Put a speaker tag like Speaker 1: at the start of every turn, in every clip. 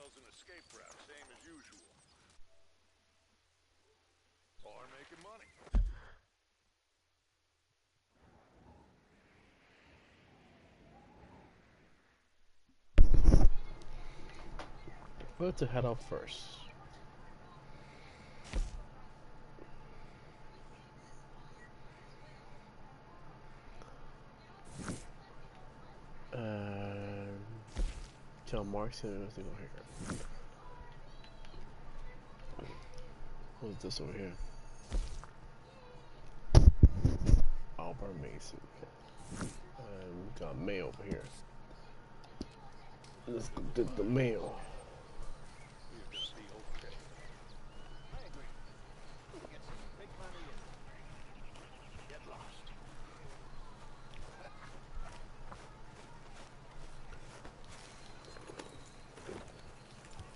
Speaker 1: themselves an escape route, same as usual. Or making money.
Speaker 2: Where to head out first? Tell Marks and let's go here. What's this over here? Albert Mason. Got mail over here. Let's go get the mail.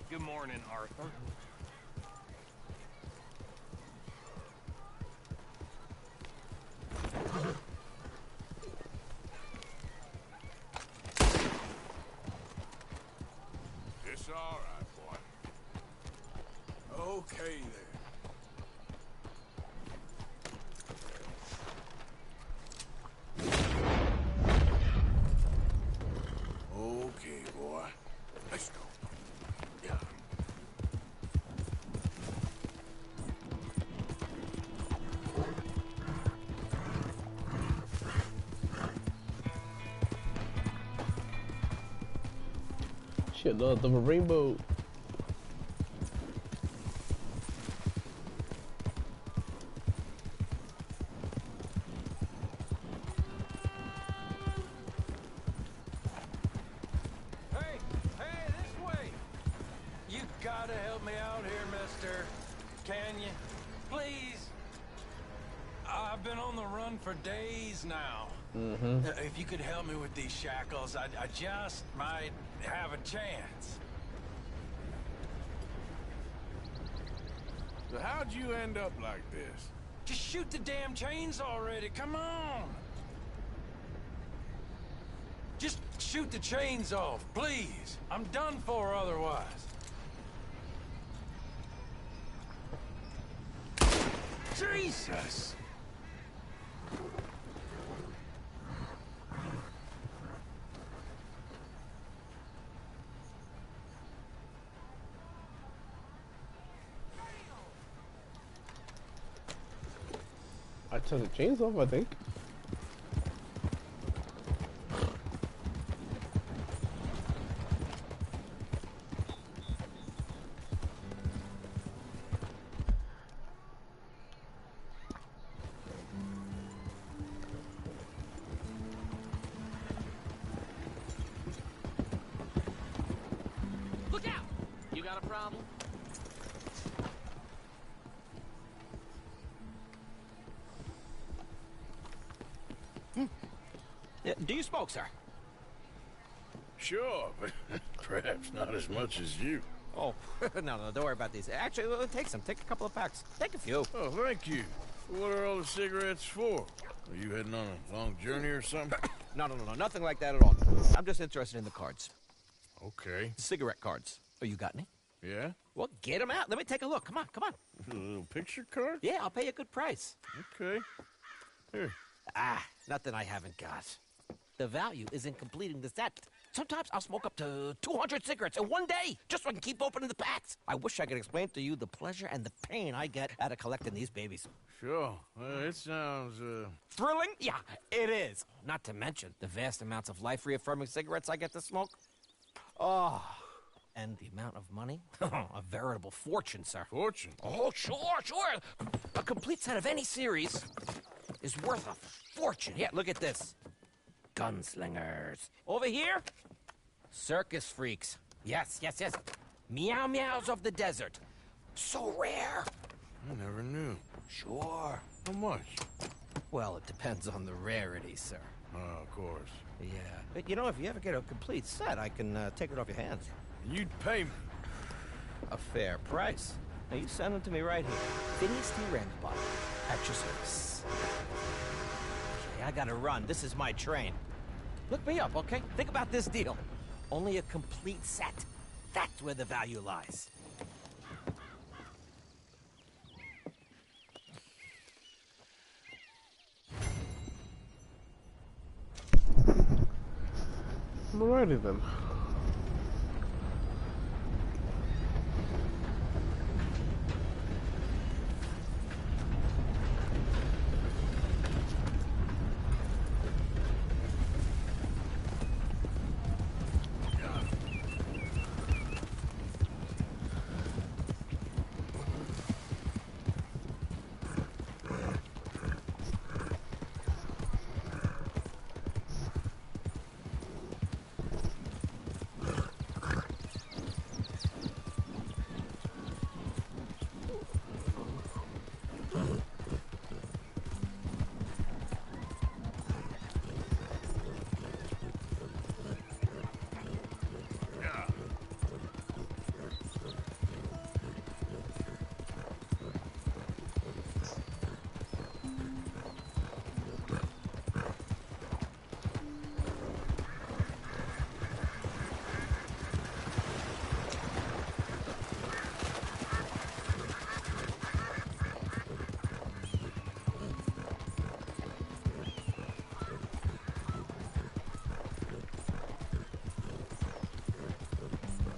Speaker 3: Good morning, Arthur.
Speaker 1: It's all right, boy. Okay, then. Okay, boy. Let's go. Yeah.
Speaker 2: Shit, the rainbow.
Speaker 4: Hey, this way! You gotta help me out here, mister. Can you? Please? I've been on the run for days now. If you could help me with these shackles, I just might have a chance.
Speaker 1: So how'd you end up like this?
Speaker 4: Just shoot the damn chains already, come on! Just shoot the chains off, please. I'm done for otherwise. Jesus!
Speaker 2: I took the chains off, I think.
Speaker 5: Look out! You got a problem? Do you smoke, sir?
Speaker 1: Sure, but perhaps not as much as you.
Speaker 5: Oh, no, don't worry about these. Actually, take some. Take a couple of packs. Take a few.
Speaker 1: Oh, thank you. What are all the cigarettes for? Are you heading on a long journey or something?
Speaker 5: No, nothing like that at all. I'm just interested in the cards.
Speaker 1: Okay.
Speaker 5: Cigarette cards. Oh, you got any?
Speaker 1: Yeah?
Speaker 5: Well, get them out. Let me take a look. Come on.
Speaker 1: A little picture card?
Speaker 5: Yeah, I'll pay you a good price.
Speaker 1: Okay. Here.
Speaker 5: Nothing I haven't got. The value is in completing the set. Sometimes I'll smoke up to 200 cigarettes in one day, just so I can keep opening the packs. I wish I could explain to you the pleasure and the pain I get out of collecting these babies.
Speaker 1: Sure. It sounds,
Speaker 5: Thrilling? Yeah, it is. Not to mention the vast amounts of life-reaffirming cigarettes I get to smoke. Oh, and the amount of money? A veritable fortune, sir.
Speaker 1: fortune.
Speaker 5: Oh, sure. A complete set of any series is worth a fortune. Yeah, look at this. Gunslingers. Over here, circus freaks. Yes. Meow meows of the desert. So rare.
Speaker 1: I never knew.
Speaker 5: Sure.
Speaker 1: How much?
Speaker 5: Well, it depends on the rarity, sir.
Speaker 1: Oh, of course.
Speaker 5: Yeah. But, you know, if you ever get a complete set, I can take it off your hands.
Speaker 1: And you'd pay me.
Speaker 5: A fair price. Now, you send them to me right here. Phineas T. Ramsbottom, at your service. Okay, I gotta run. This is my train. Look me up, okay? Think about this deal. Only a complete set. That's where the value lies.
Speaker 2: Alrighty then.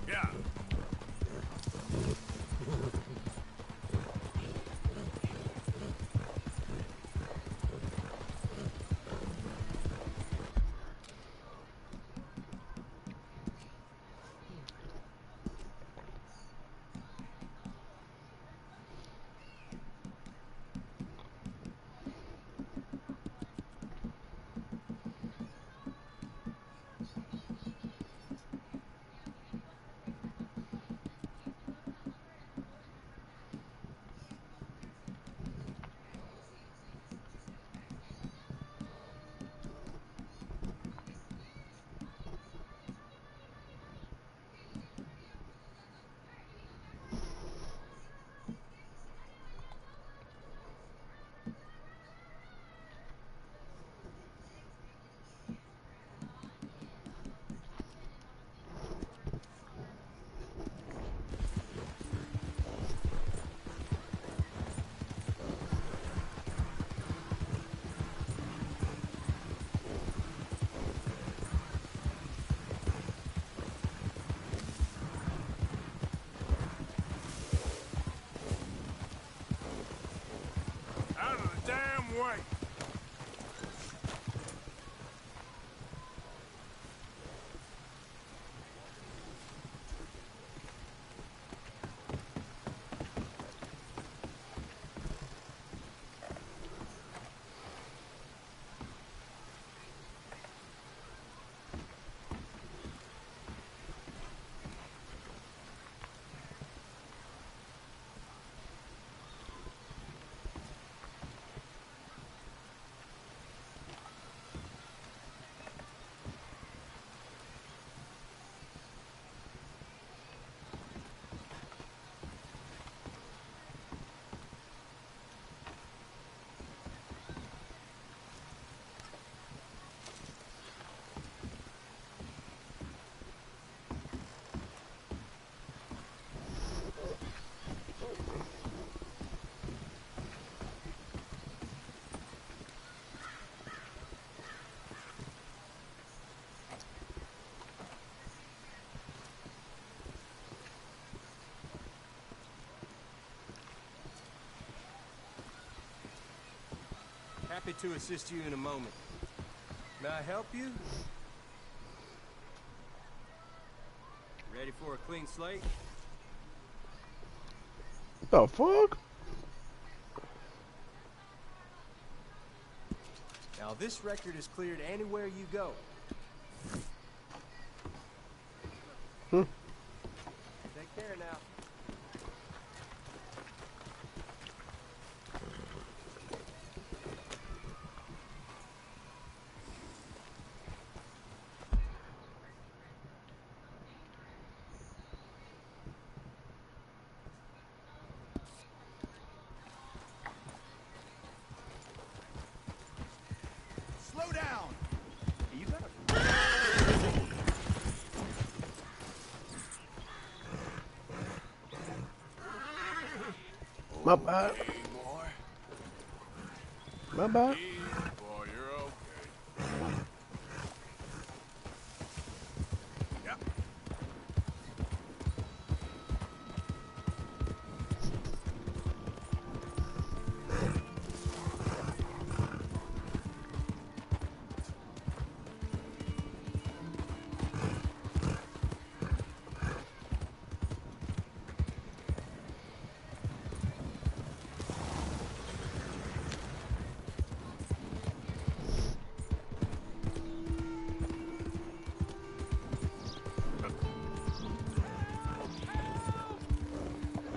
Speaker 1: Yeah. Out of the damn way!
Speaker 3: Happy to assist you in a moment. May I help you? Ready for a clean slate?
Speaker 2: The fuck?
Speaker 3: Now this record is cleared anywhere you go. Take care now.
Speaker 1: Slow down!
Speaker 3: You got a...
Speaker 2: My bad.
Speaker 1: Hey, boy.
Speaker 2: My bad.
Speaker 1: Easy, boy. You're okay. Yeah.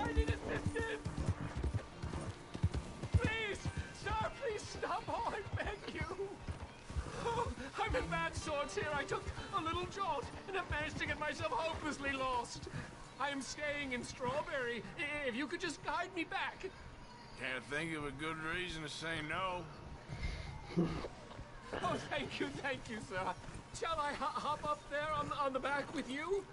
Speaker 3: I need assistance! Please! Sir, please stop! Oh, I beg you! Oh, I'm in bad sorts here. I took a little jolt and have managed to get myself hopelessly lost. I am staying in Strawberry. If you could just guide me back.
Speaker 1: Can't think of a good reason to say no.
Speaker 3: Oh, thank you, sir. Shall I hop up there on the back with you?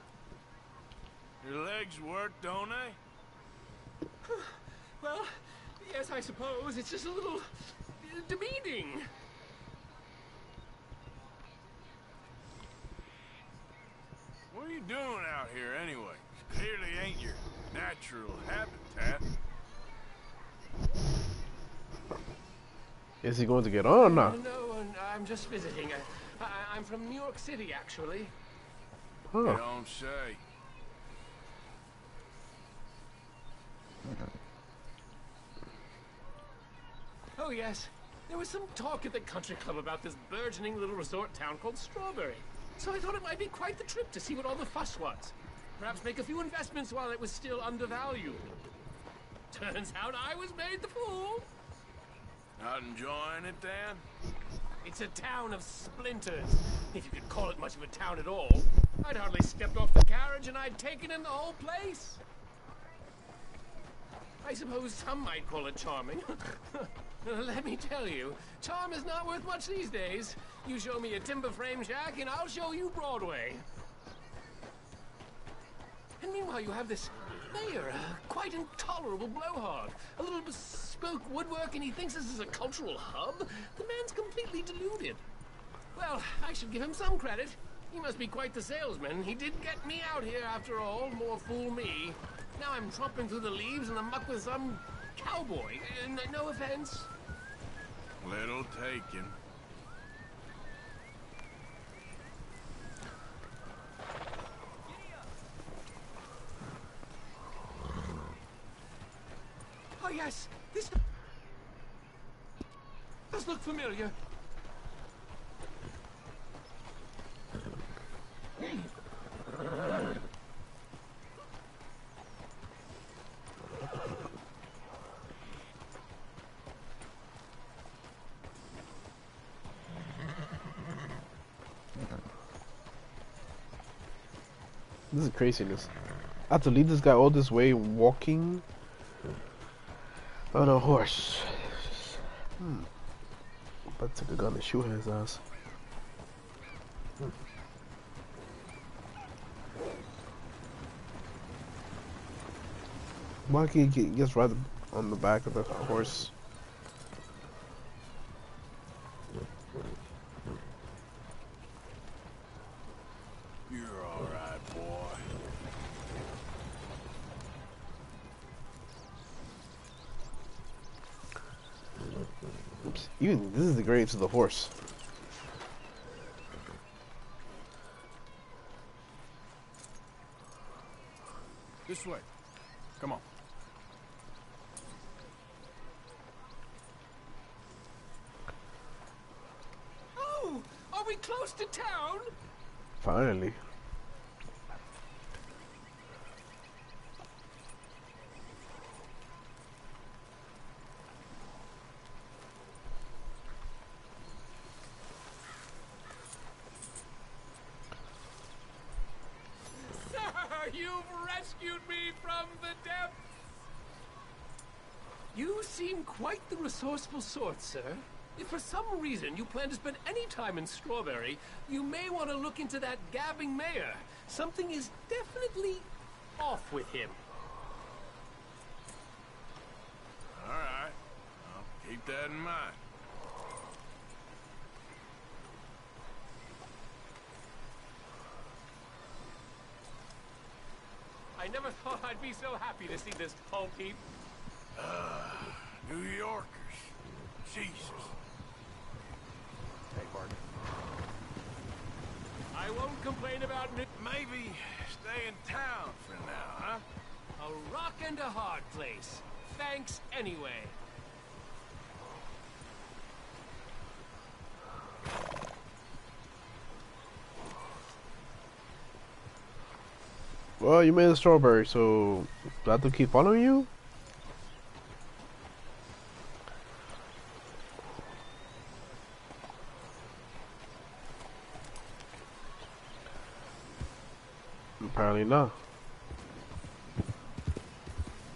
Speaker 1: Your legs work, don't they?
Speaker 3: Well, yes, I suppose. It's just a little demeaning.
Speaker 1: What are you doing out here anyway? Clearly ain't your natural habitat.
Speaker 2: Is he going to get on or not?
Speaker 3: No, I'm just visiting. I'm from New York City, actually.
Speaker 1: You
Speaker 2: Huh.
Speaker 1: don't say.
Speaker 3: Oh, yes. There was some talk at the country club about this burgeoning little resort town called Strawberry. So I thought it might be quite the trip to see what all the fuss was. Perhaps make a few investments while it was still undervalued. Turns out I was made the fool.
Speaker 1: Not enjoying it, then?
Speaker 3: It's a town of splinters, if you could call it much of a town at all. I'd hardly stepped off the carriage and I'd taken in the whole place. I suppose some might call it charming. Let me tell you, charm is not worth much these days. You show me a timber frame shack and I'll show you Broadway. And meanwhile you have this mayor, a quite intolerable blowhard. A little bespoke woodwork and he thinks this is a cultural hub? The man's completely deluded. Well, I should give him some credit. He must be quite the salesman. He did get me out here after all, more fool me. Now I'm tromping through the leaves in the muck with some cowboy. No offense.
Speaker 1: Little taken.
Speaker 3: Oh yes, this does look familiar.
Speaker 2: This is craziness. I have to lead this guy all this way walking on a horse. But take a gun and shoot his ass. Why can't he just ride on the back of the horse?
Speaker 1: You're all right, boy.
Speaker 2: Oops. Even this is the graves of the horse.
Speaker 1: This way. Come on.
Speaker 3: Oh, are we close to town?
Speaker 2: Finally.
Speaker 3: Sir, you've rescued me from the depths. You seem quite the resourceful sort, sir. If for some reason you plan to spend any time in Strawberry, you may want to look into that gabbing mayor. Something is definitely off with him.
Speaker 1: Keep that in mind.
Speaker 3: I never thought I'd be so happy to see this whole heap.
Speaker 1: New Yorkers. Jesus.
Speaker 3: Hey, Bart. I won't complain about
Speaker 1: Maybe stay in town for now, huh?
Speaker 3: a rock and a hard place. Thanks anyway.
Speaker 2: Well, you made a strawberry, so do I have to keep following you? Apparently not.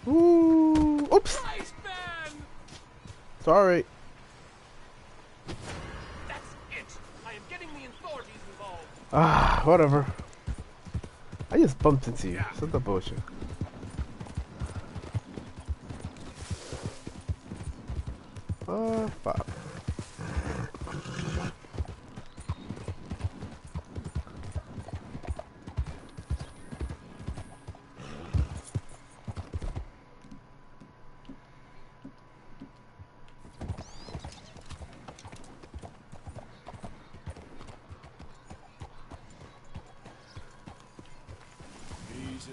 Speaker 2: Ooh! Oops!
Speaker 3: Nice man!
Speaker 2: Sorry.
Speaker 3: That's it. I am getting the authorities involved.
Speaker 2: Ah, whatever. I just bumped into you. It's not the bullshit. Fuck.
Speaker 1: Easy.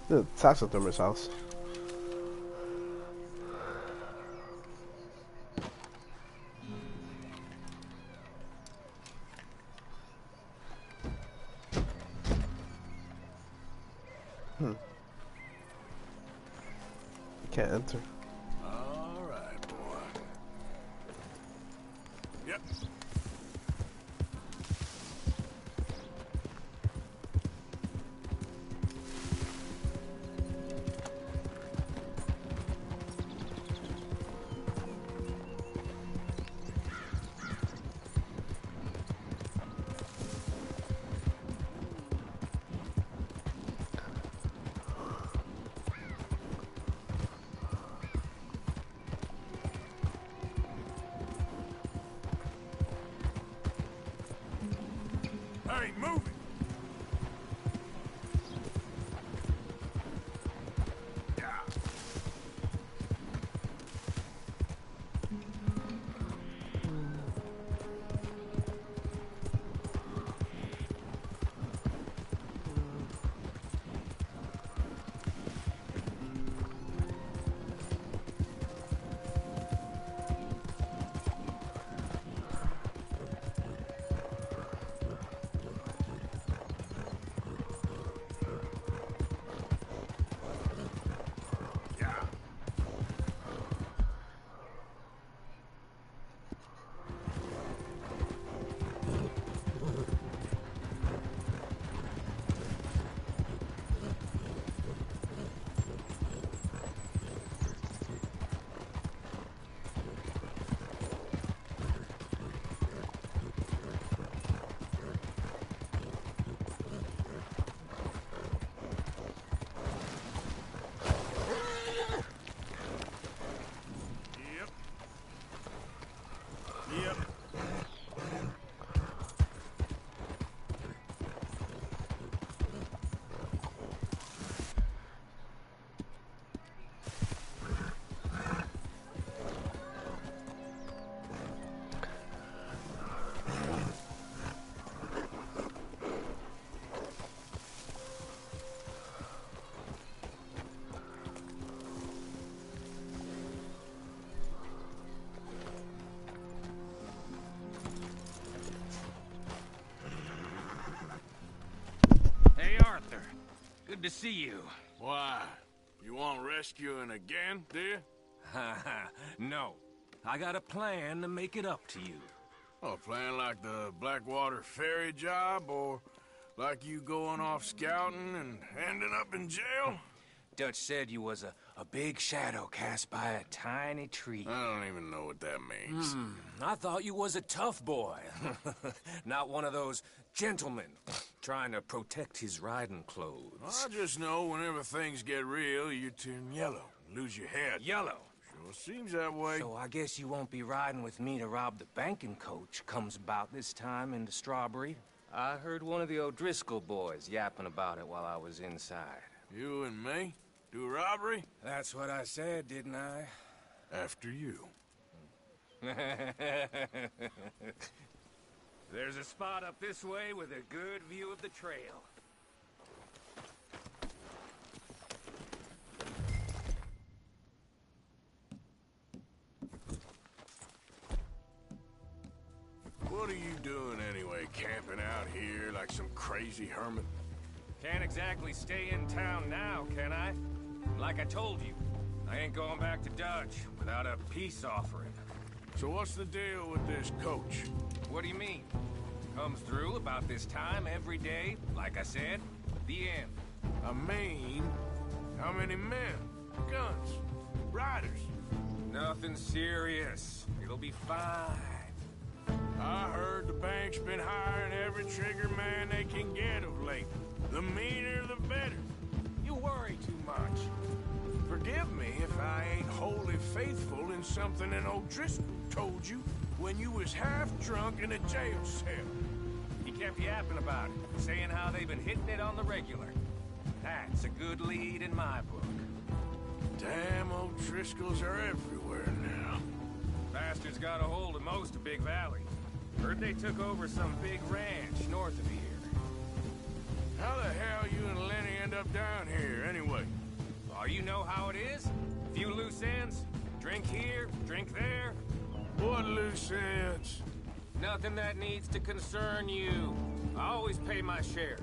Speaker 2: The taxidermist's house. Can't enter.
Speaker 1: All right, boy. Yep. Hey, move it! Yeah. Yep.
Speaker 5: Hey, Arthur. Good to see you.
Speaker 1: Why? You want rescuing again, do you?
Speaker 4: No. I got a plan to make it up to you.
Speaker 1: Oh, playing like the Blackwater ferry job, or like you going off scouting and ending up in jail?
Speaker 4: Dutch said you was a big shadow cast by a tiny tree.
Speaker 1: I don't even know what that means.
Speaker 4: I thought you was a tough boy. Not one of those gentlemen trying to protect his riding clothes.
Speaker 1: I just know whenever things get real, you turn yellow, lose your head.
Speaker 4: Yellow.
Speaker 1: Sure seems that way.
Speaker 4: So I guess you won't be riding with me to rob the banking coach comes about this time in the Strawberry. I heard one of the O'Driscoll boys yapping about it while I was inside.
Speaker 1: You and me? Do a robbery?
Speaker 4: That's what I said, didn't I?
Speaker 1: After you.
Speaker 4: There's a spot up this way with a good view of the trail.
Speaker 1: What are you doing anyway, camping out here like some crazy hermit?
Speaker 4: Can't exactly stay in town now, can I? Like I told you, I ain't going back to Dutch without a peace offering.
Speaker 1: So what's the deal with this coach?
Speaker 4: What do you mean? Comes through about this time every day, like I said. The end.
Speaker 1: I mean, how many men, guns, riders?
Speaker 4: Nothing serious. It'll be fine.
Speaker 1: I heard the bank's been hiring every trigger man they can get of late. The meaner, the better. You worry too much. Forgive me if I ain't wholly faithful in something an O'Driscoll told you when you was half drunk in a jail cell.
Speaker 4: He kept yapping about it, saying how they've been hitting it on the regular. That's a good lead in my book.
Speaker 1: Damn O'Driscolls are everywhere now.
Speaker 4: Bastards got a hold of most of Big Valley. Heard they took over some big ranch north of here.
Speaker 1: How the hell you and Lenny end up down here, anyway?
Speaker 4: Oh, you know how it is? Few loose ends. Drink here, drink there.
Speaker 1: What loose ends?
Speaker 4: Nothing that needs to concern you. I always pay my share.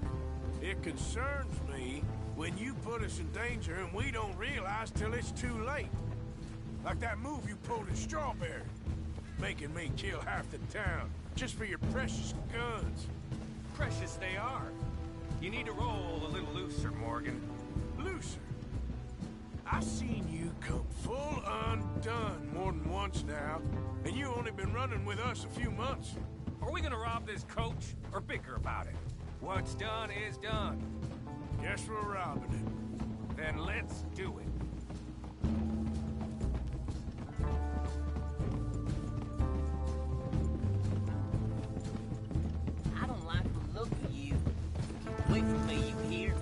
Speaker 1: It concerns me when you put us in danger and we don't realize till it's too late. Like that move you pulled in Strawberry. Making me kill half the town, just for your precious guns.
Speaker 4: Precious they are. You need to roll a little looser, Morgan.
Speaker 1: Looser? I've seen you come full undone more than once now, and you only been running with us a few months.
Speaker 4: Are we gonna rob this coach, or bicker about it? What's done is done.
Speaker 1: Guess we're robbing it.
Speaker 4: Then let's do it.
Speaker 6: I don't like the look of you. Keep away from me, you hear?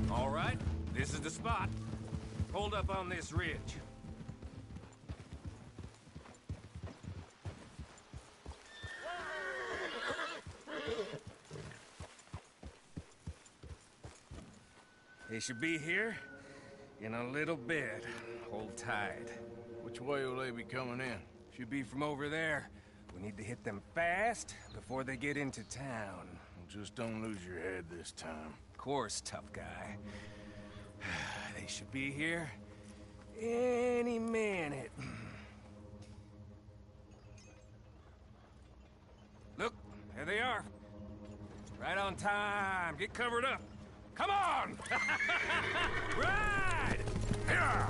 Speaker 4: All right, this is the spot. Hold up on this ridge. They should be here in a little bit. Hold tight.
Speaker 1: Which way will they be coming in?
Speaker 4: Should be from over there. We need to hit them fast before they get into town.
Speaker 1: Just don't lose your head this time.
Speaker 4: Of course, tough guy. They should be here any minute. Look, there they are. Right on time. Get covered up. Come on! Ride!
Speaker 1: Yeah!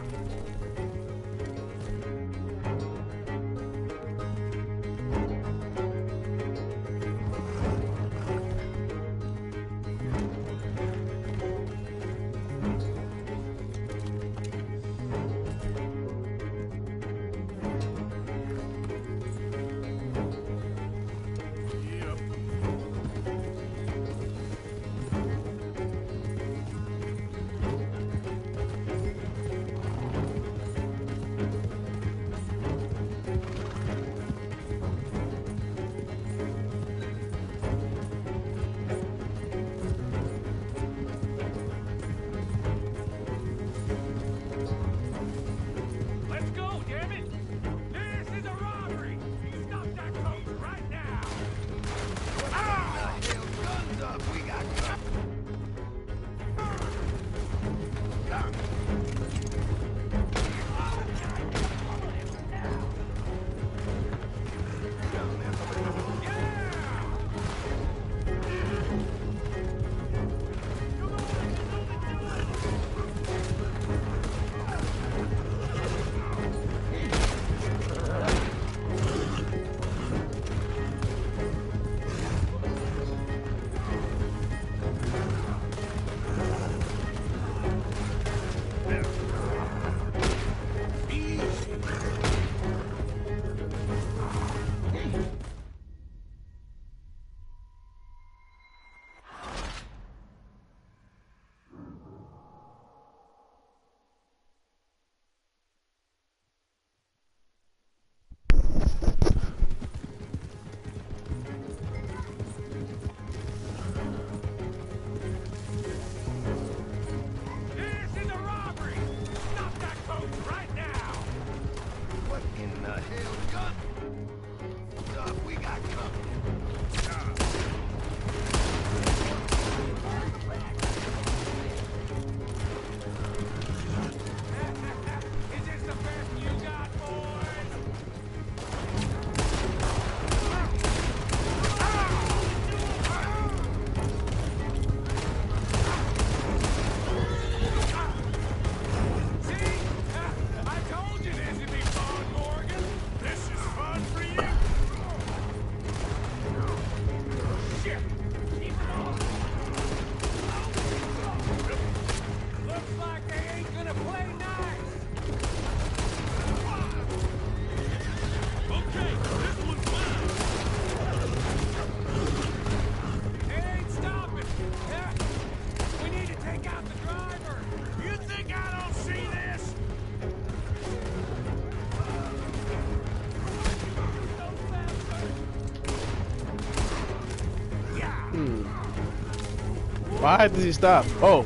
Speaker 2: Why does he stop? Oh.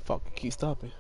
Speaker 2: Fuck, keep stopping.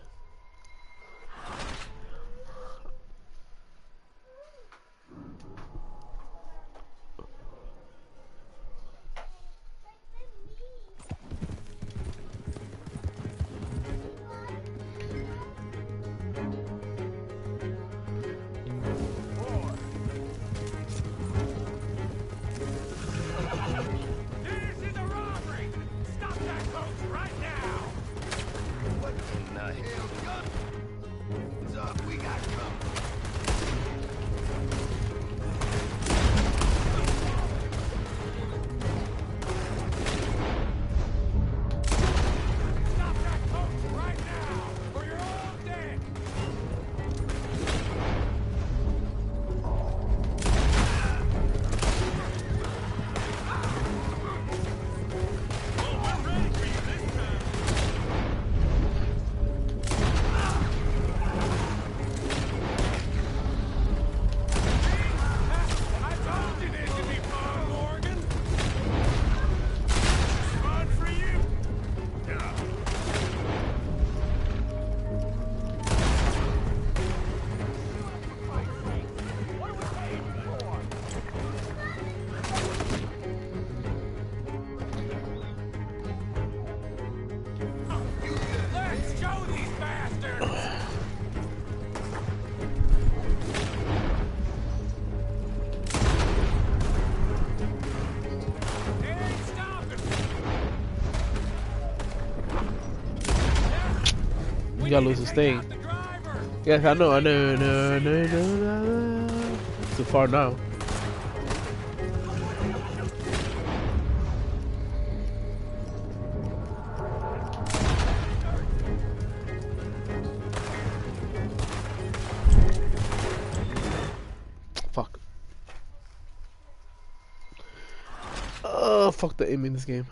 Speaker 2: You gotta lose this thing. Yes, I know. Too far now. Fuck. Oh, fuck the aim in this game.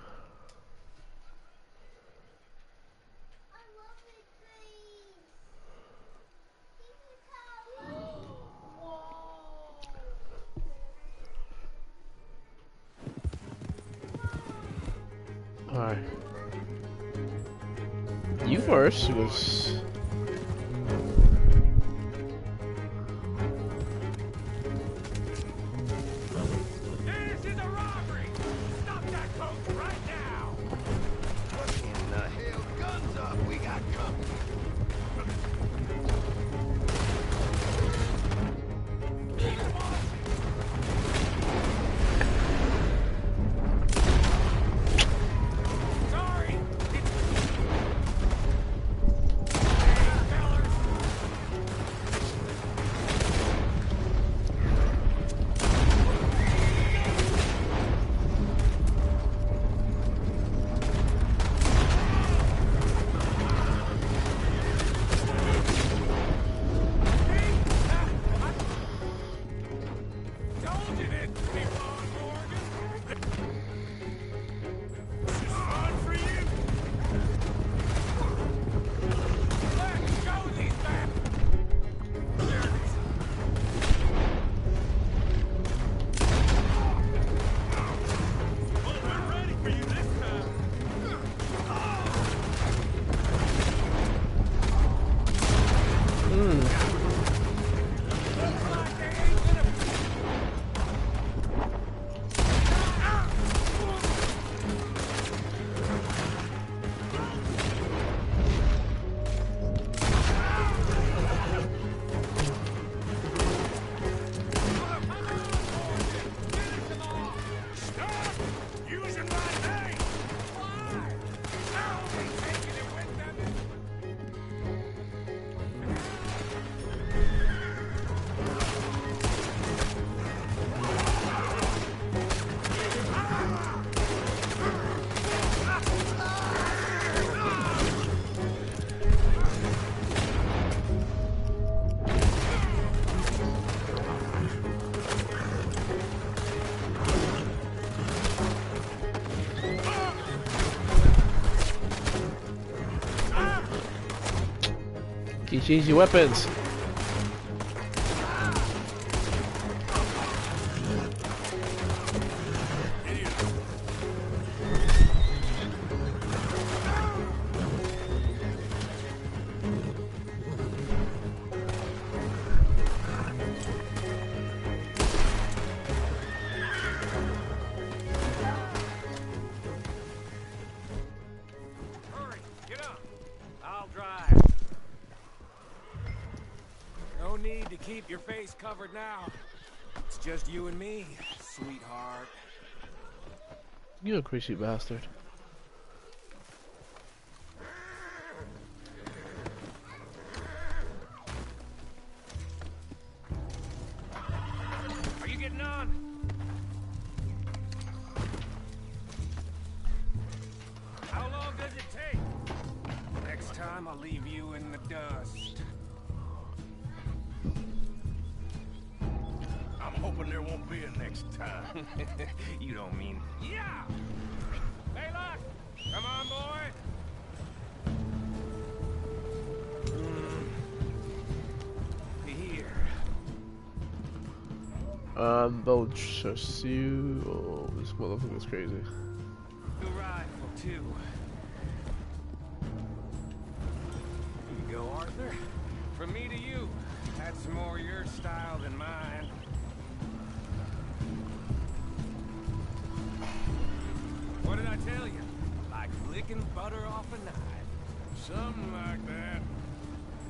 Speaker 2: Alright. You first was.
Speaker 1: This is a robbery! Stop that coach right now! What in the hell? Guns up! We got company!
Speaker 2: Keep changing weapons.
Speaker 5: Hurry, get up. I'll drive. No need to keep your face covered now. It's just you and me, sweetheart.
Speaker 2: You a crazy bastard.
Speaker 5: Are you getting on? How long does it take? Next time I'll leave you in the dust.
Speaker 1: I'm hoping there won't be a next time.
Speaker 5: You don't mean... Yeah! Hey, look! Come on, boy! Here.
Speaker 2: They'll trust you. Oh, this motherfucker's crazy.
Speaker 5: New rifle, too. Here you go, Arthur. From me to you. That's more your style than mine. What did I tell you? Like licking butter off a knife.
Speaker 1: Something like that.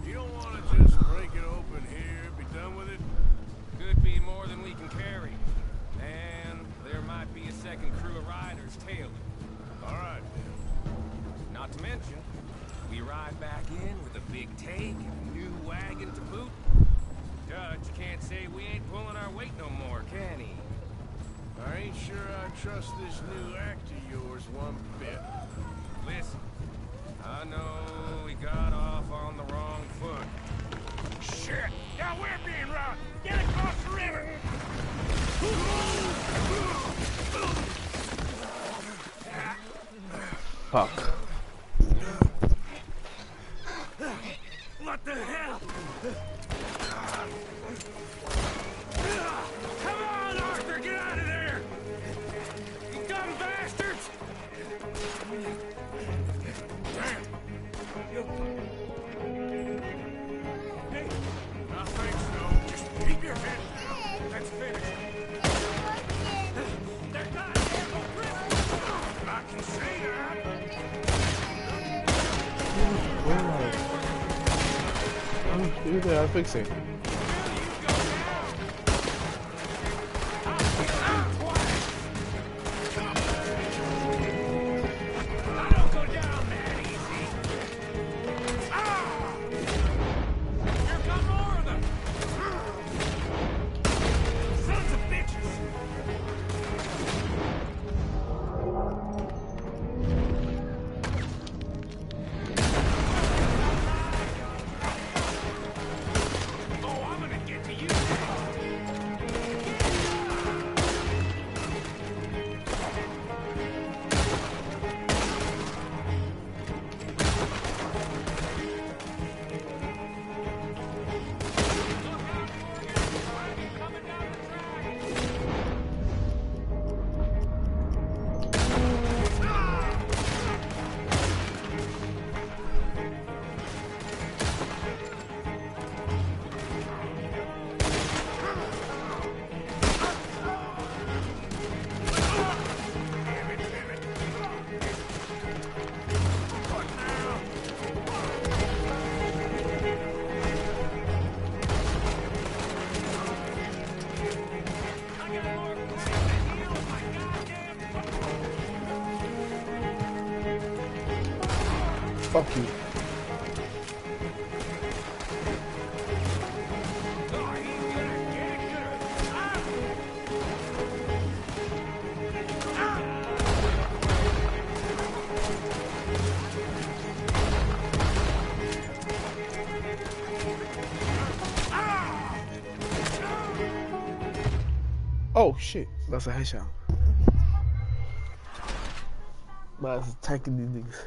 Speaker 1: You don't want to just break it open here, be done with it?
Speaker 5: Could be more than we can carry. And there might be a second crew of riders tailing.
Speaker 1: All right, then.
Speaker 5: Not to mention, we ride back in with a big take and a new wagon to boot. Judge can't say we ain't pulling our weight no more, can he?
Speaker 1: I ain't sure I trust this new act of yours one bit.
Speaker 5: Listen, I know we got off on the wrong foot.
Speaker 1: Shit! Now we're being robbed! Get across the river!
Speaker 2: Fuck.
Speaker 5: What the hell? Come on, Arthur, get out of there! You dumb bastards!
Speaker 1: Hey, I think so. Just keep your head down.
Speaker 5: Let's finish. They're not
Speaker 1: I can say that.
Speaker 2: Do that, I'm fixing.
Speaker 1: Oh, I'm
Speaker 2: Fuck you. Oh shit, that's a headshot. Man, it's attacking these niggas.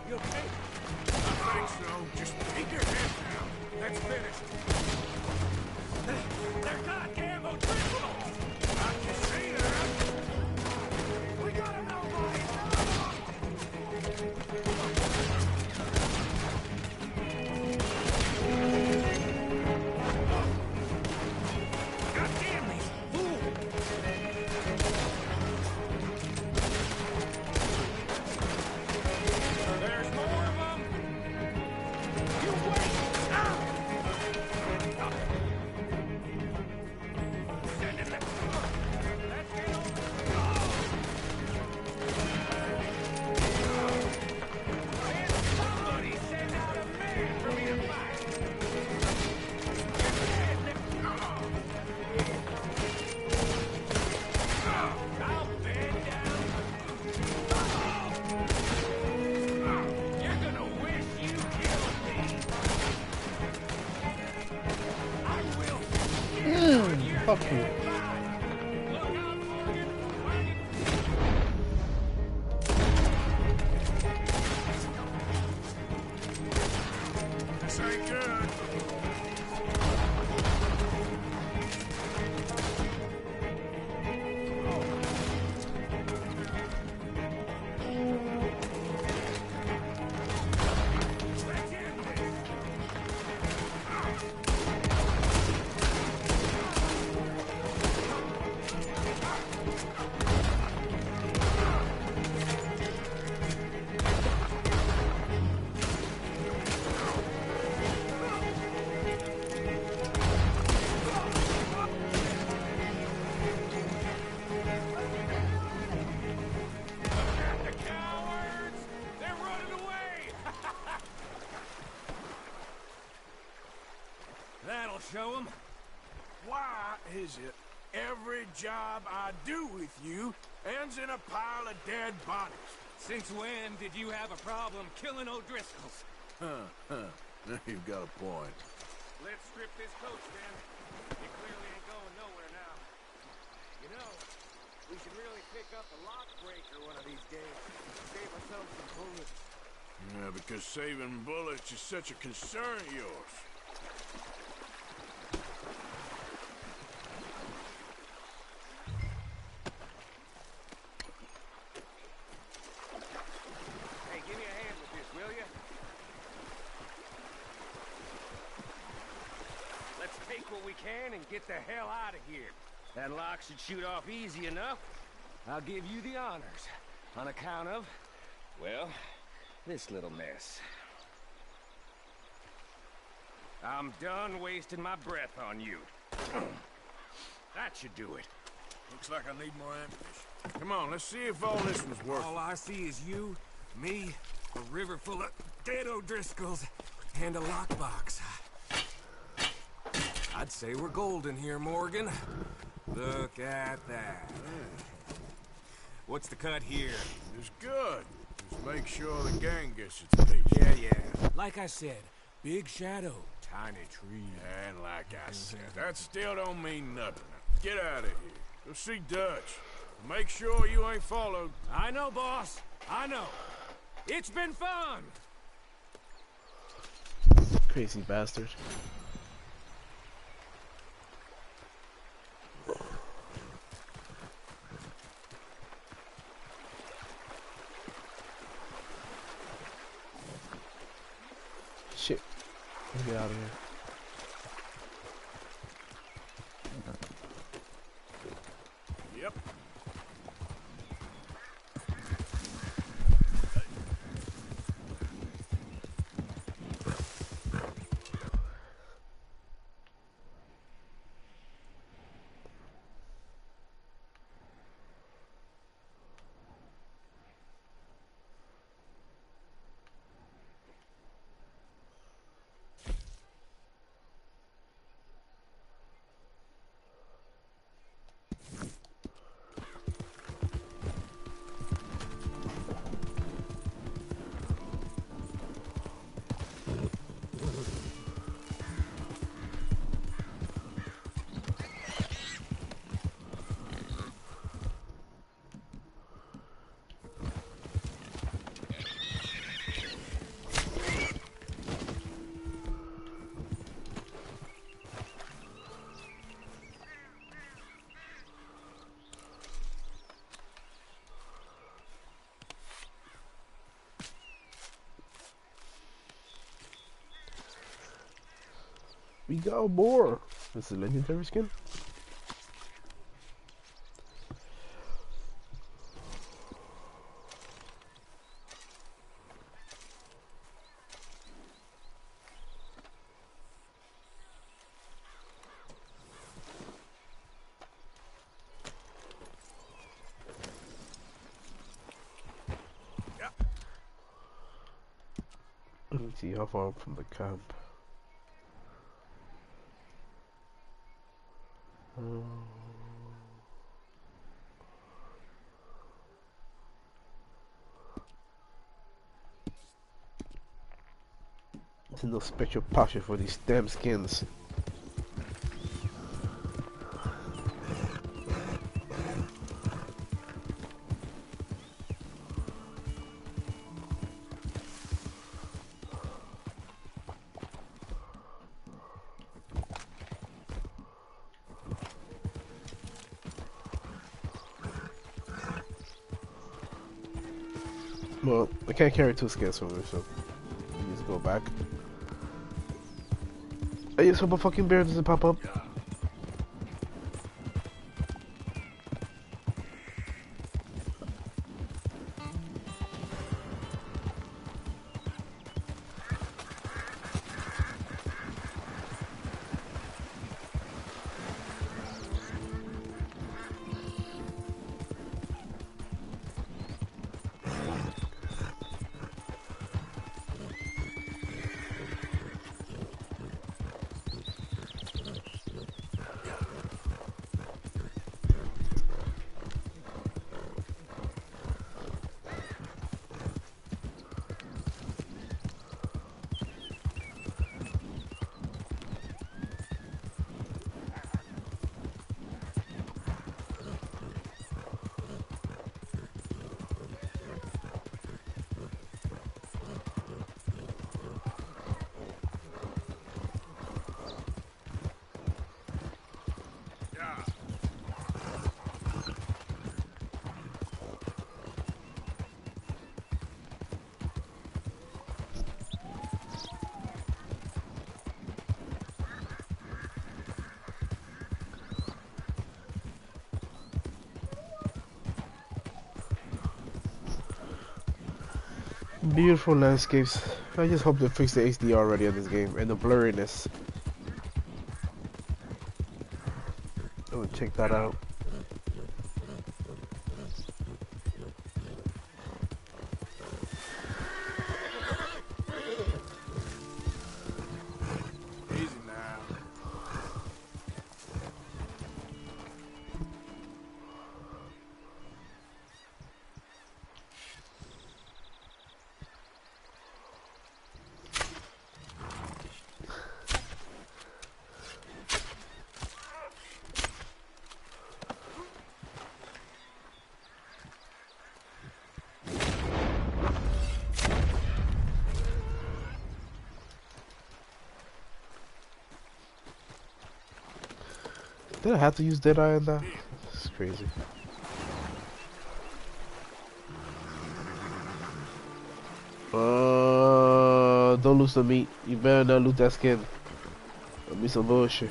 Speaker 1: You okay? I think so. Just keep your head down. That's finished. They're goddamn O'Driscoll! I can see that. We got him out, buddy! Goddamn these fools! There's more of them! You wait! Send it! Let's get on! Can somebody send out a man for me to fight? I'll bend down. You're gonna wish you killed me. I will.
Speaker 2: Fuck you.
Speaker 1: Look out, Morgan. This ain't good. Let's end this. The cowards! They're running away! That'll show them. Why is it every job I do with you ends in a pile of dead bodies? Since when did you have a problem killing O'Driscolls? You've got a point. Let's strip this coach, then. It clearly ain't going nowhere now. You know, we should really pick up a lock breaker one of these days. Save ourselves some bullets. Yeah, because saving bullets is such a concern of yours. Hey, give me a hand with this, will you? Let's take what we can and get the hell out of here. That lock should shoot off easy enough. I'll give you the honors on account of, well, this little mess. I'm done wasting my breath on you. That should do it. Looks like I need more ammunition. Come on, let's see if all this was worth it.
Speaker 7: All I see is you, me, a river full of dead O'Driscolls, and a lockbox. I'd say we're golden here, Morgan. Look at that. What's the cut here?
Speaker 1: It's good. Just make sure the gang gets its piece.
Speaker 7: Yeah. Like I said, big shadow, tiny tree.
Speaker 1: And like I said, that still don't mean nothing. Get out of here. Go see Dutch. Make sure you ain't followed.
Speaker 7: I know, boss. I know. It's been fun.
Speaker 2: Crazy bastard. Shit. Let's get out of here. We got more. This is a legendary skin. Let's see how far I'm from the camp. There's no special passion for these damn skins. Well, I can't carry 2 skins from me, so I just go back. I just hope a fucking bear doesn't pop up. Beautiful landscapes. I just hope they fix the HD already on this game and the blurriness. I'm gonna check that out.
Speaker 1: Easy now.
Speaker 2: Did I have to use Deadeye on that? This is crazy. Don't lose the meat. You better not loot that skin. That'll be some bullshit.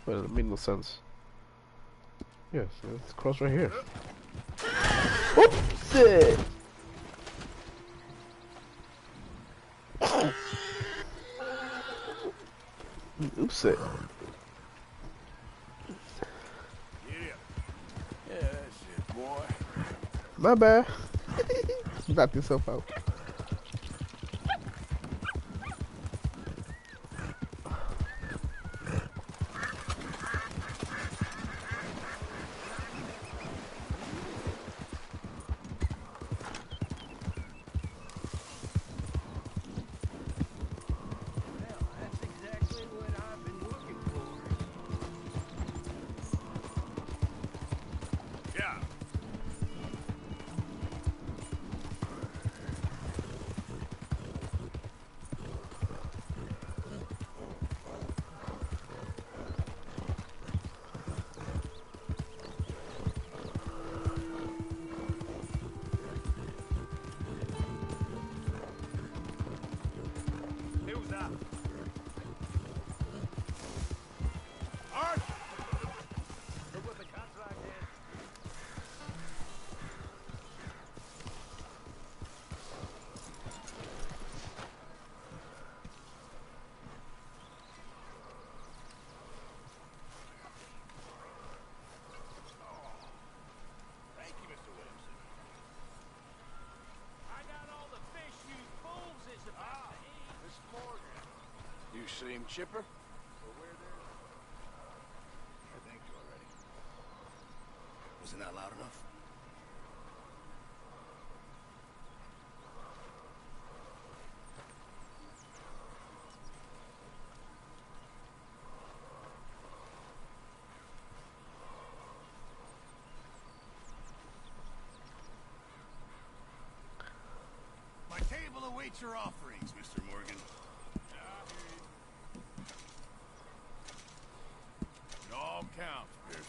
Speaker 2: But it made no sense. Yes, let's cross right here. Oops! Oops!
Speaker 1: Yeah. Yeah, that's it, boy.
Speaker 2: My bad. Knocked yourself out.
Speaker 1: Anything chipper? I thanked you already. Wasn't that loud enough? My table awaits your offerings, Mr. Morgan. It all counts, Pearson.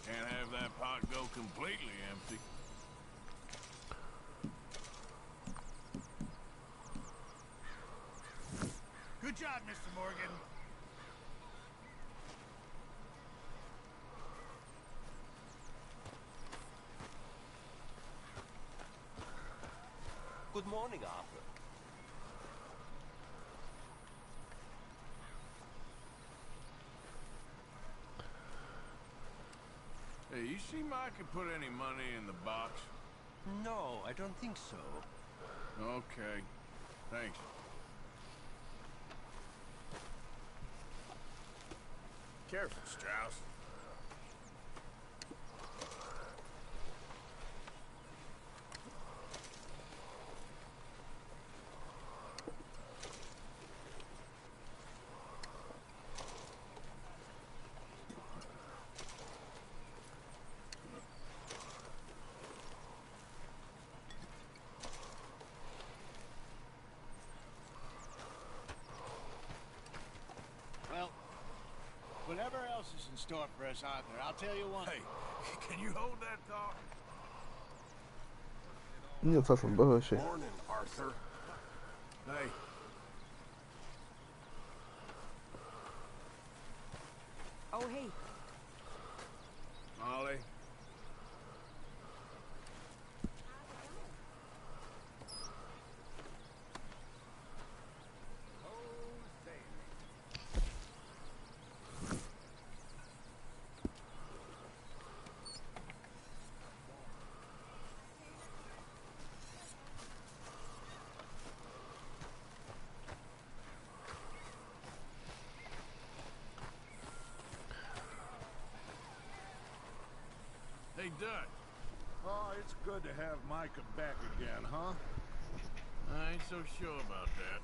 Speaker 1: Can't have that pot go completely empty. Good job, Mr. Morgan.
Speaker 8: Good morning, Arthur.
Speaker 1: Hey, you see Mike could put any money in the box?
Speaker 8: No, I don't think so.
Speaker 1: Okay. Thanks. Careful, Strauss.
Speaker 9: Well, whatever else is in store for us, Arthur, I'll tell you one.
Speaker 1: Hey, can you hold that thought?
Speaker 2: You gonna talk some bullshit.
Speaker 1: Morning, Arthur. Hey.
Speaker 6: Oh, hey.
Speaker 1: Molly. Hey, Dutch.
Speaker 9: Oh, it's good to have Micah back again, huh?
Speaker 1: I ain't so sure about that.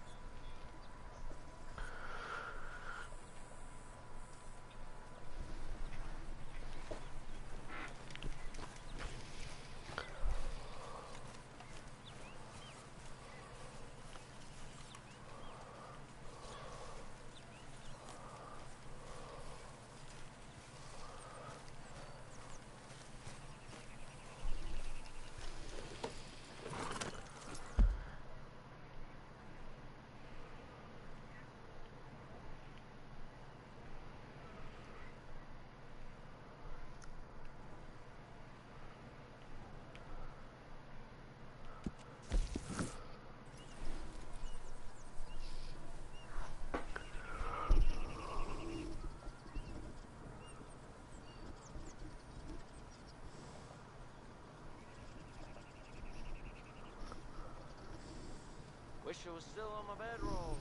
Speaker 5: Wish it was still on my bedroll.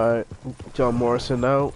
Speaker 2: Alright, John Morrison out.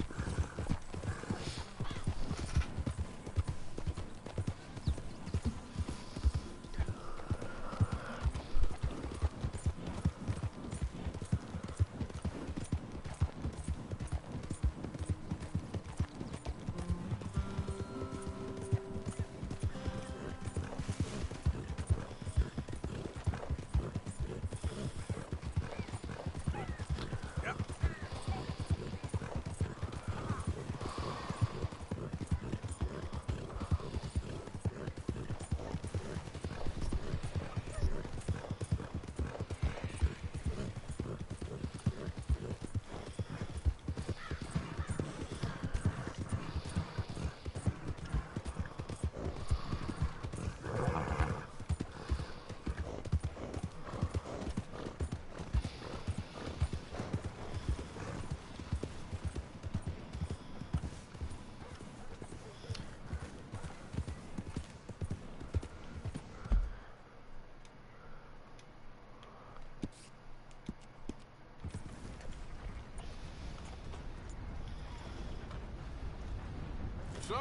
Speaker 1: So,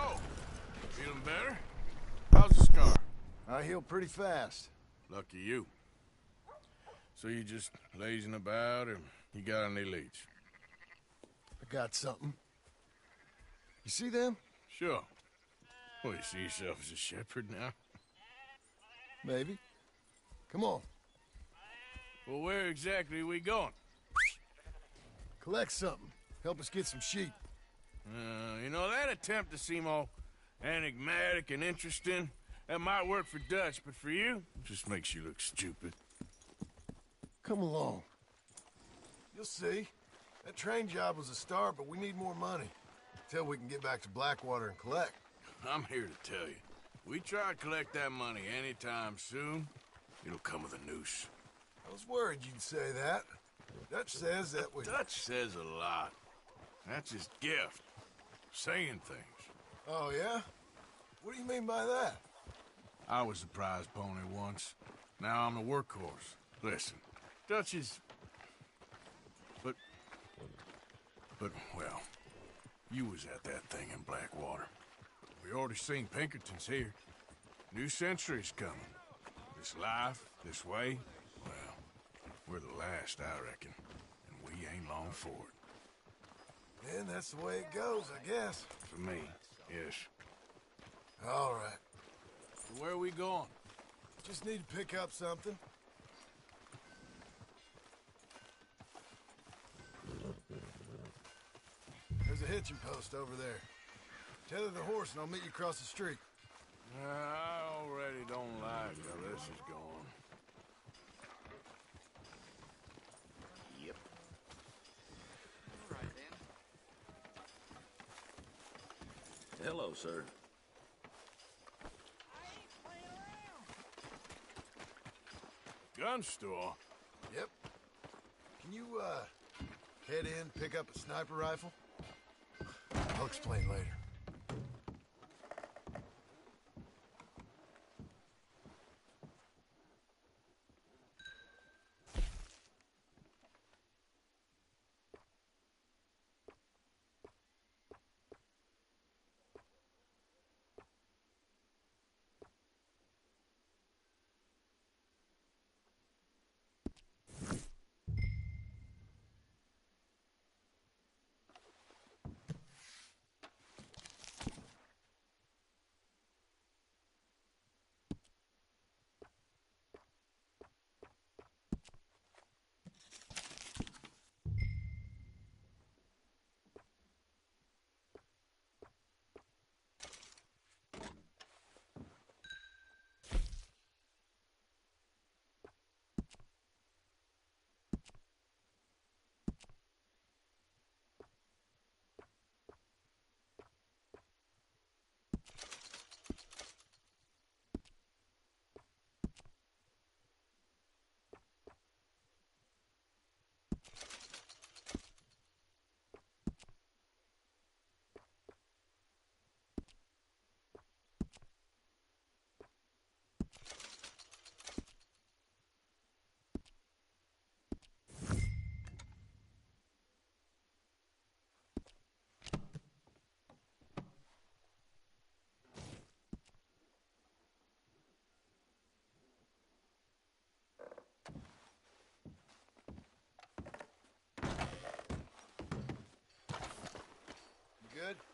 Speaker 1: feeling better? How's the scar?
Speaker 9: I heal pretty fast.
Speaker 1: Lucky you. So you just lazing about, or you got any leads?
Speaker 9: I got something. You see them?
Speaker 1: Sure. Well, you see yourself as a shepherd now?
Speaker 9: Maybe. Come on.
Speaker 1: Well, where exactly are we going?
Speaker 9: Collect something. Help us get some sheep.
Speaker 1: You know, that attempt to seem all enigmatic and interesting, that might work for Dutch, but for you, it just makes you look stupid.
Speaker 9: Come along. You'll see. That train job was a start, but we need more money. Till we can get back to Blackwater and collect.
Speaker 1: I'm here to tell you, we try to collect that money anytime soon, it'll come with a noose.
Speaker 9: I was worried you'd say that. Dutch says that we...
Speaker 1: Dutch says a lot. That's his gift. Saying things.
Speaker 9: Oh, yeah? What do you mean by that?
Speaker 1: I was the prize pony once. Now I'm the workhorse. Listen, Dutch is... But, well, you was at that thing in Blackwater. We already seen Pinkertons here. New century's coming. This life, this way, well, we're the last, I reckon. And we ain't long for it.
Speaker 9: Then that's the way it goes, I guess.
Speaker 1: For me, yes.
Speaker 9: All right.
Speaker 1: So where are we going?
Speaker 9: Just need to pick up something. There's a hitching post over there. Tether the horse and I'll meet you across the street.
Speaker 1: I already don't like how this is going.
Speaker 6: Yep. All right, then.
Speaker 10: Hello, sir.
Speaker 1: Gun store?
Speaker 9: Yep. Can you, head in, pick up a sniper rifle? I'll explain later.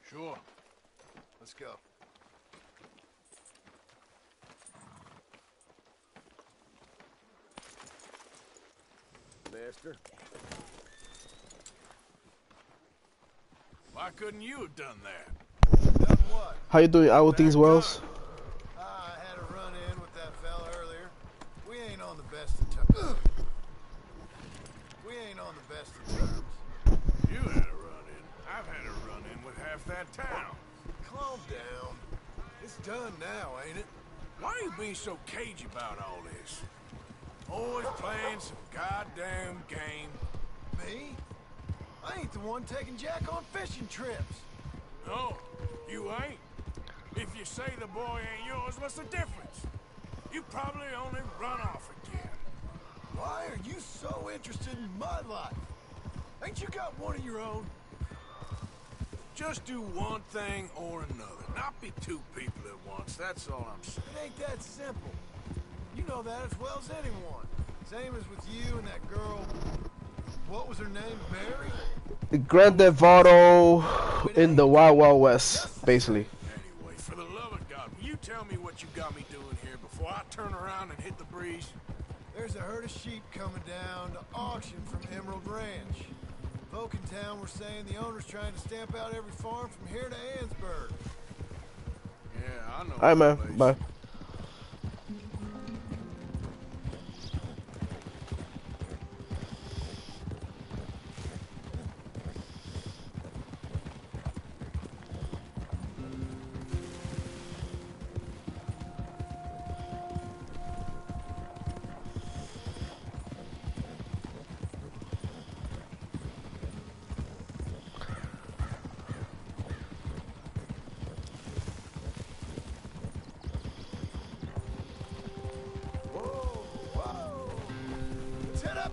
Speaker 9: Sure. Let's go.
Speaker 1: Master. Why couldn't you have done that?
Speaker 9: Done what?
Speaker 2: How you doing out with these wells?
Speaker 9: I had a run-in with that fella earlier. We ain't on the best of terms. We ain't on the best of terms.
Speaker 1: You had a run-in. I've had a run-in with half that town.
Speaker 9: Calm down. It's done now, ain't it?
Speaker 1: Why are you being so cagey about all this? Always playing some goddamn game.
Speaker 9: Me? I ain't the one taking Jack on fishing trips.
Speaker 1: No, you ain't. If you say the boy ain't yours, what's the difference? You probably only run off again.
Speaker 9: Why are you so interested in my life? Ain't you got one of your own?
Speaker 1: Just do one thing or another. Not be two people at once, that's all I'm saying.
Speaker 9: It ain't that simple. You know that as well as anyone. Same as with you and that girl. What was her name? Mary?
Speaker 2: Grand Theft Auto in the Wild Wild West, basically.
Speaker 1: Anyway, for the love of God, will you tell me what you got me doing here before I turn around and hit the breeze?
Speaker 9: There's a herd of sheep coming down to auction from Emerald Ranch. Folk in town were saying the owner's trying to stamp out every farm from here to Ansburg.
Speaker 1: Yeah, I know.
Speaker 2: Alright, man.
Speaker 1: Place.
Speaker 2: Bye.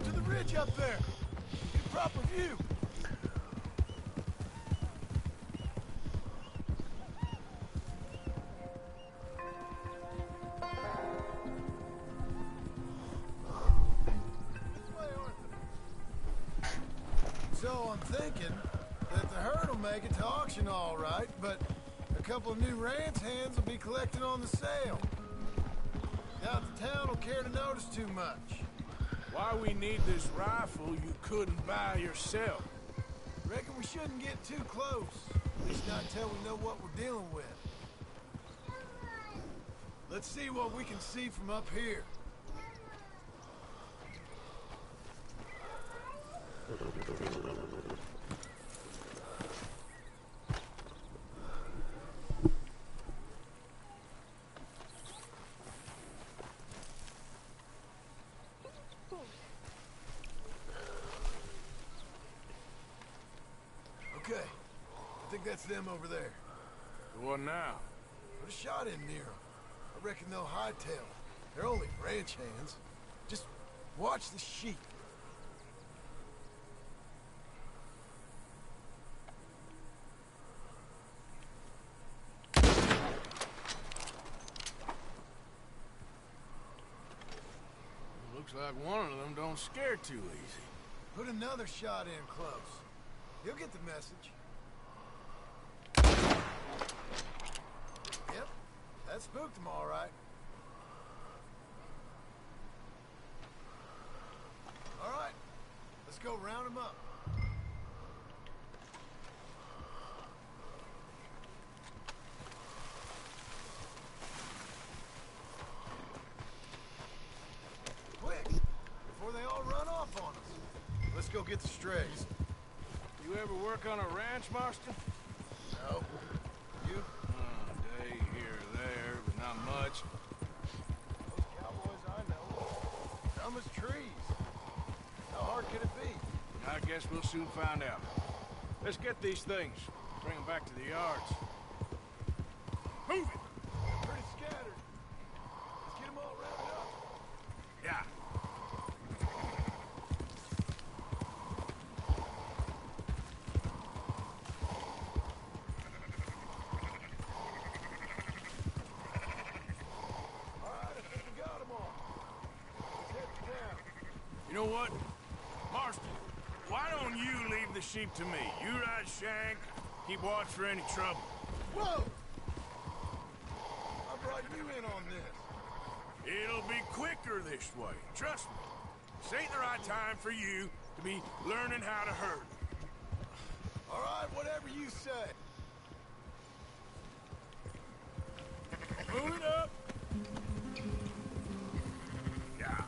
Speaker 9: To the ridge up there. Get proper view. So I'm thinking that the herd will make it to auction all right, but a couple of new ranch hands will be collecting on the sale. Doubt the town will care to notice too much.
Speaker 1: Why we need this rifle you couldn't buy yourself?
Speaker 9: Reckon we shouldn't get too close. At least not till we know what we're dealing with. Let's see what we can see from up here. Okay, I think that's them over there.
Speaker 1: What now?
Speaker 9: Put a shot in near them. I reckon they'll hightail it. They're only ranch hands. Just watch the sheep.
Speaker 1: Looks like one of them don't scare too easy.
Speaker 9: Put another shot in close. He'll get the message. Yep, that spooked him all right. All right, let's go round him up. Quick, before they all run off on us. Let's go get the strays.
Speaker 1: You ever work on a ranch, Master?
Speaker 9: No. You?
Speaker 1: A day here or there, but not much.
Speaker 9: Those cowboys I know. Dumb as trees. How hard could it be?
Speaker 1: I guess we'll soon find out. Let's get these things. Bring them back to the yards. Move it!
Speaker 9: They're pretty scattered. Let's get them all rounded up.
Speaker 1: Yeah. You know what? Marston, why don't you leave the sheep to me? You ride Shank, Keep watch for any trouble.
Speaker 9: Whoa! I brought you in on this.
Speaker 1: It'll be quicker this way. Trust me. This ain't the right time for you to be learning how to herd.
Speaker 9: All right, whatever you say.
Speaker 1: Move it up. Yeah.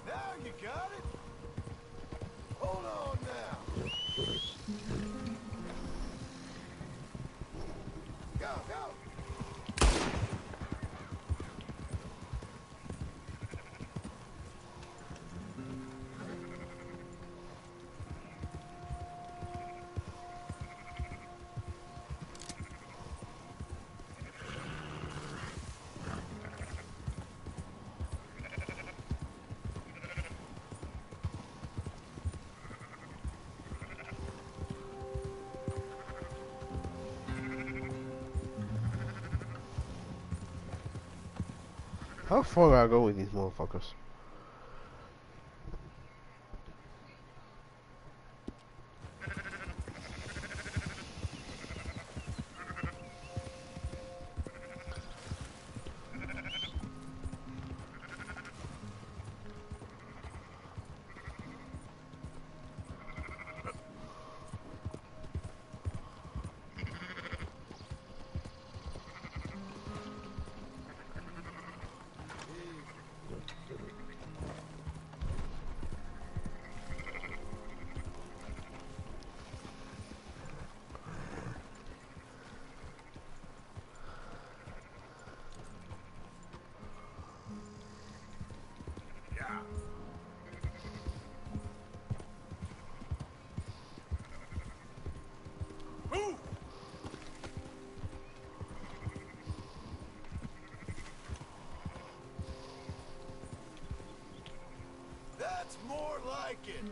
Speaker 9: Now you got it. Hold on now. Go, go.
Speaker 2: How far do I go with these motherfuckers?
Speaker 1: Move!
Speaker 9: That's more like it.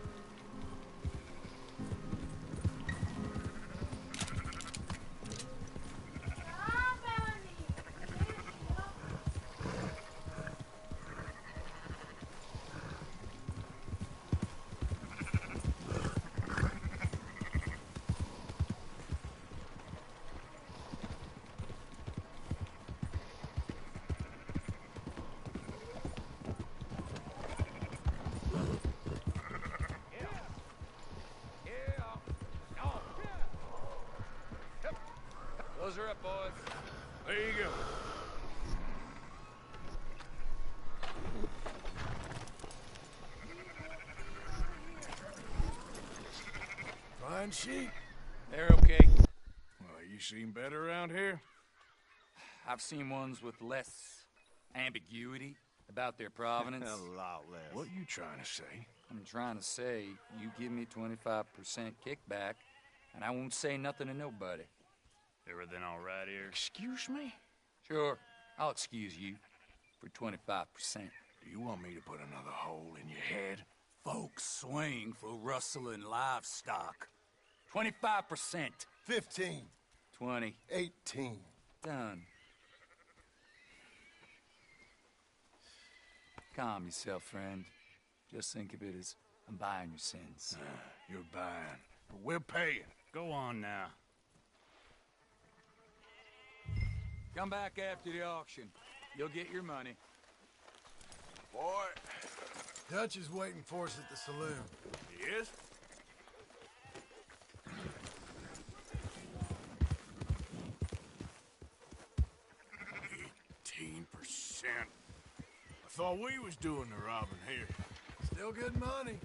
Speaker 4: Close her up, boys.
Speaker 1: There you go.
Speaker 9: Fine sheep.
Speaker 4: They're okay.
Speaker 1: Well, you seem better around here.
Speaker 4: I've seen ones with less ambiguity about their provenance.
Speaker 8: A lot less.
Speaker 1: What you trying to say?
Speaker 4: I'm trying to say, you give me 25% kickback, and I won't say nothing to nobody.
Speaker 8: Everything all right here?
Speaker 1: Excuse me?
Speaker 4: Sure, I'll excuse you for 25%.
Speaker 1: Do you want me to put another hole in your head?
Speaker 4: Folks swing for rustling livestock. 25%.
Speaker 9: 15.
Speaker 4: 20.
Speaker 9: 18.
Speaker 4: Done. Calm yourself, friend. Just think of it as I'm buying your sins.
Speaker 1: You're buying, but we're paying.
Speaker 8: Go on now.
Speaker 4: Come back after the auction. You'll get your money.
Speaker 1: Boy,
Speaker 9: Dutch is waiting for us at the saloon.
Speaker 1: he is? 18%. I thought we was doing the robbing here.
Speaker 9: Still good money.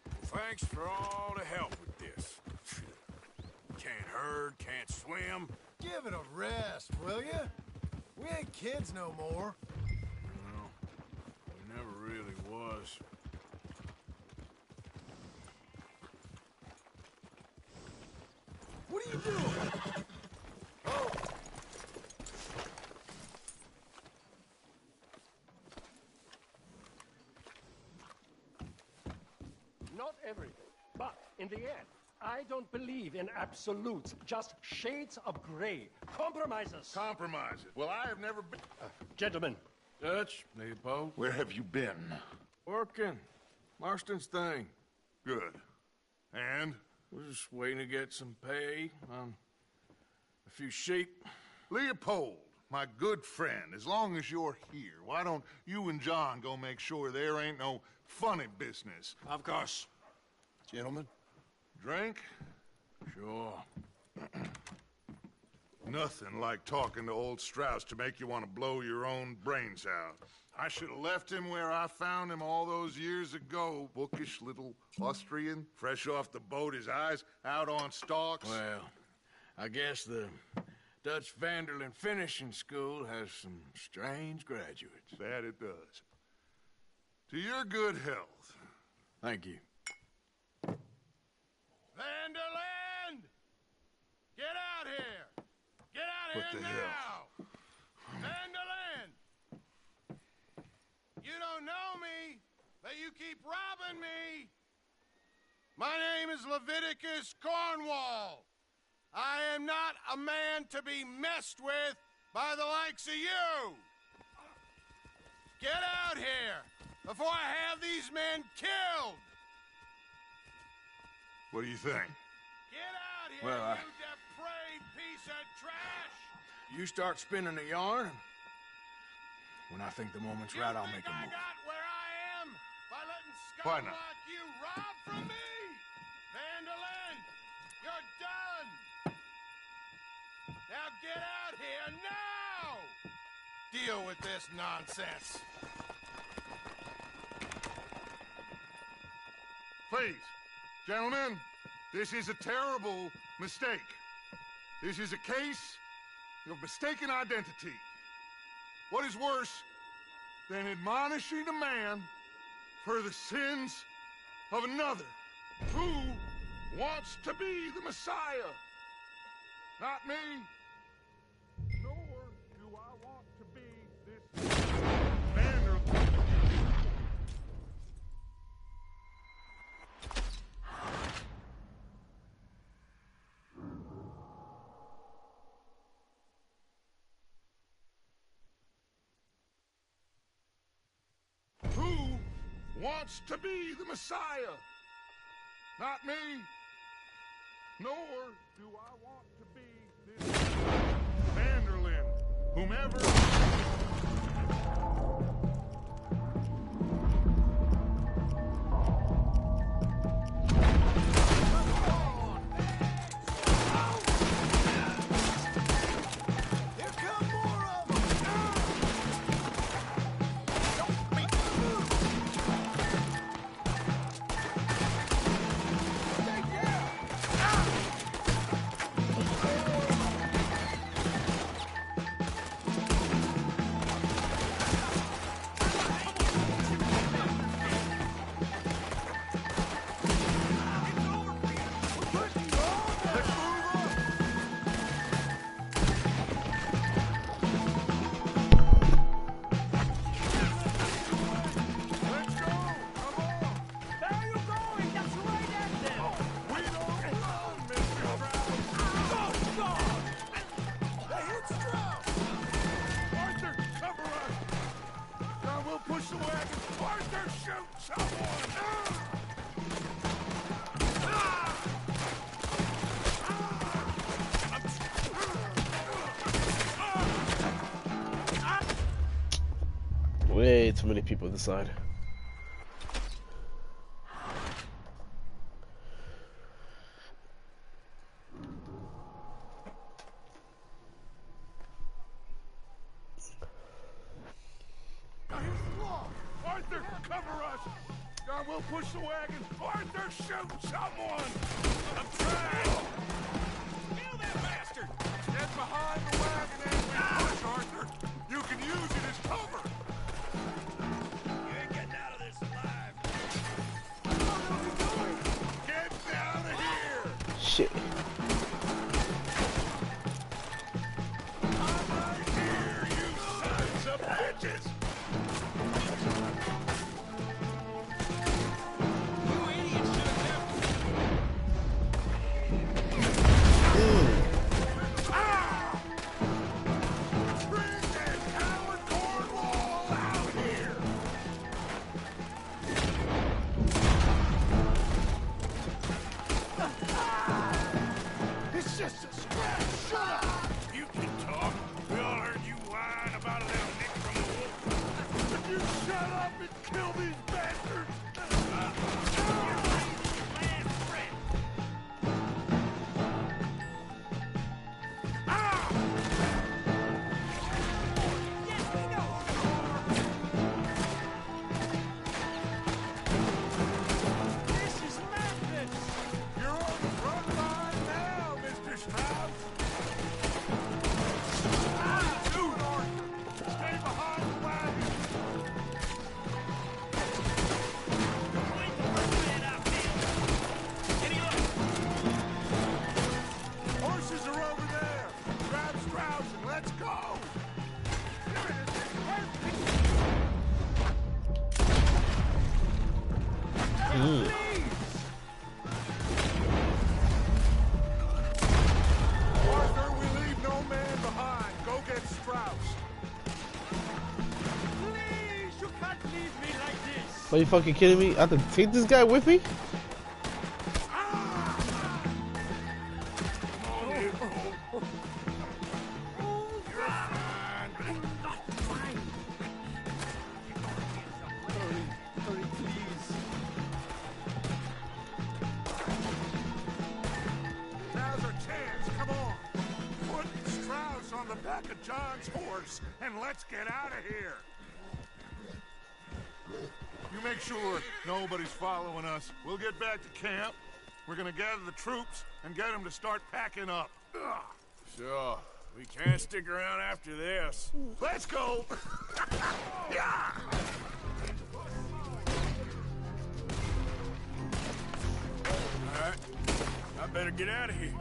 Speaker 1: Well, thanks for all the help with this. Can't herd, can't swim.
Speaker 9: Give it a rest, will ya? We ain't kids no more.
Speaker 1: No, we never really was.
Speaker 9: What are you doing? Oh!
Speaker 10: Not everything, but in the end, I don't believe in absolutes, just shades of gray. Compromises.
Speaker 1: Compromises. Well, I have never been...
Speaker 10: Gentlemen,
Speaker 1: Dutch, Leopold.
Speaker 11: Where have you been?
Speaker 1: Working. Marston's thing. Good. And? We're just waiting to get some pay on a few sheep.
Speaker 11: Leopold, my good friend, as long as you're here, why don't you and John go make sure there ain't no funny business?
Speaker 1: Of course.
Speaker 11: Gentlemen? Drink?
Speaker 1: Sure.
Speaker 11: Nothing like talking to old Strauss to make you want to blow your own brains out. I should have left him where I found him all those years ago. Bookish little Austrian, fresh off the boat, his eyes out on stalks.
Speaker 1: Well, I guess the Dutch Vanderlyn Finishing School has some strange graduates.
Speaker 11: That it does. To your good health.
Speaker 1: Thank you.
Speaker 9: Vanderland! Get out here! Get out
Speaker 11: What
Speaker 9: here
Speaker 11: the
Speaker 9: now!
Speaker 11: hell?
Speaker 9: Vanderland! You don't know me, but you keep robbing me! My name is Leviticus Cornwall. I am not a man to be messed with by the likes of you! Get out here before I have these men killed!
Speaker 11: What do you think?
Speaker 9: Get out here,
Speaker 1: Well,
Speaker 9: you depraved piece of trash!
Speaker 1: You start spinning a yarn. When I think the moment's right, I'll make a
Speaker 9: I
Speaker 1: move.
Speaker 9: got where I am by letting
Speaker 11: Why
Speaker 9: scum
Speaker 11: not?
Speaker 9: like you rob from me? Vanderlyn, you're done! Now get out here now! Deal with this nonsense.
Speaker 11: Please, gentlemen, this is a terrible mistake. This is a case of mistaken identity. What is worse than admonishing a man for the sins of another who wants to be the Messiah? Not me. Nor do I want to be this Vanderlyn. Who wants to be the Messiah? Not me. Nor do I want to be this Vanderlyn, whomever.
Speaker 9: Here come more of them!
Speaker 2: Way too many people this side.
Speaker 11: Arthur, cover us! God, we'll push the wagon. Arthur, shoot someone! I'm trying! Kill that bastard! Get behind the wagon as we push, Arthur! You can use it as cover! You ain't getting out of this alive! What are we doing? Get out of here!
Speaker 2: Shit.
Speaker 11: I'm right here, you sons of bitches! Bring that coward
Speaker 9: just a scratch. Shut up.
Speaker 1: You can talk. We all heard you whine about a little nick from the wolf.
Speaker 9: Would you shut up and kill these bastards?
Speaker 2: Are you fucking kidding me? I have to take this guy with me?
Speaker 11: Now's our chance. Come on. Put Strauss on the back of John's horse and let's get out of here. You make sure nobody's following us. We'll get back to camp. We're gonna gather the troops and get them to start packing up.
Speaker 1: Sure. We can't stick around after this.
Speaker 11: Let's go! Yeah!
Speaker 1: All right. I better get out of here.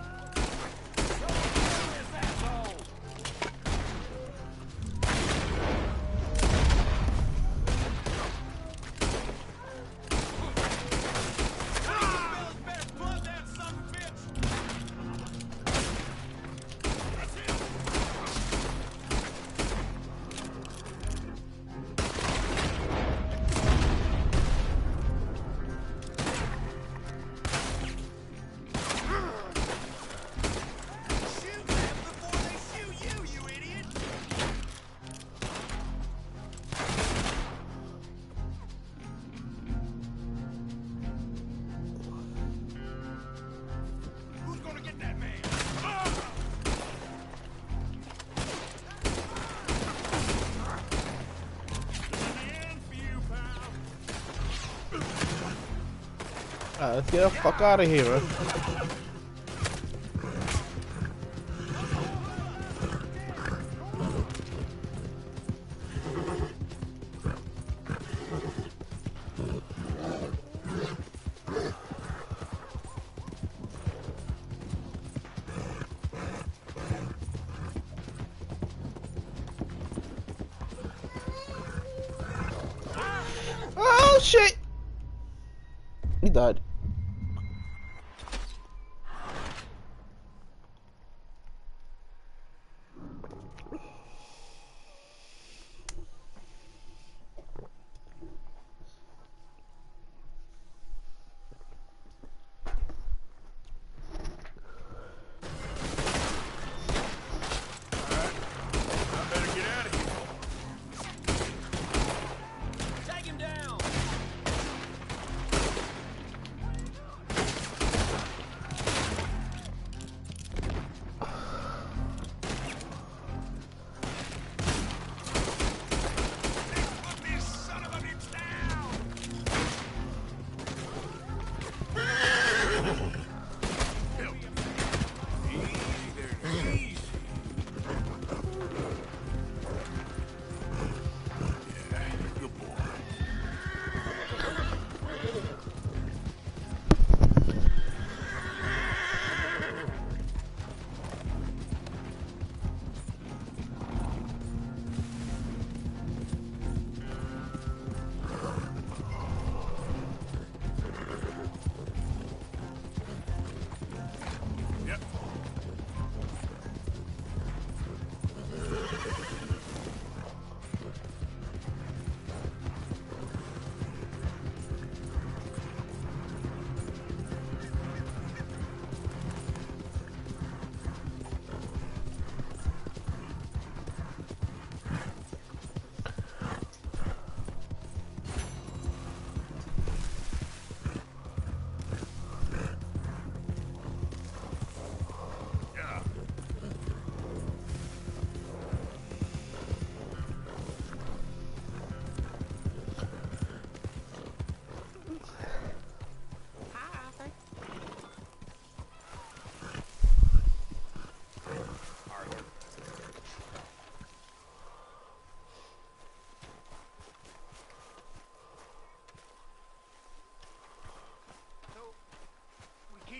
Speaker 2: Alright, let's get the fuck out of here, man. Oh shit! He died.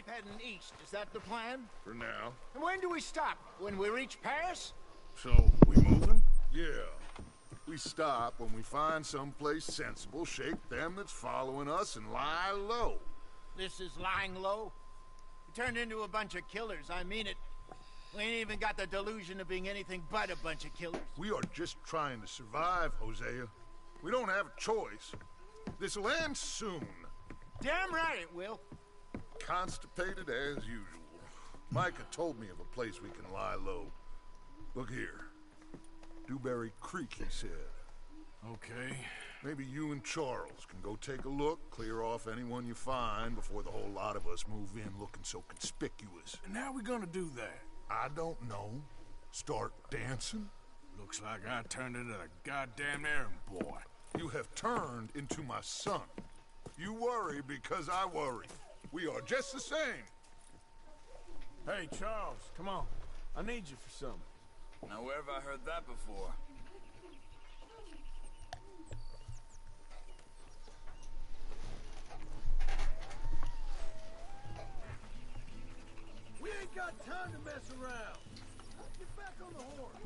Speaker 12: heading east. Is that the plan?
Speaker 1: For now.
Speaker 12: And when do we stop? When we reach Paris?
Speaker 1: So, we moving?
Speaker 11: Yeah. We stop when we find someplace sensible, shake them that's following us, and lie low.
Speaker 12: This is lying low? We turned into a bunch of killers, I mean it. We ain't even got the delusion of being anything but a bunch of killers.
Speaker 11: We are just trying to survive, Hosea. We don't have a choice. This'll end soon.
Speaker 12: Damn right it will.
Speaker 11: Constipated as usual. Micah told me of a place we can lie low. Look here. Dewberry Creek, he said.
Speaker 1: Okay.
Speaker 11: Maybe you and Charles can go take a look, clear off anyone you find before the whole lot of us move in looking so conspicuous.
Speaker 1: And how we gonna do that?
Speaker 11: I don't know. Start dancing?
Speaker 1: Looks like I turned into the goddamn errand boy.
Speaker 11: You have turned into my son. You worry because I worry. We are just the same.
Speaker 1: Hey, Charles, come on. I need you for something.
Speaker 8: Now, where have I heard that before?
Speaker 9: We ain't got time to mess around. Get back on the horse.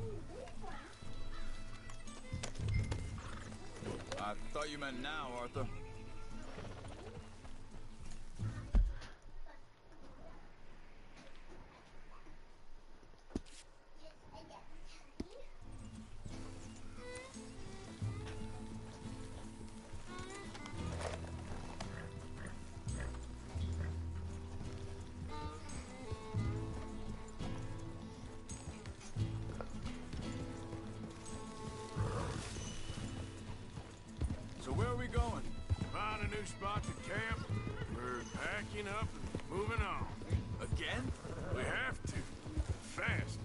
Speaker 8: I thought you meant now, Arthur. So where are we going?
Speaker 1: Find a new spot to camp. We're packing up and moving on.
Speaker 8: Again?
Speaker 1: We have to. Fast.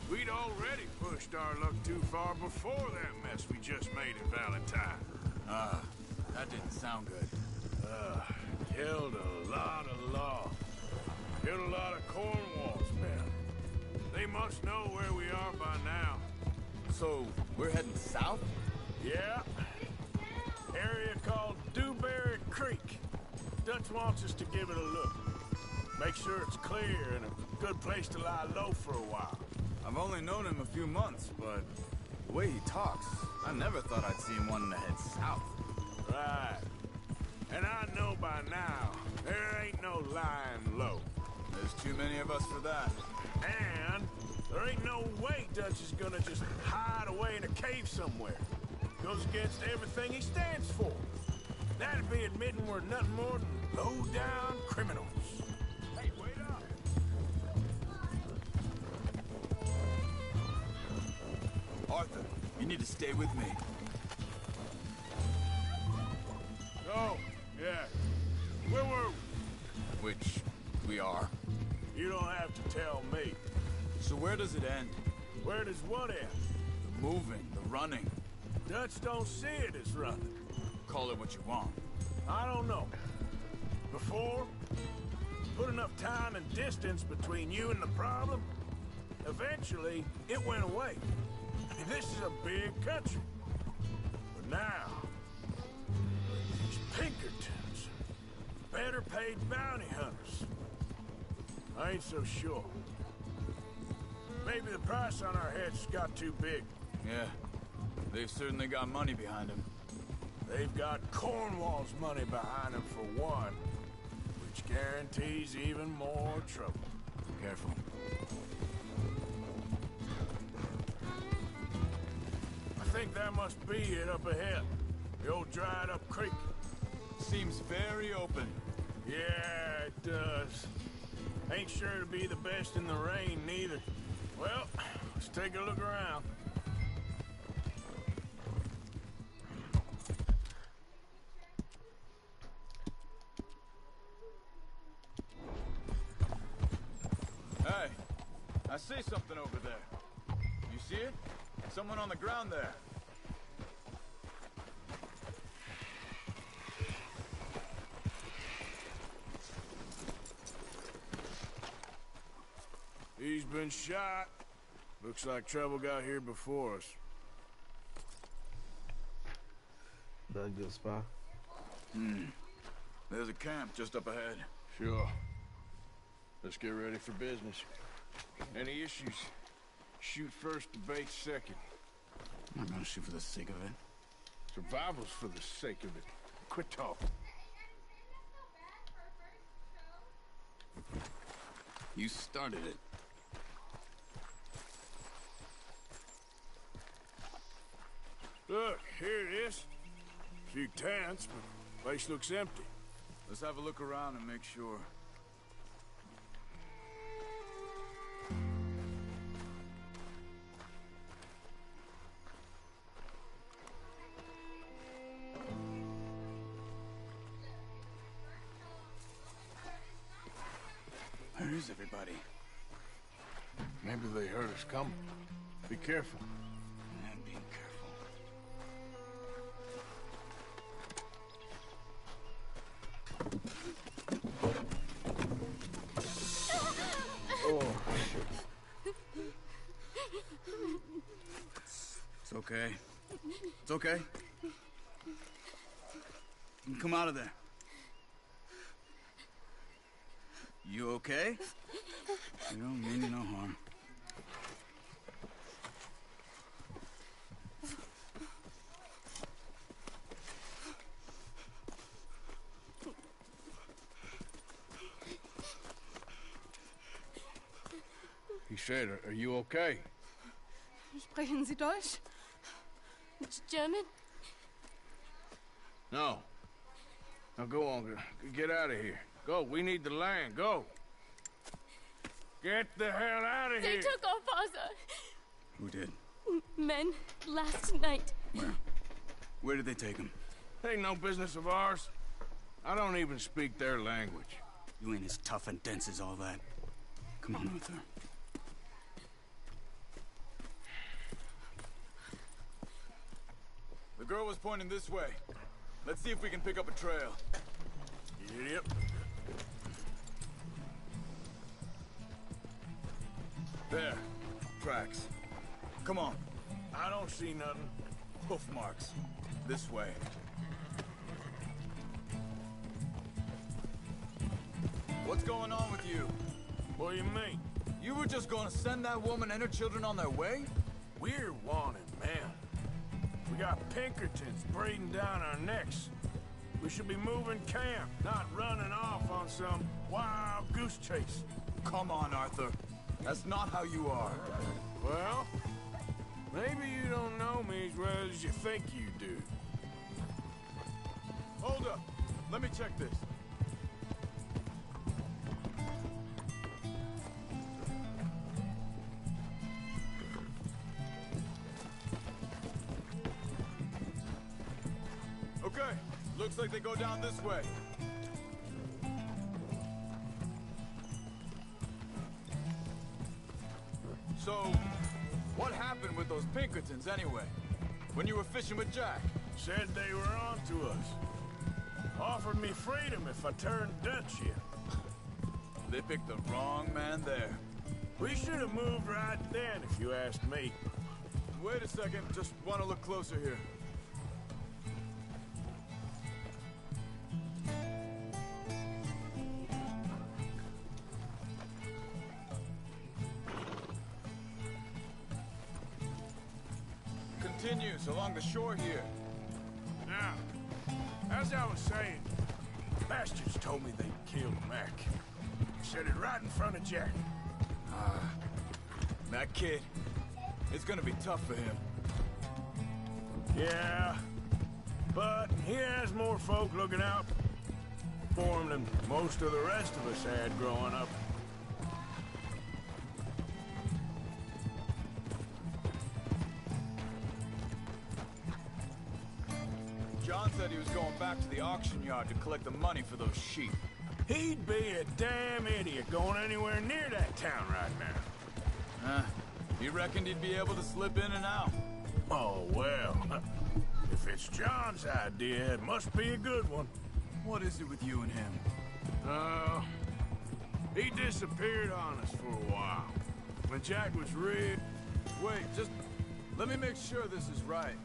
Speaker 1: We'd already pushed our luck too far before that mess we just made in Valentine.
Speaker 8: That didn't sound good.
Speaker 1: Killed a lot of law. Killed a lot of Cornwall's men. They must know where we are by now.
Speaker 8: So, we're heading south?
Speaker 1: Yeah. Area called Dewberry Creek. Dutch wants us to give it a look. Make sure it's clear and a good place to lie low for a while.
Speaker 8: I've only known him a few months, but the way he talks, I never thought I'd see him wanting to head south.
Speaker 1: Right. And I know by now, there ain't no lying low.
Speaker 8: There's too many of us for that.
Speaker 1: And there ain't no way Dutch is gonna just hide away in a cave somewhere. Goes against everything he stands for. That'd be admitting we're nothing more than low-down criminals. Hey, wait up!
Speaker 8: Arthur, you need to stay with me.
Speaker 1: Oh, yeah. Where were we?
Speaker 8: Which we are.
Speaker 1: You don't have to tell me.
Speaker 8: So where does it end?
Speaker 1: Where does what end?
Speaker 8: The moving, the running.
Speaker 1: Dutch don't see it as running.
Speaker 8: Call it what you want.
Speaker 1: I don't know. Before, put enough time and distance between you and the problem, eventually it went away. I mean, this is a big country. But now, these Pinkertons, better paid bounty hunters. I ain't so sure. Maybe the price on our heads got too big.
Speaker 8: Yeah, they've certainly got money behind them.
Speaker 1: They've got Cornwall's money behind them for one, which guarantees even more trouble.
Speaker 8: Careful.
Speaker 1: I think that must be it up ahead. The old dried-up creek.
Speaker 8: Seems very open.
Speaker 1: Yeah, it does. Ain't sure to be the best in the rain, neither. Well, let's take a look around.
Speaker 8: Hey, I see something over there. You see it? Someone on the ground there.
Speaker 1: He's been shot. Looks like trouble got here before us.
Speaker 2: Not a good spot.
Speaker 8: There's a camp just up ahead.
Speaker 1: Sure. Let's get ready for business. Any issues? Shoot first, debate second.
Speaker 8: I'm not gonna shoot for the sake of it.
Speaker 1: Survival's for the sake of it. Quit talking.
Speaker 8: You started it.
Speaker 1: Look, here it is. A few tents, but the place looks empty.
Speaker 8: Let's have a look around and make sure. Where is everybody?
Speaker 1: Maybe they heard us coming. Be careful.
Speaker 8: I'm being careful.
Speaker 1: Oh,
Speaker 8: It's okay. It's okay. You can come out of there. You okay? You don't mean you no harm.
Speaker 1: He said, are you okay?
Speaker 13: Sprechen Sie Deutsch? German?
Speaker 1: No. Now go on, get out of here. Go, we need the land, go. Get the hell out of
Speaker 13: They
Speaker 1: here.
Speaker 13: took our father.
Speaker 8: Who did?
Speaker 13: Men, last night.
Speaker 8: Where? Where did they take him?
Speaker 1: Ain't no business of ours. I don't even speak their language.
Speaker 8: You ain't as tough and dense as all that. Come on, Arthur. The girl was pointing this way. Let's see if we can pick up a trail.
Speaker 1: Yep.
Speaker 8: There. Tracks. Come on.
Speaker 1: I don't see nothing.
Speaker 8: Hoof marks. This way. What's going on with you?
Speaker 1: What do you mean?
Speaker 8: You were just gonna send that woman and her children on their way?
Speaker 1: We're wanted, man. We got Pinkertons breathing down our necks. We should be moving camp, not running off on some wild goose chase.
Speaker 8: Come on, Arthur. That's not how you are.
Speaker 1: Well, maybe you don't know me as well as you think you do.
Speaker 8: Hold up. Let me check this. Okay. Looks like they go down this way. So, what happened with those Pinkertons anyway? When you were fishing with Jack?
Speaker 1: Said they were on to us. Offered me freedom if I turned Dutch here.
Speaker 8: They picked the wrong man there.
Speaker 1: We should have moved right then, if you asked me.
Speaker 8: Wait a second, just want to look closer here. Continues along the shore here.
Speaker 1: Now, as I was saying, bastards told me they killed Mac. Said it right in front of Jack.
Speaker 8: That kid, it's gonna be tough for him.
Speaker 1: Yeah, but he has more folk looking out for him than most of the rest of us had growing up.
Speaker 8: John said he was going back to the auction yard to collect the money for those sheep.
Speaker 1: He'd be a damn idiot going anywhere near that town right now.
Speaker 8: He reckoned he'd be able to slip in and out.
Speaker 1: Oh, well. If it's John's idea, it must be a good one.
Speaker 8: What is it with you and him?
Speaker 1: He disappeared on us for a while. When Jack was rid...
Speaker 8: Wait, just let me make sure this is right.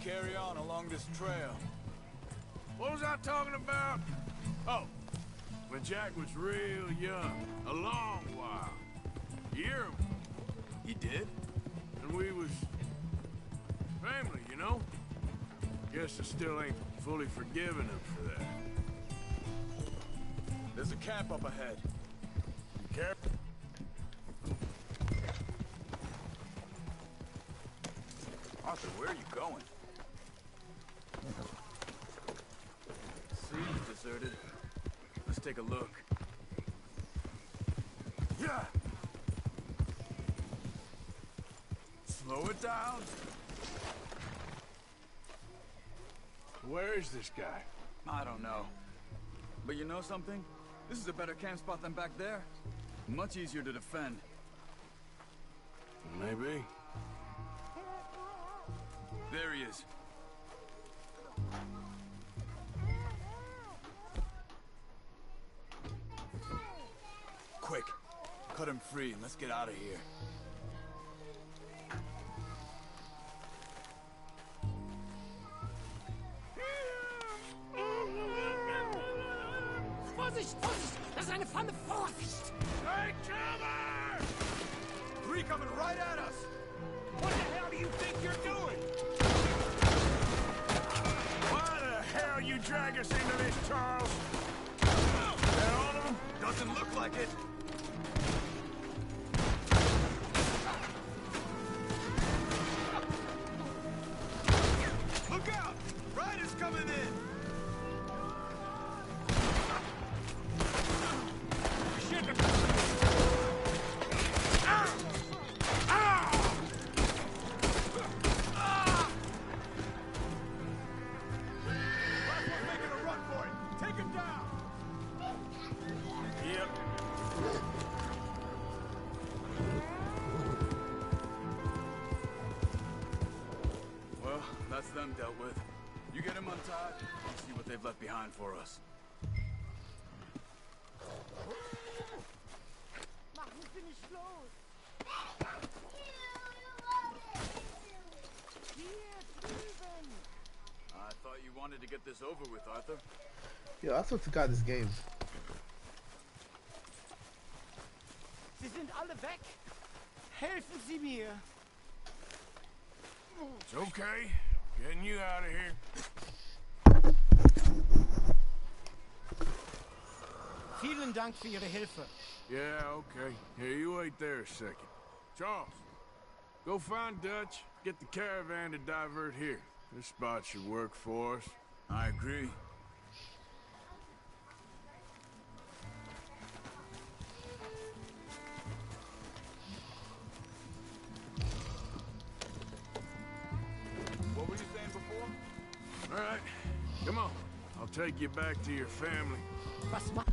Speaker 8: carry on along this trail.
Speaker 1: What was I talking about? Oh, when Jack was real young, a long while. You hear him?
Speaker 8: He did?
Speaker 1: And we was family, you know? Guess I still ain't fully forgiven him for that.
Speaker 8: There's a camp up ahead.
Speaker 1: Careful.
Speaker 8: Arthur, where are you going? See's deserted. Let's take a look. Yeah.
Speaker 1: Slow it down. Where is this guy?
Speaker 8: I don't know. But you know something? This is a better camp spot than back there. Much easier to defend.
Speaker 1: Maybe.
Speaker 8: There he is. Quick, cut him free and let's get out of here.
Speaker 3: Vorsicht, Vorsicht! Das ist eine Pfanne! Vorsicht!
Speaker 1: Take cover!
Speaker 8: Three coming right at us!
Speaker 1: What the hell do you think you're doing? Why the hell you drag us into this, Charles? That all of them?
Speaker 8: Doesn't look like it. Look out! Riders coming in! That's them dealt with. You get them untied, and see what they've left behind for us. I thought you wanted to get this over with, Arthur.
Speaker 2: Yo, I swear to God, this game.
Speaker 12: Sie sind alle weg. Helfen Sie mir.
Speaker 1: It's okay. Getting you out of here.
Speaker 12: Vielen Dank für Ihre Hilfe.
Speaker 1: Yeah, okay. Here, you wait there a second. Charles, go find Dutch. Get the caravan to divert here. This spot should work for us.
Speaker 8: I agree. What were you saying before?
Speaker 1: All right, come on. I'll take you back to your family.
Speaker 12: Was macht?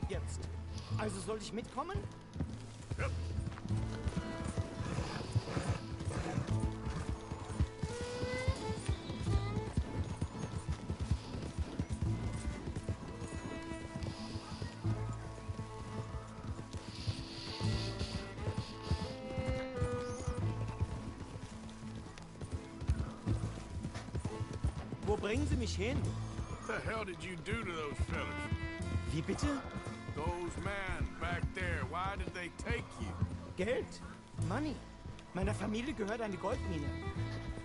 Speaker 12: Jetzt. Also soll ich mitkommen?
Speaker 1: Ja.
Speaker 12: Wo bringen Sie mich hin?
Speaker 1: What the hell did you do to those fellas?
Speaker 12: Wie bitte?
Speaker 1: Those men back there, why did they take you?
Speaker 12: Geld. Money. Meiner Familie gehört eine Goldmine.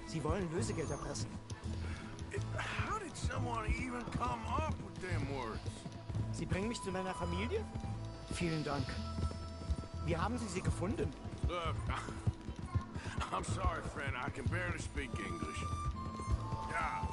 Speaker 12: Sie wollen Lösegeld erpressen.
Speaker 1: How did someone even come up with them words?
Speaker 12: Sie bringen mich zu meiner Familie? Vielen Dank. Wie haben Sie sie gefunden?
Speaker 1: Look, I'm sorry, friend. I can barely speak English. Yeah.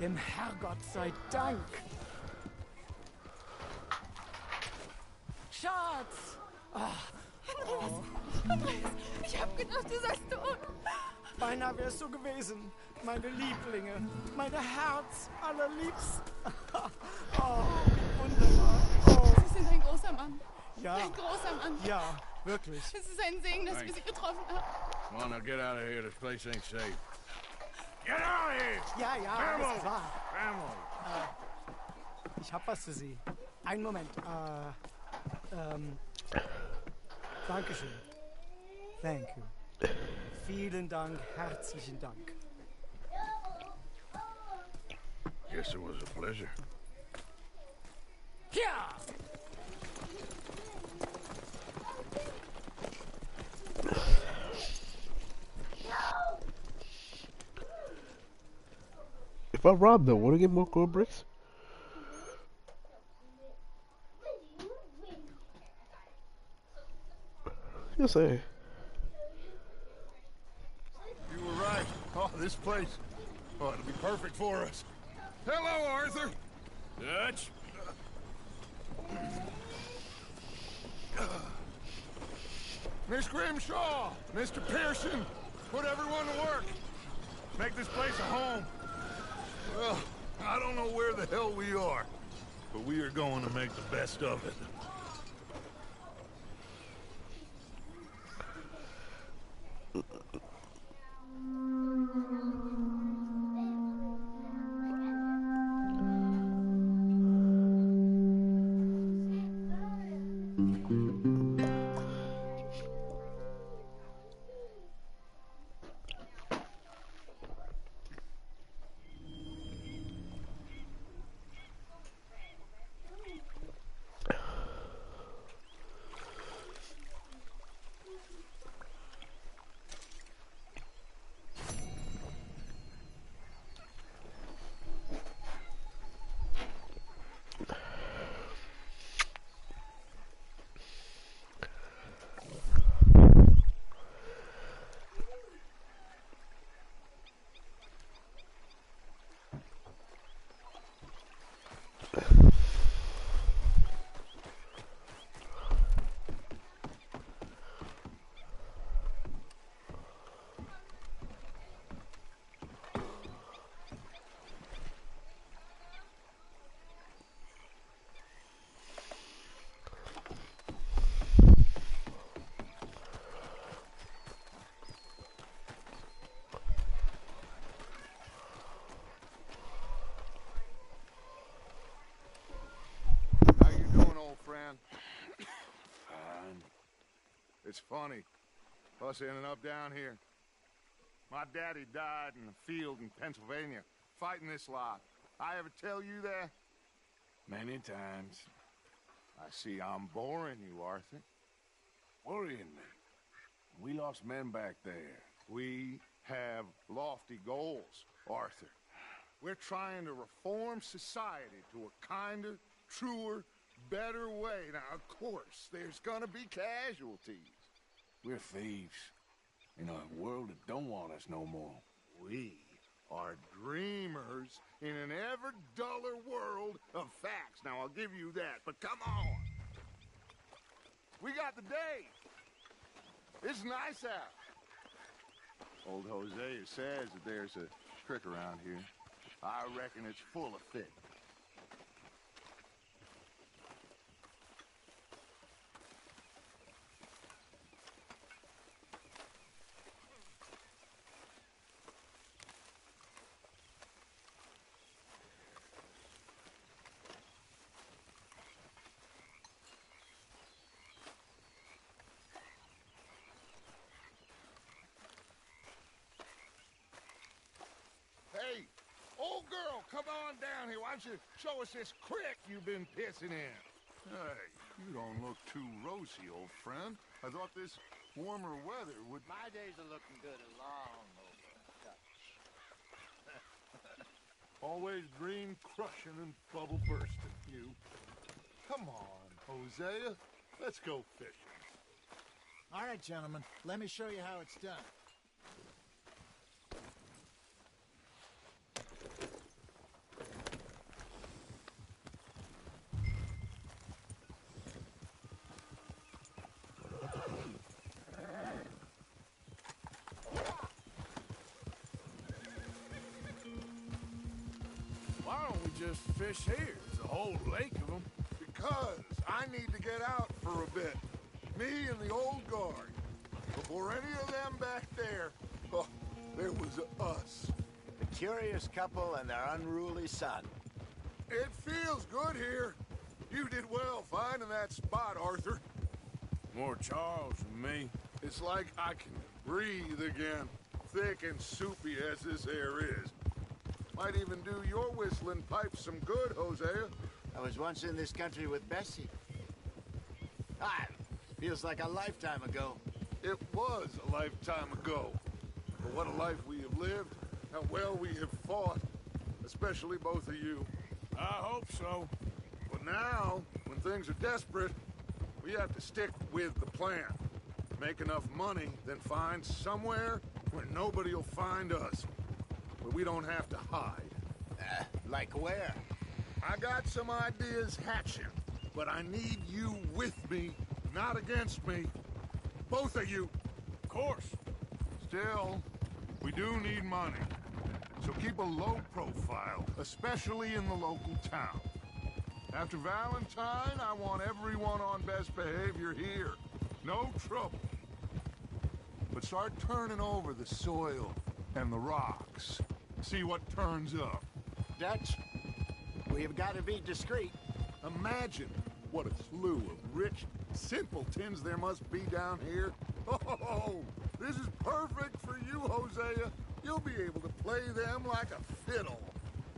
Speaker 14: Dem Herrgott sei Dank. Schatz!
Speaker 13: Andreas, ich hab gedacht, du seist tot.
Speaker 14: Beinahe wär's so gewesen. Meine Lieblinge, meine Herz allerliebsten. Oh, wunderbar. Oh.
Speaker 13: Sie sind ein großer Mann.
Speaker 14: Ja.
Speaker 13: Ein großer Mann.
Speaker 14: Ja, wirklich.
Speaker 13: Es ist ein Segen, dass wir Sie getroffen haben.
Speaker 1: Come on, now get out of here. This place ain't safe. Get out of here!
Speaker 14: Ja, ja,
Speaker 1: Family!
Speaker 14: alles klar.
Speaker 1: Family!
Speaker 14: Ich hab was für Sie. Einen Moment. Dankeschön. Thank you. Vielen Dank, herzlichen Dank.
Speaker 1: Guess it was a pleasure.
Speaker 14: Ja!
Speaker 2: If I rob them, would I get more gold bricks? You say.
Speaker 11: You were right. Oh, this place. Oh, it'll be perfect for us. Hello, Arthur.
Speaker 1: Dutch?
Speaker 11: Miss Grimshaw, Mr. Pearson, put everyone to work. Make this place a home. Well, I don't know where the hell we are, but we are going to make the best of it. It's funny, us ending up down here. My daddy died in the field in Pennsylvania, fighting this lot. I ever tell you that?
Speaker 1: Many times.
Speaker 11: I see I'm boring you, Arthur.
Speaker 1: Worrying me. We lost men back there.
Speaker 11: We have lofty goals, Arthur. We're trying to reform society to a kinder, truer, better way. Now, of course, there's gonna be casualties.
Speaker 1: We're thieves in a world that don't want us no more.
Speaker 11: We are dreamers in an ever duller world of facts. Now, I'll give you that, but come on. We got the day. It's nice out. Old Hosea says that there's a creek around here. I reckon it's full of fish. Hey, old girl, come on down here. Why don't you show us this creek you've been pissing in? Hey, you don't look too rosy, old friend. I thought this warmer weather would...
Speaker 12: My days are looking good along over Dutch.
Speaker 11: Always dream crushing and bubble bursting, you. Come on, Hosea. Let's go fishing.
Speaker 9: All right, gentlemen. Let me show you how it's done.
Speaker 1: just fish here? There's a whole lake of them.
Speaker 11: Because I need to get out for a bit. Me and the old guard. Before any of them back there, oh, there was us.
Speaker 12: The curious couple and their unruly son.
Speaker 11: It feels good here. You did well finding that spot, Arthur.
Speaker 1: More Charles than me.
Speaker 11: It's like I can breathe again. Thick and soupy as this air is. Might even do your whistling pipes some good, Hosea.
Speaker 12: I was once in this country with Bessie. Ah, feels like a lifetime ago.
Speaker 11: It was a lifetime ago. But what a life we have lived. How well we have fought. Especially both of you.
Speaker 1: I hope so.
Speaker 11: But now, when things are desperate, we have to stick with the plan. Make enough money, then find somewhere where nobody will find us. Where we don't have to hide.
Speaker 12: Like where?
Speaker 11: I got some ideas hatching, but I need you with me, not against me. Both of you.
Speaker 1: Of course.
Speaker 11: Still, we do need money. So keep a low profile, especially in the local town. After Valentine, I want everyone on best behavior here. No trouble. But start turning over the soil and the rocks. See what turns up.
Speaker 12: Dutch, we've got to be discreet.
Speaker 11: Imagine what a slew of rich simpletons there must be down here. Oh, this is perfect for you, Hosea. You'll be able to play them like a fiddle.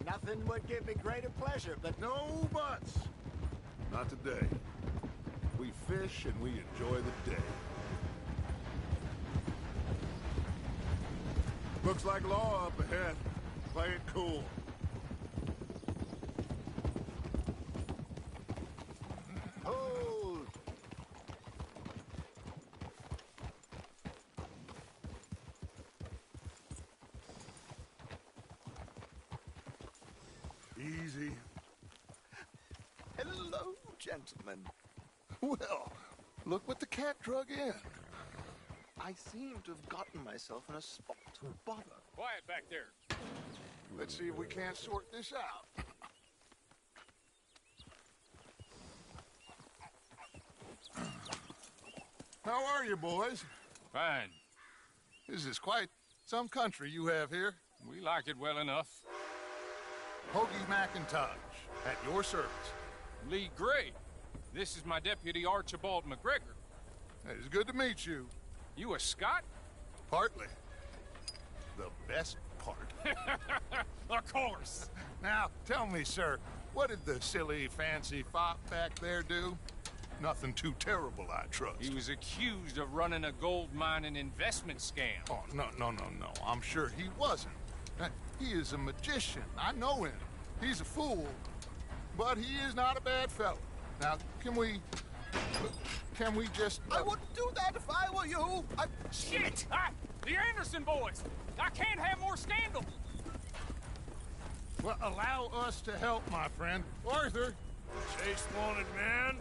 Speaker 12: Nothing would give me greater pleasure, but...
Speaker 11: No buts. Not today. We fish and we enjoy the day. Looks like law up ahead. Play it cool.
Speaker 12: Hold!
Speaker 11: Easy.
Speaker 12: Hello, gentlemen.
Speaker 11: Well, look what the cat drug in.
Speaker 15: I seem to have gotten myself in a spot of bother.
Speaker 8: Quiet back there.
Speaker 11: Let's see if we can't sort this out. How are you, boys?
Speaker 8: Fine.
Speaker 11: This is quite some country you have here.
Speaker 8: We like it well enough.
Speaker 11: Hoagie McIntosh, at your service.
Speaker 8: Lee Gray. This is my deputy, Archibald McGregor.
Speaker 11: It's good to meet you.
Speaker 8: You a Scot?
Speaker 11: Partly. The best part.
Speaker 8: Of course.
Speaker 11: Now, tell me, sir, what did the silly, fancy fop back there do? Nothing too terrible, I trust.
Speaker 8: He was accused of running a gold mining investment scam.
Speaker 11: Oh, no. I'm sure he wasn't. He is a magician. I know him. He's a fool. But he is not a bad fellow. Now, can we just...
Speaker 15: I wouldn't do that if I were you.
Speaker 8: Shit! The Anderson boys! I can't have more scandal!
Speaker 11: Well, allow us to help, my friend. Arthur!
Speaker 1: Chase wanted man.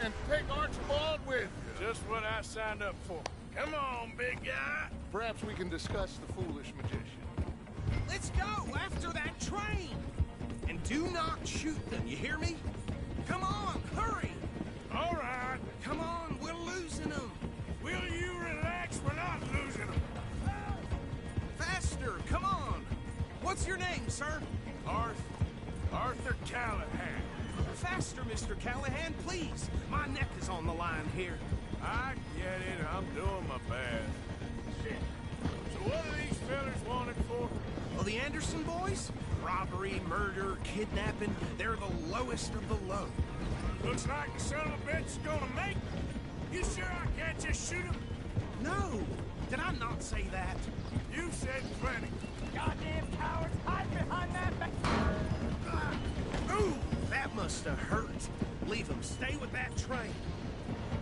Speaker 11: And take Archibald with you.
Speaker 1: Just what I signed up for. Come on, big guy.
Speaker 11: Perhaps we can discuss the foolish magician.
Speaker 5: Let's go after that train! And do not shoot them, you hear me? Come on, hurry!
Speaker 1: All right.
Speaker 5: Come on, we're losing them.
Speaker 1: Will you relax? We're not losing them.
Speaker 5: Faster, come on. What's your name, sir?
Speaker 1: Arthur Callahan.
Speaker 5: Faster, Mr. Callahan, please. My neck is on the line here.
Speaker 1: I get it. I'm doing my best. Shit. So what are these fellas wanted for?
Speaker 5: Well, the Anderson boys? Robbery, murder, kidnapping. They're the lowest of the low.
Speaker 1: Looks like the son of a bitch is gonna make me. You sure I can't just shoot him?
Speaker 5: No. Did I not say that?
Speaker 1: You said plenty.
Speaker 6: Goddamn cowards, hide behind that back.
Speaker 5: Ooh, that must have hurt. Leave them. Stay with that train.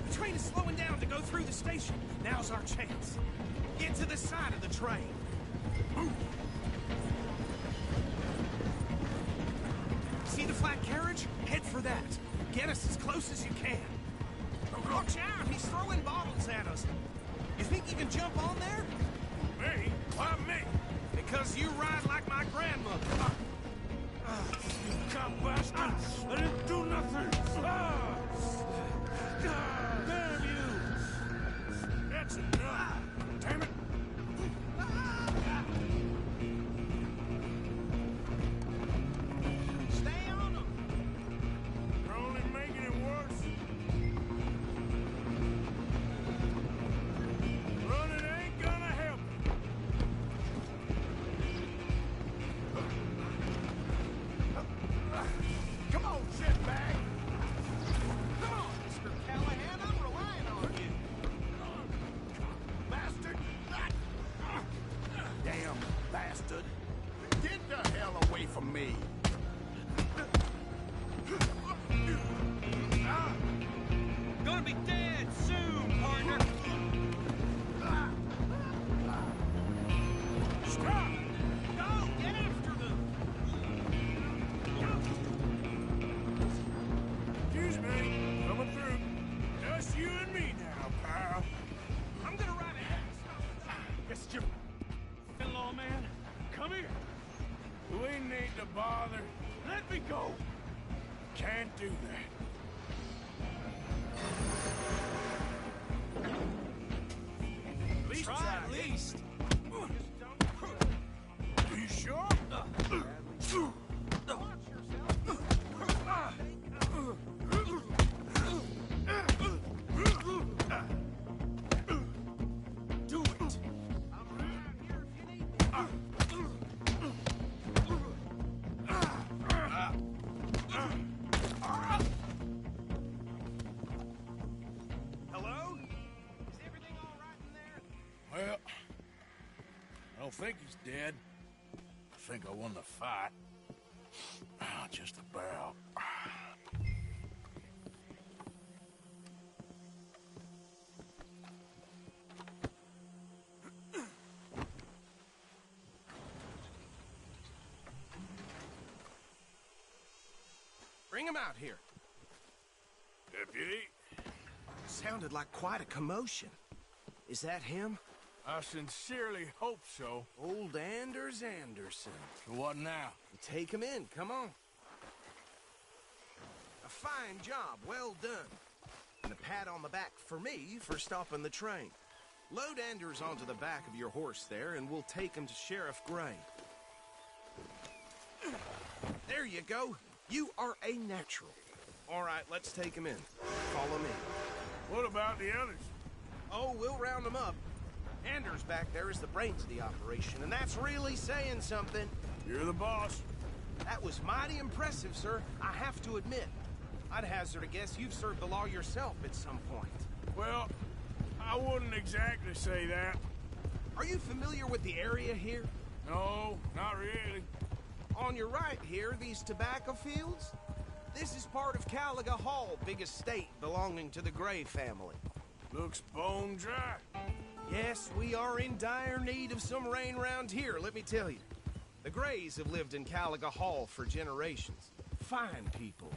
Speaker 5: The train is slowing down to go through the station. Now's our chance. Get to the side of the train. Move. See the flat carriage? Head for that. Get us as close as you can. Watch out! He's throwing bottles at us. You think you can jump on there?
Speaker 1: Me? Why me?
Speaker 5: Because you ride like my grandmother.
Speaker 1: You cop bastard! I didn't do nothing! Damn you! That's enough! Damn it!
Speaker 12: Stay on them!
Speaker 1: You're only making it worse. Running ain't gonna help you.
Speaker 12: Come on, shitbag! Come on, Mr. Callahan, I'm relying on you! Bastard! Damn bastard! Get the hell away from me!
Speaker 5: Gonna be dead soon, partner.
Speaker 1: Stop!
Speaker 12: Go! Get after them!
Speaker 1: Excuse me, coming through. Just you and me now, pal.
Speaker 12: I'm gonna ride ahead.
Speaker 1: Yes, Jim. Law man, come here. We need to bother. Let me go. Can't do that. At least try at least. Are you sure? Do it.
Speaker 12: Hello? Is everything all right in there?
Speaker 1: Well, I don't think he's dead. I think I won the fight. Just about.
Speaker 16: Bring him out here.
Speaker 1: Deputy?
Speaker 16: Sounded like quite a commotion. Is that him?
Speaker 1: I sincerely hope so.
Speaker 16: Old Anders Anderson.
Speaker 1: So what now?
Speaker 16: Take him in, come on. A fine job, well done. And a pat on the back for me for stopping the train. Load Anders onto the back of your horse there, and we'll take him to Sheriff Gray. There you go. You are a natural. All right, let's take him in. Follow me.
Speaker 1: What about the others?
Speaker 16: Oh, we'll round them up. Anders back there is the brains of the operation, and that's really saying something.
Speaker 1: You're the boss.
Speaker 16: That was mighty impressive, sir. I have to admit. I'd hazard a guess you've served the law yourself at some point.
Speaker 1: Well, I wouldn't exactly say that.
Speaker 16: Are you familiar with the area here?
Speaker 1: No, not really.
Speaker 16: On your right here, these tobacco fields? This is part of Caliga Hall, big estate belonging to the Gray family.
Speaker 1: Looks bone dry.
Speaker 16: Yes, we are in dire need of some rain round here, let me tell you. The Grays have lived in Caliga Hall for generations. Fine people.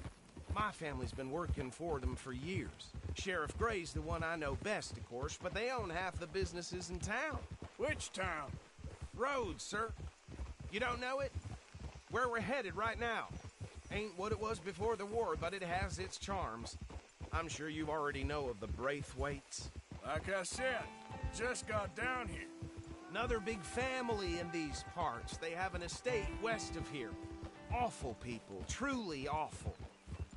Speaker 16: My family's been working for them for years. Sheriff Gray's the one I know best, of course, but they own half the businesses in town.
Speaker 1: Which town?
Speaker 16: Rhodes, sir. You don't know it? Where we're headed right now. Ain't what it was before the war, but it has its charms. I'm sure you already know of the Braithwaites.
Speaker 1: Like I said, just got down here.
Speaker 16: Another big family in these parts. They have an estate west of here. Awful people, truly awful.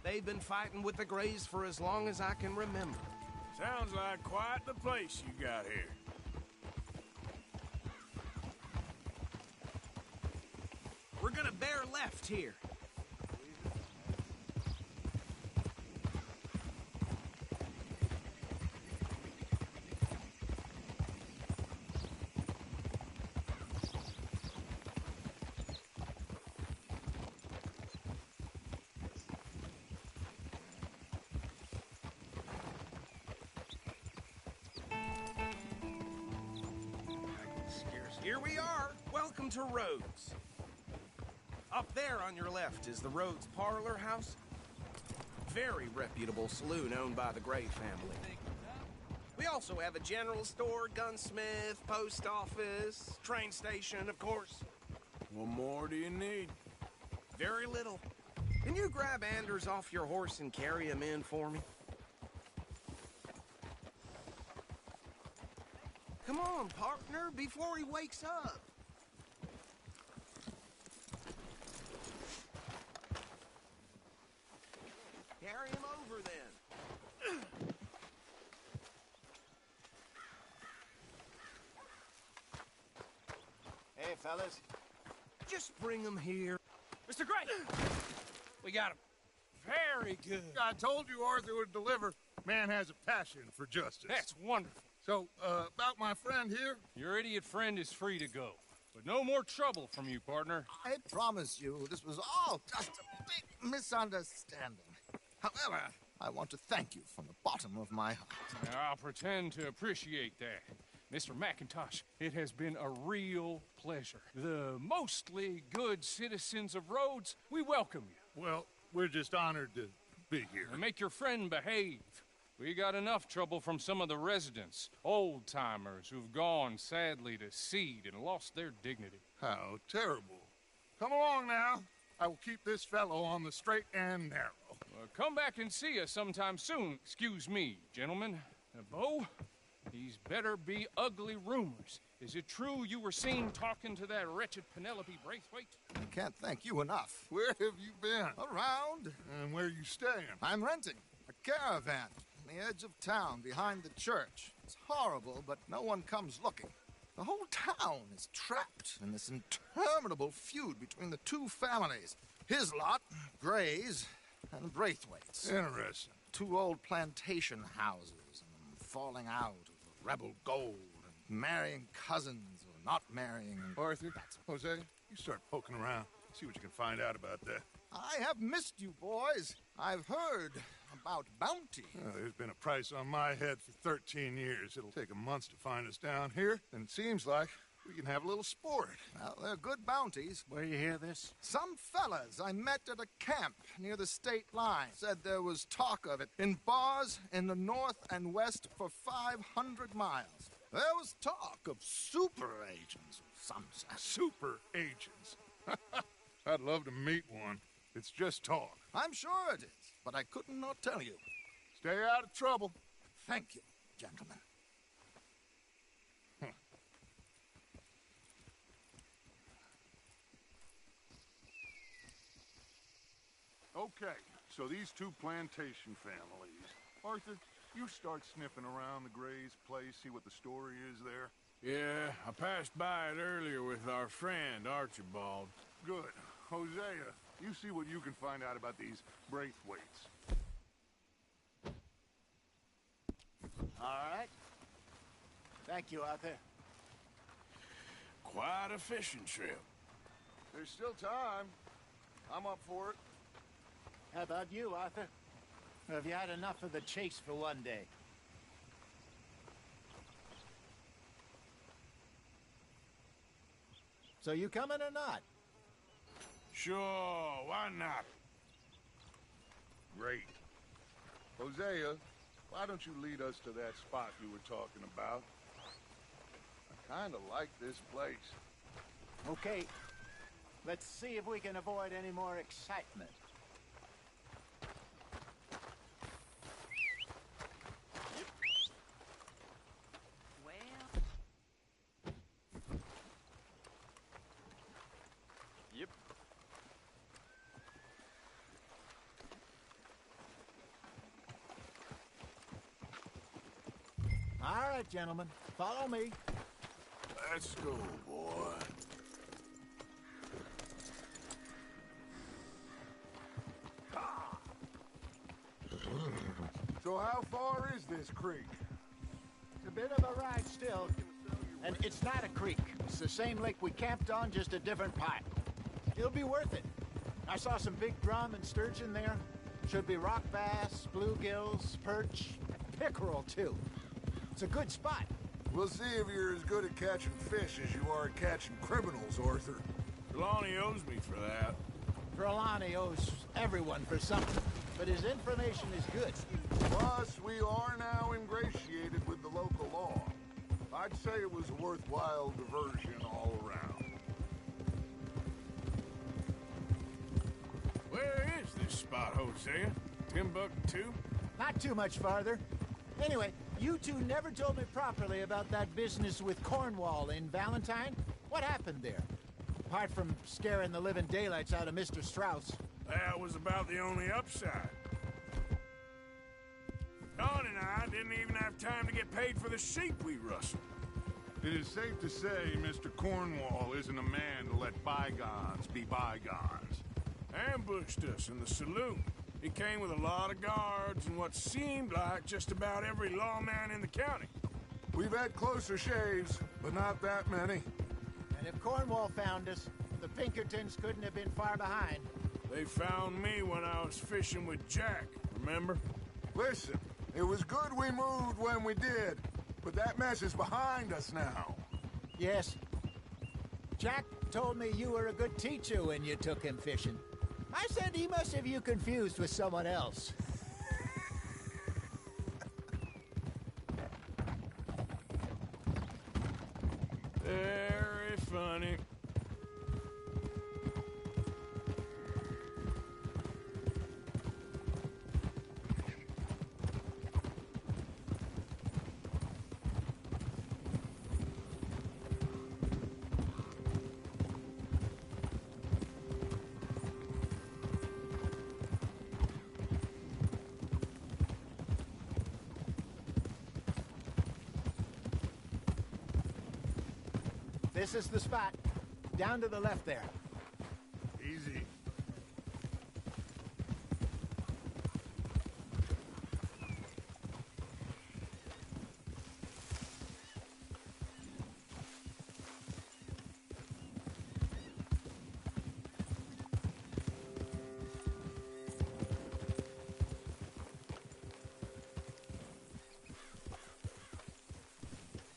Speaker 16: They've been fighting with the Grays for as long as I can remember.
Speaker 1: Sounds like quite the place you got here.
Speaker 16: We're gonna bear left here. Here we are. Welcome to Rhodes. Up there on your left is the Rhodes Parlor House. Very reputable saloon owned by the Gray family. We also have a general store, gunsmith, post office, train station, of course.
Speaker 1: What more do you need?
Speaker 16: Very little. Can you grab Anders off your horse and carry him in for me? Come on, partner, before he wakes up. Carry him over, then.
Speaker 12: Hey, fellas.
Speaker 16: Just bring him here.
Speaker 10: Mr. Gray! We got him. Very good.
Speaker 11: I told you Arthur would deliver. Man has a passion for justice.
Speaker 10: That's wonderful.
Speaker 11: So, about my friend here?
Speaker 10: Your idiot friend is free to go. But no more trouble from you, partner.
Speaker 15: I promise you, this was all just a big misunderstanding. However, I want to thank you from the bottom of my heart.
Speaker 10: I'll pretend to appreciate that. Mr. McIntosh, it has been a real pleasure. The mostly good citizens of Rhodes, we welcome you.
Speaker 11: Well, we're just honored to be here.
Speaker 10: And make your friend behave. We got enough trouble from some of the residents, old-timers who've gone, sadly, to seed and lost their dignity.
Speaker 11: How terrible. Come along now. I will keep this fellow on the straight and narrow.
Speaker 10: Come back and see us sometime soon. Excuse me, gentlemen. Bo, these better be ugly rumors. Is it true you were seen talking to that wretched Penelope Braithwaite?
Speaker 15: I can't thank you enough.
Speaker 11: Where have you been?
Speaker 15: Around.
Speaker 11: And where are you staying?
Speaker 15: I'm renting a caravan on the edge of town behind the church. It's horrible, but no one comes looking. The whole town is trapped in this interminable feud between the two families. His lot, Gray's, and Braithwaite's.
Speaker 11: Interesting.
Speaker 15: Two old plantation houses, and falling out of the rebel gold, and marrying cousins or not marrying.
Speaker 11: Arthur, Jose, you start poking around. See what you can find out about that.
Speaker 15: I have missed you, boys. I've heard about bounty.
Speaker 11: There's been a price on my head for 13 years. It'll take a month to find us down here, and it seems like we can have a little sport.
Speaker 15: Well, they're good bounties.
Speaker 12: Where you hear this?
Speaker 15: Some fellas I met at a camp near the state line said there was talk of it in bars in the north and west for 500 miles. There was talk of super agents of some sort.
Speaker 11: Super agents? I'd love to meet one. It's just talk.
Speaker 15: I'm sure it is, but I couldn't not tell you.
Speaker 11: Stay out of trouble.
Speaker 15: Thank you, gentlemen.
Speaker 11: Okay, so these two plantation families. Arthur, you start sniffing around the Gray's place, see what the story is there.
Speaker 1: Yeah, I passed by it earlier with our friend, Archibald.
Speaker 11: Good. Hosea, you see what you can find out about these Braithwaites.
Speaker 12: All right. Thank you, Arthur.
Speaker 1: Quite a fishing trip.
Speaker 11: There's still time. I'm up for it.
Speaker 12: How about you, Arthur? Or have you had enough of the chase for one day? So you coming or not?
Speaker 1: Sure, why not?
Speaker 11: Great. Hosea, why don't you lead us to that spot you were talking about? I kind of like this place.
Speaker 12: Okay. Let's see if we can avoid any more excitement.
Speaker 8: Yep.
Speaker 12: All right, gentlemen. Follow me.
Speaker 1: Let's go, boy.
Speaker 11: So how far is this creek?
Speaker 12: It's a bit of a ride still. And it's not a creek. It's the same lake we camped on, just a different pipe. It'll be worth it. I saw some big drum and sturgeon there. Should be rock bass, bluegills, perch, pickerel, too. It's a good spot.
Speaker 11: We'll see if you're as good at catching fish as you are at catching criminals, Arthur.
Speaker 1: Trelawney owes me for that.
Speaker 12: Trelawney owes everyone for something, but his information is good.
Speaker 11: Plus, we are now ingratiated with the local law. I'd say it was a worthwhile diversion all around.
Speaker 1: Where is this spot, Hosea? Timbuktu?
Speaker 12: Not too much farther. Anyway, you two never told me properly about that business with Cornwall in Valentine. What happened there? Apart from scaring the living daylights out of Mr. Strauss.
Speaker 1: That was about the only upside. Don and I didn't even have time to get paid for the sheep we rustled.
Speaker 11: It is safe to say Mr. Cornwall isn't a man to let bygones be bygones.
Speaker 1: Ambushed us in the saloon. He came with a lot of guards and what seemed like just about every lawman in the county.
Speaker 11: We've had closer shaves, but not that many.
Speaker 12: And if Cornwall found us, the Pinkertons couldn't have been far behind.
Speaker 1: They found me when I was fishing with Jack, remember?
Speaker 11: Listen, it was good we moved when we did, but that mess is behind us now.
Speaker 12: Yes. Jack told me you were a good teacher when you took him fishing. I said he must have you confused with someone else.
Speaker 1: Very funny.
Speaker 12: This is the spot. Down to the left there.
Speaker 11: Easy.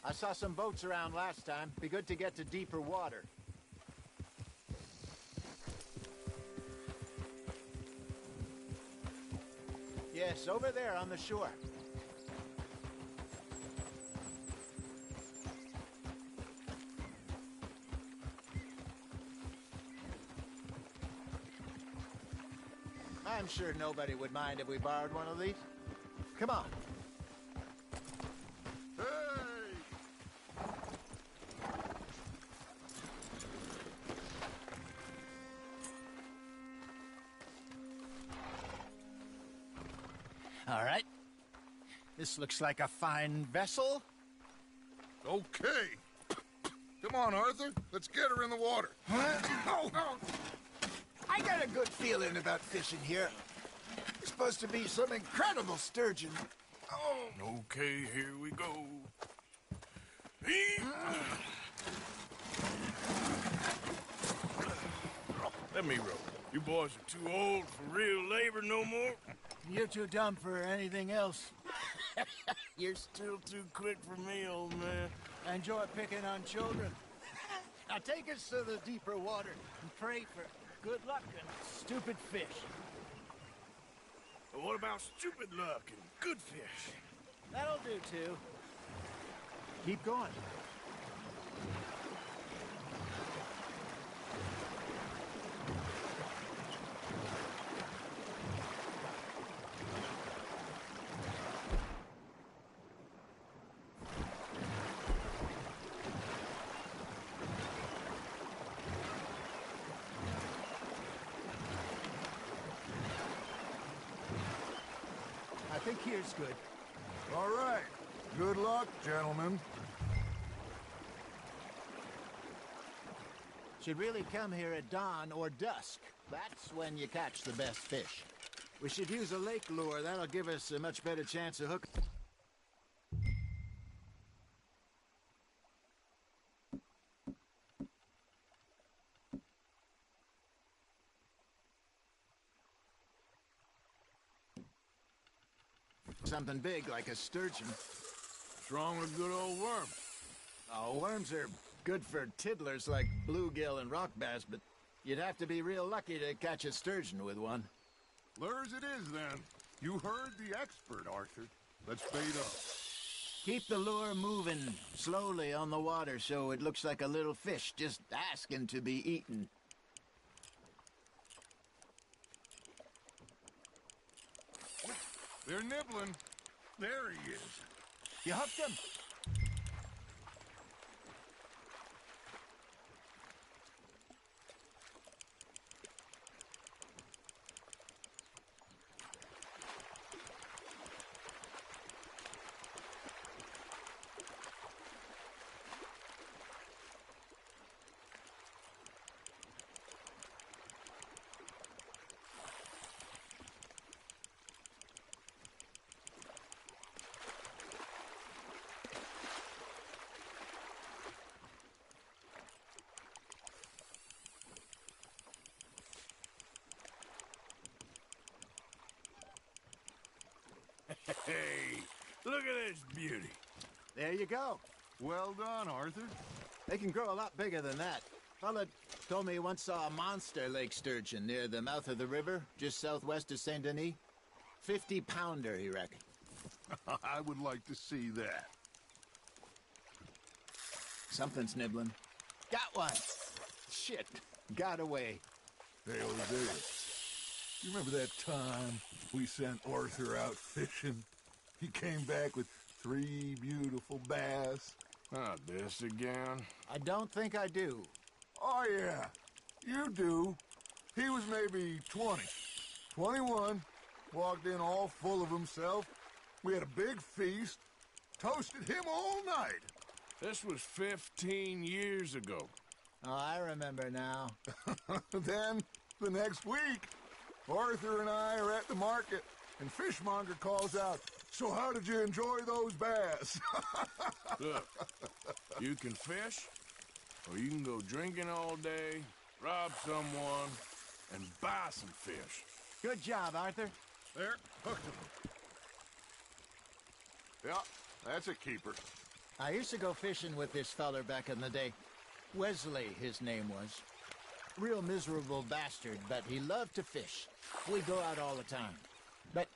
Speaker 12: I saw some boats around last time. Be good to get to deeper water. Yes, over there on the shore. I'm sure nobody would mind if we borrowed one of these. Come on. All right. This looks like a fine vessel.
Speaker 11: Okay. Come on, Arthur. Let's get her in the water.
Speaker 12: Oh. I got a good feeling about fishing here. It's supposed to be some incredible sturgeon.
Speaker 1: Oh. Okay, here we go. Let me row. You boys are too old for real labor no more.
Speaker 12: You're too dumb for anything else.
Speaker 1: You're still too quick for me, old man.
Speaker 12: I enjoy picking on children. Now take us to the deeper water and pray for good luck and stupid fish.
Speaker 1: But what about stupid luck and good fish?
Speaker 12: That'll do, too. Keep going. I think here's good.
Speaker 11: All right. Good luck, gentlemen.
Speaker 12: Should really come here at dawn or dusk. That's when you catch the best fish. We should use a lake lure. That'll give us a much better chance of hooking. Something big like a sturgeon.
Speaker 1: What's wrong with good old worm?
Speaker 12: Oh, worms are good for tiddlers like bluegill and rock bass, but you'd have to be real lucky to catch a sturgeon with one.
Speaker 11: Lures it is, then. You heard the expert, Arthur. Let's bait up.
Speaker 12: Keep the lure moving slowly on the water so it looks like a little fish just asking to be eaten.
Speaker 11: They're nibbling. There he is.
Speaker 12: You hooked him?
Speaker 1: Hey, look at this beauty.
Speaker 12: There you go.
Speaker 11: Well done, Arthur.
Speaker 12: They can grow a lot bigger than that. Fella told me he once saw a monster lake sturgeon near the mouth of the river, just southwest of Saint Denis. 50-pounder, he reckoned.
Speaker 11: I would like to see that.
Speaker 12: Something's nibbling. Got one. Shit. Got away.
Speaker 11: Hey, Jose. You remember that time we sent Arthur out fishing? He came back with 3 beautiful bass.
Speaker 1: Not this again.
Speaker 12: I don't think I do.
Speaker 11: Oh, yeah. You do. He was maybe 20. 21. Walked in all full of himself. We had a big feast. Toasted him all night.
Speaker 1: This was 15 years ago.
Speaker 12: Oh, I remember now.
Speaker 11: Then, the next week, Arthur and I are at the market, and Fishmonger calls out, "So how did you enjoy those bass?"
Speaker 1: Look, you can fish, or you can go drinking all day, rob someone, and buy some fish.
Speaker 12: Good job, Arthur.
Speaker 11: There, hooked him. Yeah, that's a keeper.
Speaker 12: I used to go fishing with this feller back in the day. Wesley, his name was. Real miserable bastard, but he loved to fish. We'd go out all the time. But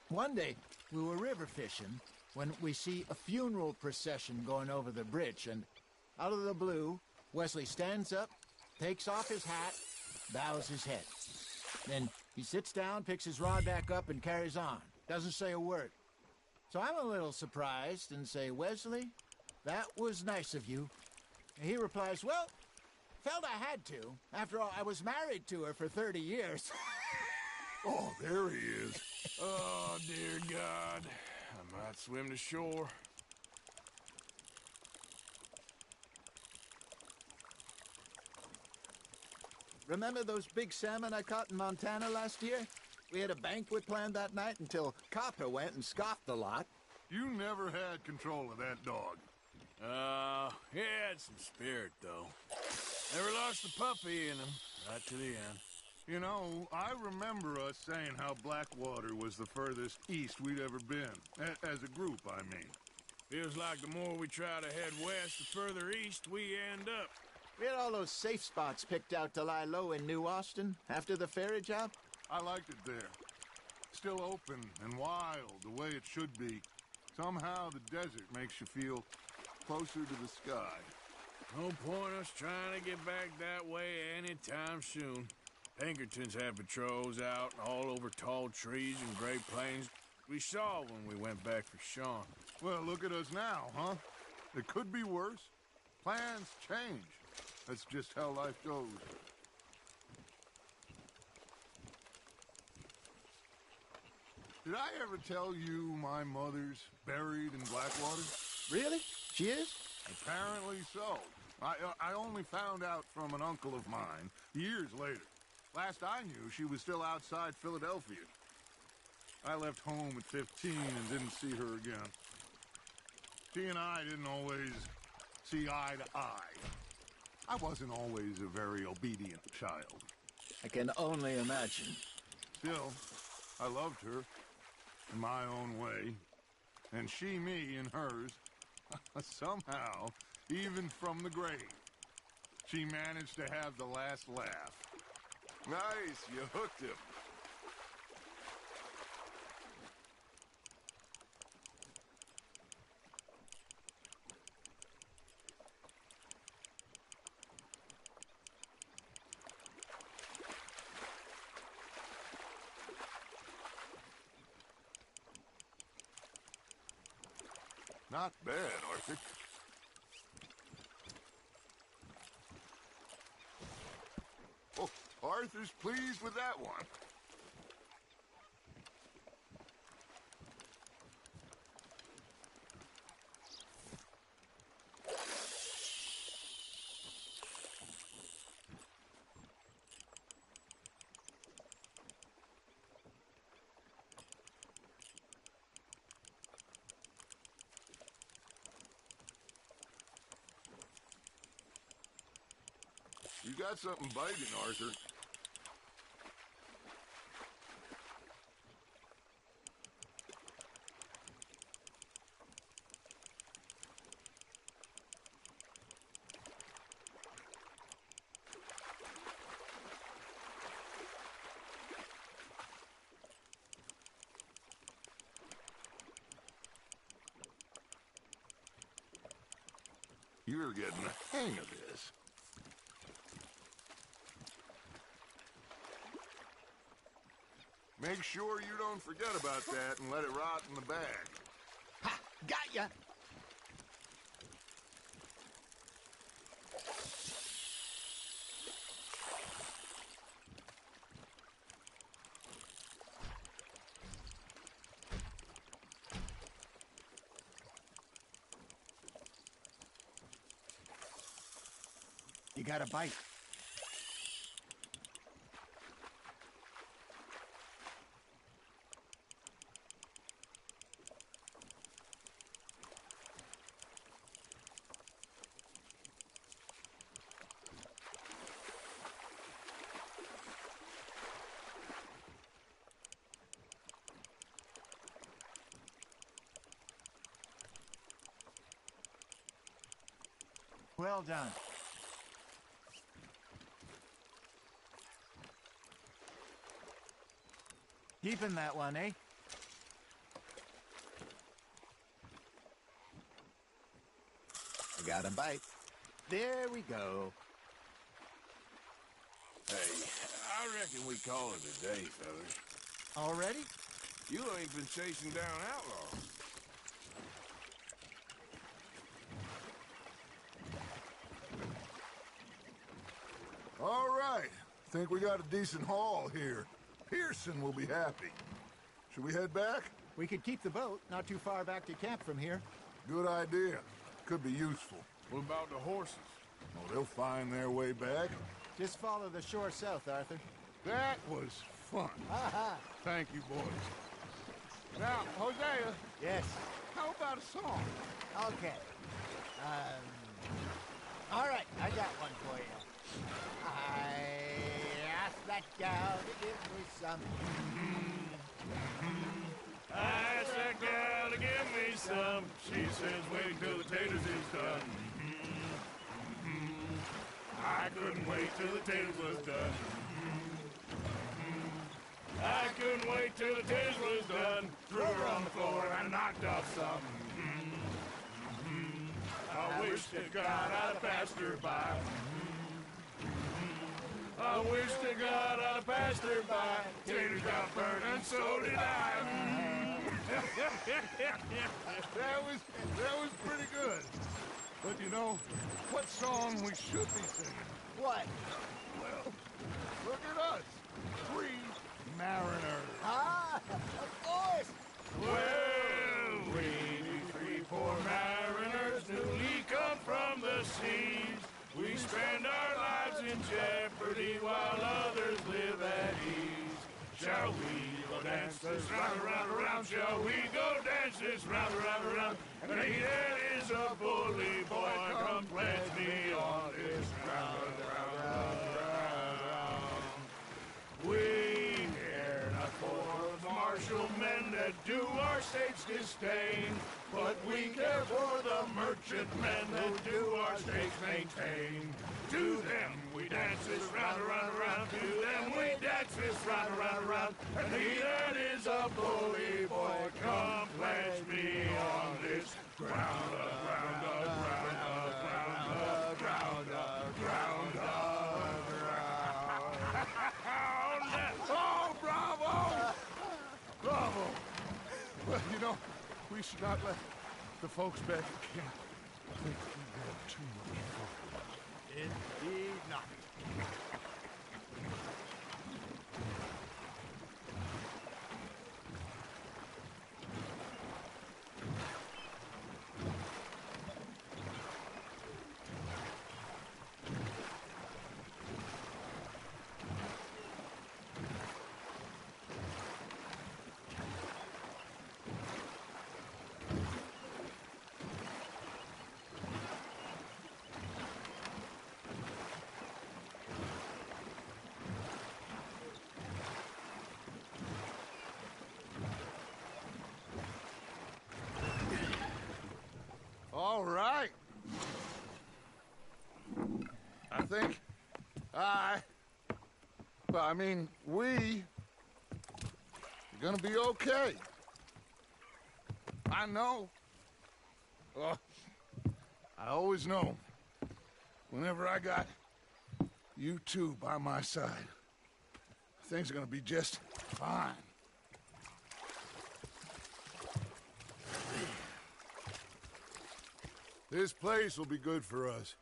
Speaker 12: one day, we were river fishing when we see a funeral procession going over the bridge, and out of the blue, Wesley stands up, takes off his hat, bows his head. Then he sits down, picks his rod back up, and carries on. Doesn't say a word. So I'm a little surprised and say, "Wesley, that was nice of you." And he replies, "Well, felt I had to. After all, I was married to her for 30 years.
Speaker 11: Oh, there he is.
Speaker 1: Oh, dear God. I might swim to shore.
Speaker 12: Remember those big salmon I caught in Montana last year? We had a banquet planned that night until Copper went and scoffed the lot.
Speaker 11: You never had control of that dog.
Speaker 1: He had some spirit, though. Never lost the puppy in him, right to the end.
Speaker 11: You know, I remember us saying how Blackwater was the furthest east we'd ever been. As a group, I mean.
Speaker 1: Feels like the more we try to head west, the further east we end up.
Speaker 12: We had all those safe spots picked out to lie low in New Austin after the ferry job.
Speaker 11: I liked it there. Still open and wild, the way it should be. Somehow the desert makes you feel closer to the sky.
Speaker 1: No point us trying to get back that way anytime soon. Pinkertons had patrols out all over tall trees and Great Plains. We saw when we went back for Sean.
Speaker 11: Well, look at us now, huh? It could be worse. Plans change. That's just how life goes. Did I ever tell you my mother's buried in Blackwater?
Speaker 12: Really? She is?
Speaker 11: Apparently so. I only found out from an uncle of mine years later. Last I knew, she was still outside Philadelphia. I left home at 15 and didn't see her again. She and I didn't always see eye to eye. I wasn't always a very obedient child.
Speaker 12: I can only imagine.
Speaker 11: Still, I loved her in my own way, and she me in hers. Somehow, even from the grave, she managed to have the last laugh.
Speaker 1: Nice, you hooked him.
Speaker 11: Not bad, Arthur. Oh, Arthur's pleased with that one. You got something biting, Arthur. You're getting the hang of this. Make sure you don't forget about that and let it rot in the bag.
Speaker 12: Ha! Got ya! You got a bite. Well done. Keeping that one, eh? I got a bite. There we go.
Speaker 1: Hey, I reckon we call it a day, fellas.
Speaker 12: Already?
Speaker 1: You ain't been chasing down outlaws.
Speaker 11: All right. Think we got a decent haul here. Pearson will be happy. Should we head back?
Speaker 12: We could keep the boat not too far back to camp from here.
Speaker 11: Good idea. Could be useful.
Speaker 1: What about the horses?
Speaker 11: Oh, they'll find their way back.
Speaker 12: Just follow the shore south, Arthur.
Speaker 11: That was fun. Thank you, boys. Now, Hosea.
Speaker 12: Yes?
Speaker 11: How about a song?
Speaker 12: Okay. All right, I got one for you. I asked that gal to give me some.
Speaker 1: I asked that gal to give me some. She says wait till the taters is done. I couldn't wait till the taters was done. I couldn't wait till the taters was done. Threw her on the floor and I knocked off some. I wish to God I'd have passed her by. I wish to God I'd have passed her by. Taters got burned and so did I.
Speaker 11: That was pretty good. But you know, what song we should be singing?
Speaker 12: What?
Speaker 11: Well, look at us. 3 mariners.
Speaker 12: Ah, of course.
Speaker 1: Well, we be 3 poor mariners newly come from the seas. We spend our lives in jeopardy while others live at ease. Shall we go dance this round, around, around? Shall we go dance this round, around, around? And he that is a bully boy, come pledge me on this round, round, round, round. We care not for the martial men that do our state's disdain, but we care for the merchant men that do our states maintain. To them we dance this round, around, around. To them we dance this round, around, around. And he that is a bully boy, come pledge me on this ground, ground, ground, ground, ground, ground, ground. Oh, bravo! Bravo!
Speaker 11: Well, you know, we should not let the folks back at camp think we got too much fun.
Speaker 12: Indeed not.
Speaker 11: All right. I think we are gonna be okay. I know. I always know. Whenever I got you two by my side, things are gonna be just fine. This place will be good for us.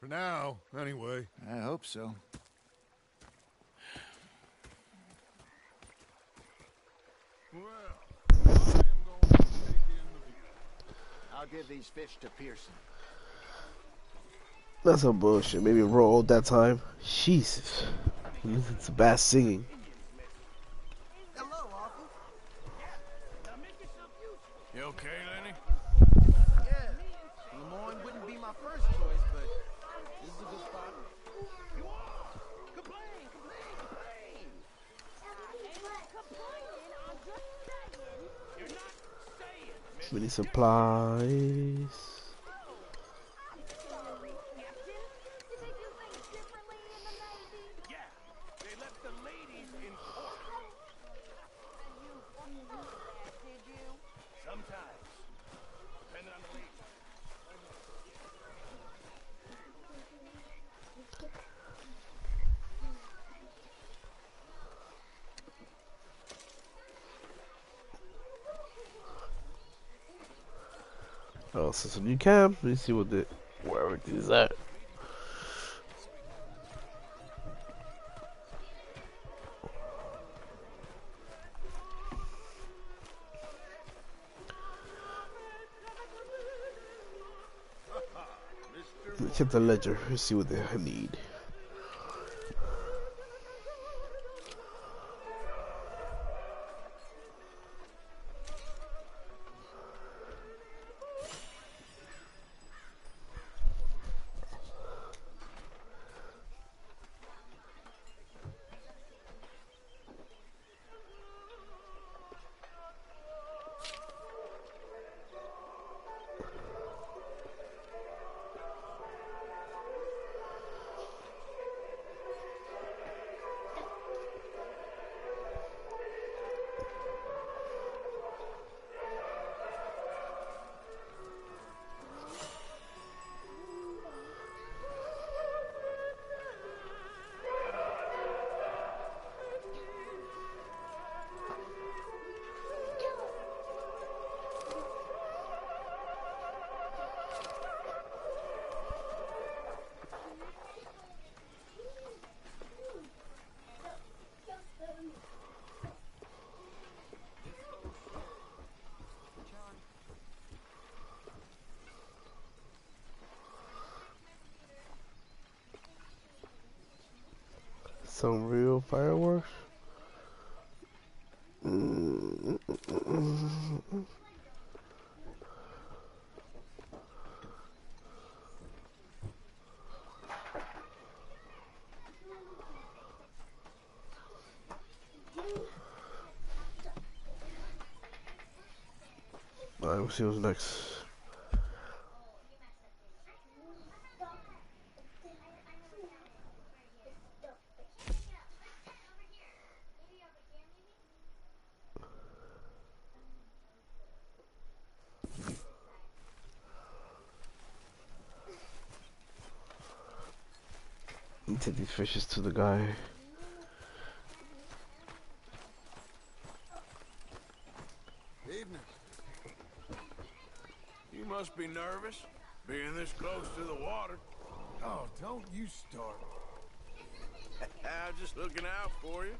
Speaker 11: For now, anyway.
Speaker 12: I hope so.
Speaker 11: Well, I am going to take in the view.
Speaker 12: I'll give these fish to Pearson.
Speaker 2: That's some bullshit. Maybe rolled that time. Jesus. It's bad singing.
Speaker 9: Hello, Arthur.
Speaker 1: You okay, Lenny?
Speaker 16: Yeah. Lemoyne wouldn't be my first choice, but this is a good spot.
Speaker 2: Many supplies. Oh, so it's a new camp. Let me see where everything is at. Let me check the ledger. Let's see what they need. Some real fireworks. Alright, we'll see what's next. Take these fishes to the guy.
Speaker 11: Evening.
Speaker 1: be nervous, being this close to the water.
Speaker 9: Oh, don't you start.
Speaker 1: I'm just looking out for you.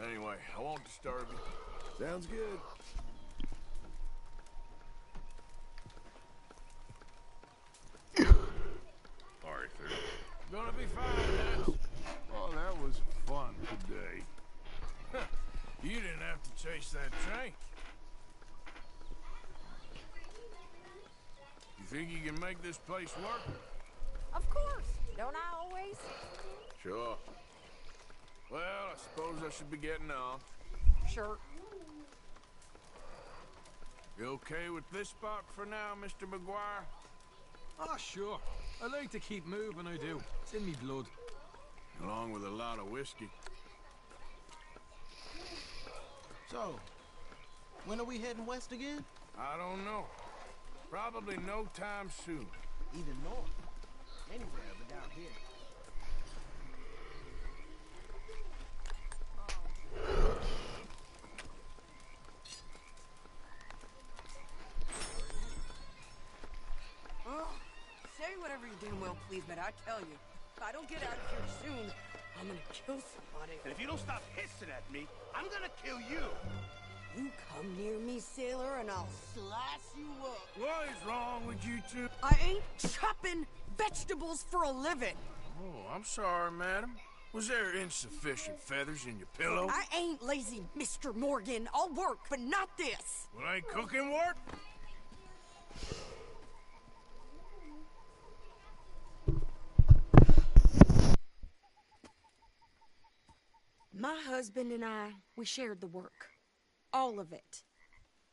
Speaker 1: Anyway, I won't disturb you.
Speaker 9: Sounds good.
Speaker 1: Arthur. Gonna be fine, Ness.
Speaker 11: Oh, that was fun today.
Speaker 1: You didn't have to chase that train. You think you can make this place work?
Speaker 17: Of course. Don't I always?
Speaker 1: Sure. Well, I suppose I should be getting off.
Speaker 17: Sure.
Speaker 1: You okay with this spot for now, Mr. McGuire?
Speaker 18: Ah, sure. I like to keep moving, I do. It's in me blood.
Speaker 1: Along with a lot of whiskey.
Speaker 19: So, when are we heading west again?
Speaker 1: I don't know. Probably no time soon.
Speaker 19: Either north. Anywhere but down here.
Speaker 17: Oh, say whatever you damn well please, but I tell you, if I don't get out of here soon, I'm gonna kill somebody.
Speaker 20: And if you don't stop hissing at me, I'm gonna kill you.
Speaker 17: You come near me, sailor, and I'll slice you up.
Speaker 1: What is wrong with you two?
Speaker 17: I ain't chopping vegetables for a living.
Speaker 1: Oh, I'm sorry, madam. Was there insufficient feathers in your pillow?
Speaker 17: I ain't lazy, Mr. Morgan. I'll work, but not this.
Speaker 1: Well, ain't cooking work?
Speaker 17: My husband and I, we shared the work. All of it.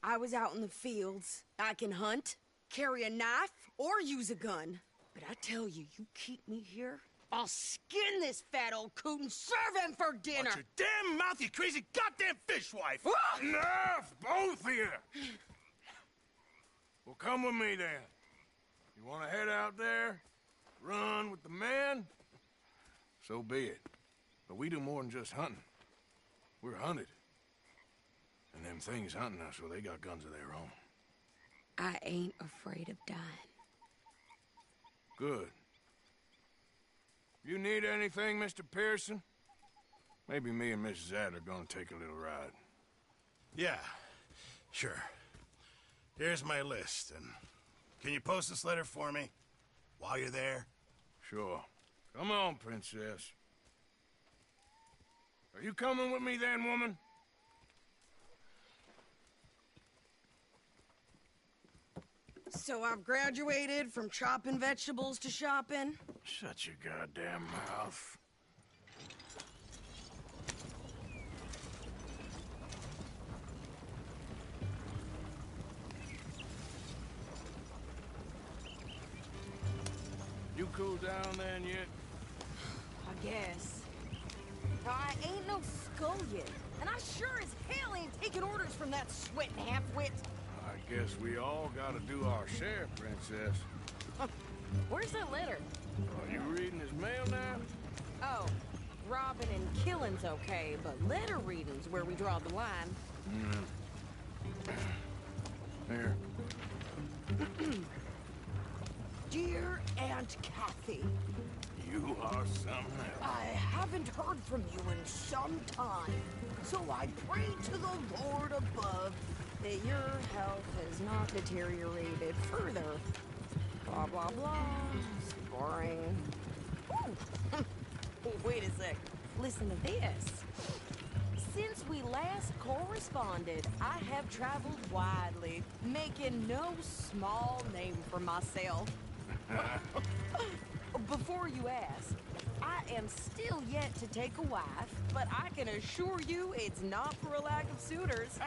Speaker 17: I was out in the fields. I can hunt, carry a knife, or use a gun. But I tell you, you keep me here, I'll skin this fat old coot and serve him for dinner.
Speaker 20: Watch your damn mouth, you crazy goddamn fishwife!
Speaker 1: Enough, both of you! Well, come with me, then. You want to head out there, run with the men? So be it. But we do more than just hunting. We're hunted. And them things hunting us, well, they got guns of their own.
Speaker 17: I ain't afraid of dying.
Speaker 1: Good. You need anything, Mr. Pearson? Maybe me and Mrs. Adler are gonna take a little ride.
Speaker 20: Yeah, sure. Here's my list, and can you post this letter for me while you're there?
Speaker 1: Sure. Come on, Princess. Are you coming with me then, woman?
Speaker 17: So I've graduated from chopping vegetables to shopping?
Speaker 1: Shut your goddamn mouth. You cool down then yet?
Speaker 17: I guess. I ain't no scullion, and I sure as hell ain't taking orders from that sweating half-wit.
Speaker 1: I guess we all gotta do our share, Princess.
Speaker 17: Where's that letter?
Speaker 1: Are you reading his mail now?
Speaker 17: Oh, robbing and killing's okay, but letter reading's where we draw the line.
Speaker 1: Here.
Speaker 17: Dear Aunt Kathy.
Speaker 1: You are something else.
Speaker 17: I haven't heard from you in some time, so I pray to the Lord above that your health has not deteriorated further. Blah, blah, blah. It's boring. Ooh. Wait a sec. Listen to this. Since we last corresponded, I have traveled widely, making no small name for myself. Before you ask, I am still yet to take a wife, but I can assure you it's not for a lack of suitors.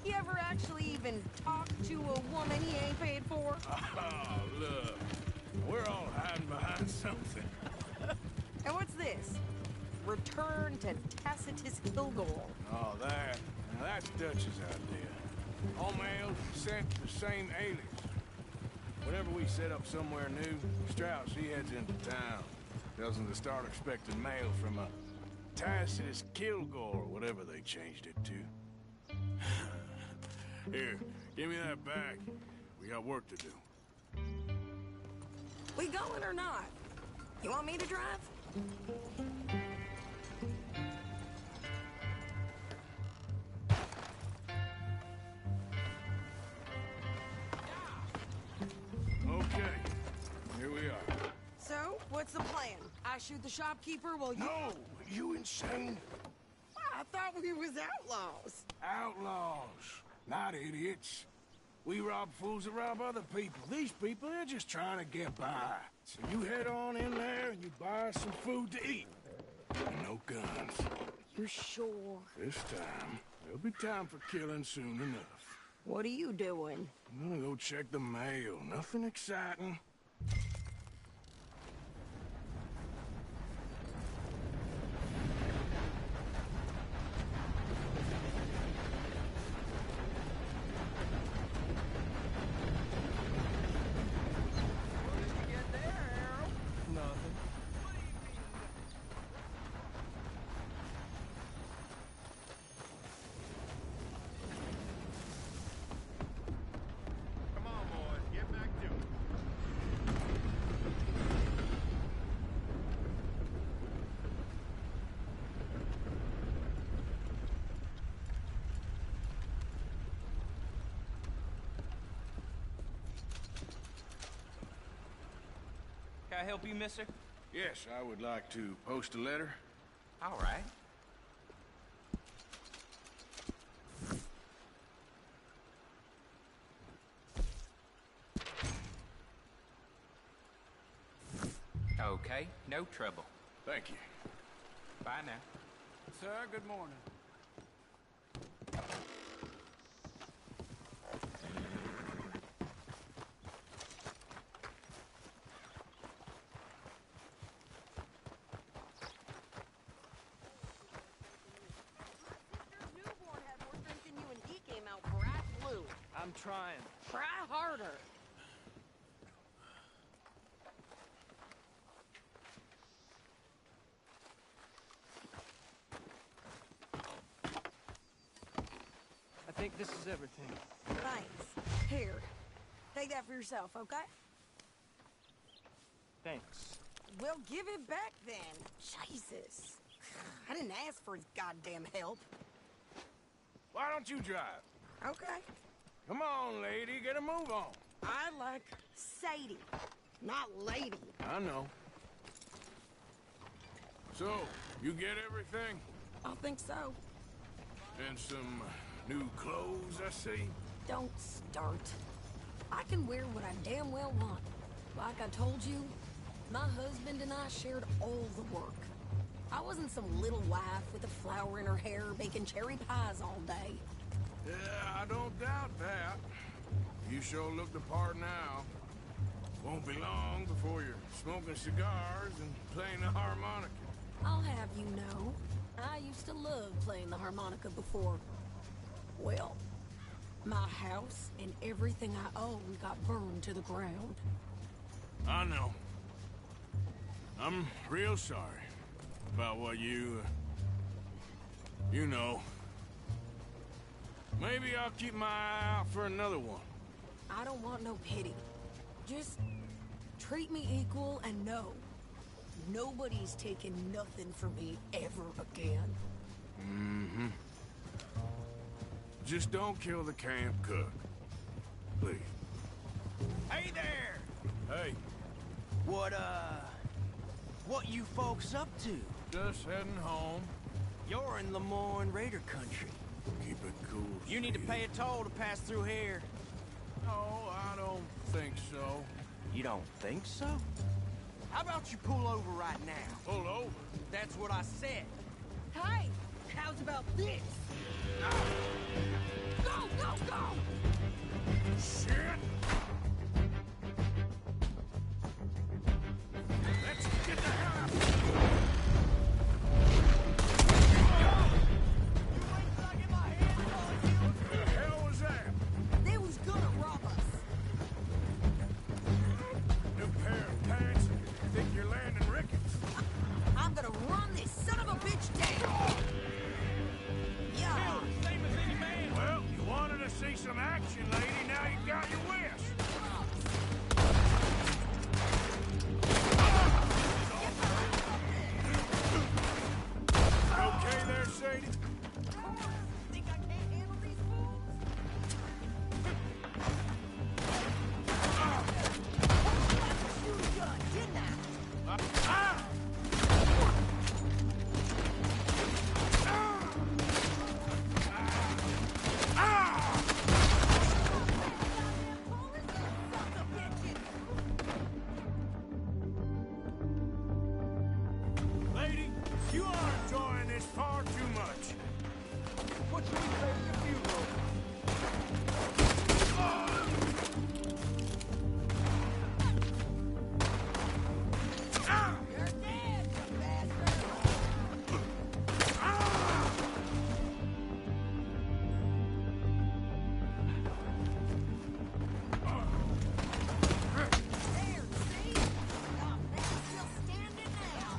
Speaker 17: You ever actually even talk to a woman he ain't paid for?
Speaker 1: Oh, look. We're all hiding behind something.
Speaker 17: And what's this? Return to Tacitus Kilgore.
Speaker 1: Oh, that. Now, that's Dutch's idea. All mail sent to the same alias. Whenever we set up somewhere new, Strauss, he heads into town. Tells them to start expecting mail from a Tacitus Kilgore, whatever they changed it to. Here, give me that back. We got work to do.
Speaker 17: We going or not? You want me to drive?
Speaker 1: Okay, here we are.
Speaker 17: So, what's the plan? I shoot the shopkeeper while you...
Speaker 1: No! You insane?
Speaker 17: I thought we was outlaws.
Speaker 1: Outlaws, not idiots. We rob fools that rob other people. These people, they're just trying to get by. So you head on in there and you buy some food to eat. No guns.
Speaker 17: You sure?
Speaker 1: This time, there'll be time for killing soon enough.
Speaker 17: What are you doing?
Speaker 1: I'm gonna go check the mail. Nothing exciting.
Speaker 5: Can I help you, mister?
Speaker 1: Yes, I would like to post a letter.
Speaker 5: All right. Okay, no trouble.
Speaker 1: Thank you.
Speaker 5: Bye now.
Speaker 10: Sir, good morning.
Speaker 6: I'm trying.
Speaker 17: Try harder.
Speaker 6: I think this is everything.
Speaker 17: Thanks. Here. Take that for yourself, okay?
Speaker 6: Thanks.
Speaker 17: Well, give it back then. Jesus. I didn't ask for his goddamn help.
Speaker 1: Why don't you drive?
Speaker 17: Okay.
Speaker 1: Come on, lady, get a move on.
Speaker 17: I like Sadie, not lady.
Speaker 1: I know. So, you get everything?
Speaker 17: I think so.
Speaker 1: And some new clothes, I see?
Speaker 17: Don't start. I can wear what I damn well want. Like I told you, my husband and I shared all the work. I wasn't some little wife with a flower in her hair baking cherry pies all day.
Speaker 1: Yeah, I don't doubt that. You sure look the part now. Won't be long before you're smoking cigars and playing the harmonica.
Speaker 17: I'll have you know, I used to love playing the harmonica before. Well, my house and everything I owned got burned to the ground.
Speaker 1: I know. I'm real sorry about what you know. Maybe I'll keep my eye out for another one.
Speaker 17: I don't want no pity. Just treat me equal and know nobody's taking nothing from me ever again.
Speaker 1: Mm-hmm. Just don't kill the camp cook. Please.
Speaker 19: Hey there!
Speaker 1: Hey.
Speaker 19: What you folks up to?
Speaker 1: Just heading home.
Speaker 19: You're in Lemoyne Raider country.
Speaker 1: Keep it cool.
Speaker 19: You need to pay a toll to pass through here.
Speaker 1: No, I don't think so.
Speaker 19: You don't think so? How about you pull over right now?
Speaker 1: Pull over?
Speaker 19: That's what I said.
Speaker 17: Hey, how's about this? Go, go, go!
Speaker 1: Shit! Let's get the hell out of here! What the hell was that?
Speaker 17: They was gonna rob us.
Speaker 1: New pair of pants? Think you're landing rickets?
Speaker 17: I'm gonna run this son of a bitch down.
Speaker 1: see some action, lady. Now you got your wish. Okay there, Sadie?
Speaker 17: Think I can't handle these fools? Shoot a gun, didn't I?
Speaker 1: Lady, you are enjoying this far too much. What should we say to the funeral?
Speaker 17: You're dead, you bastard! There, see? Stop that, still standing now.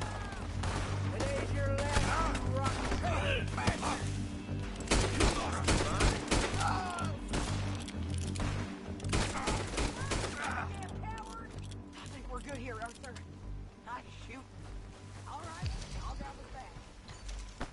Speaker 17: Today's your last rotten bastard. I think we're good here, Arthur. Nice shoot. All right, I'll grab us back.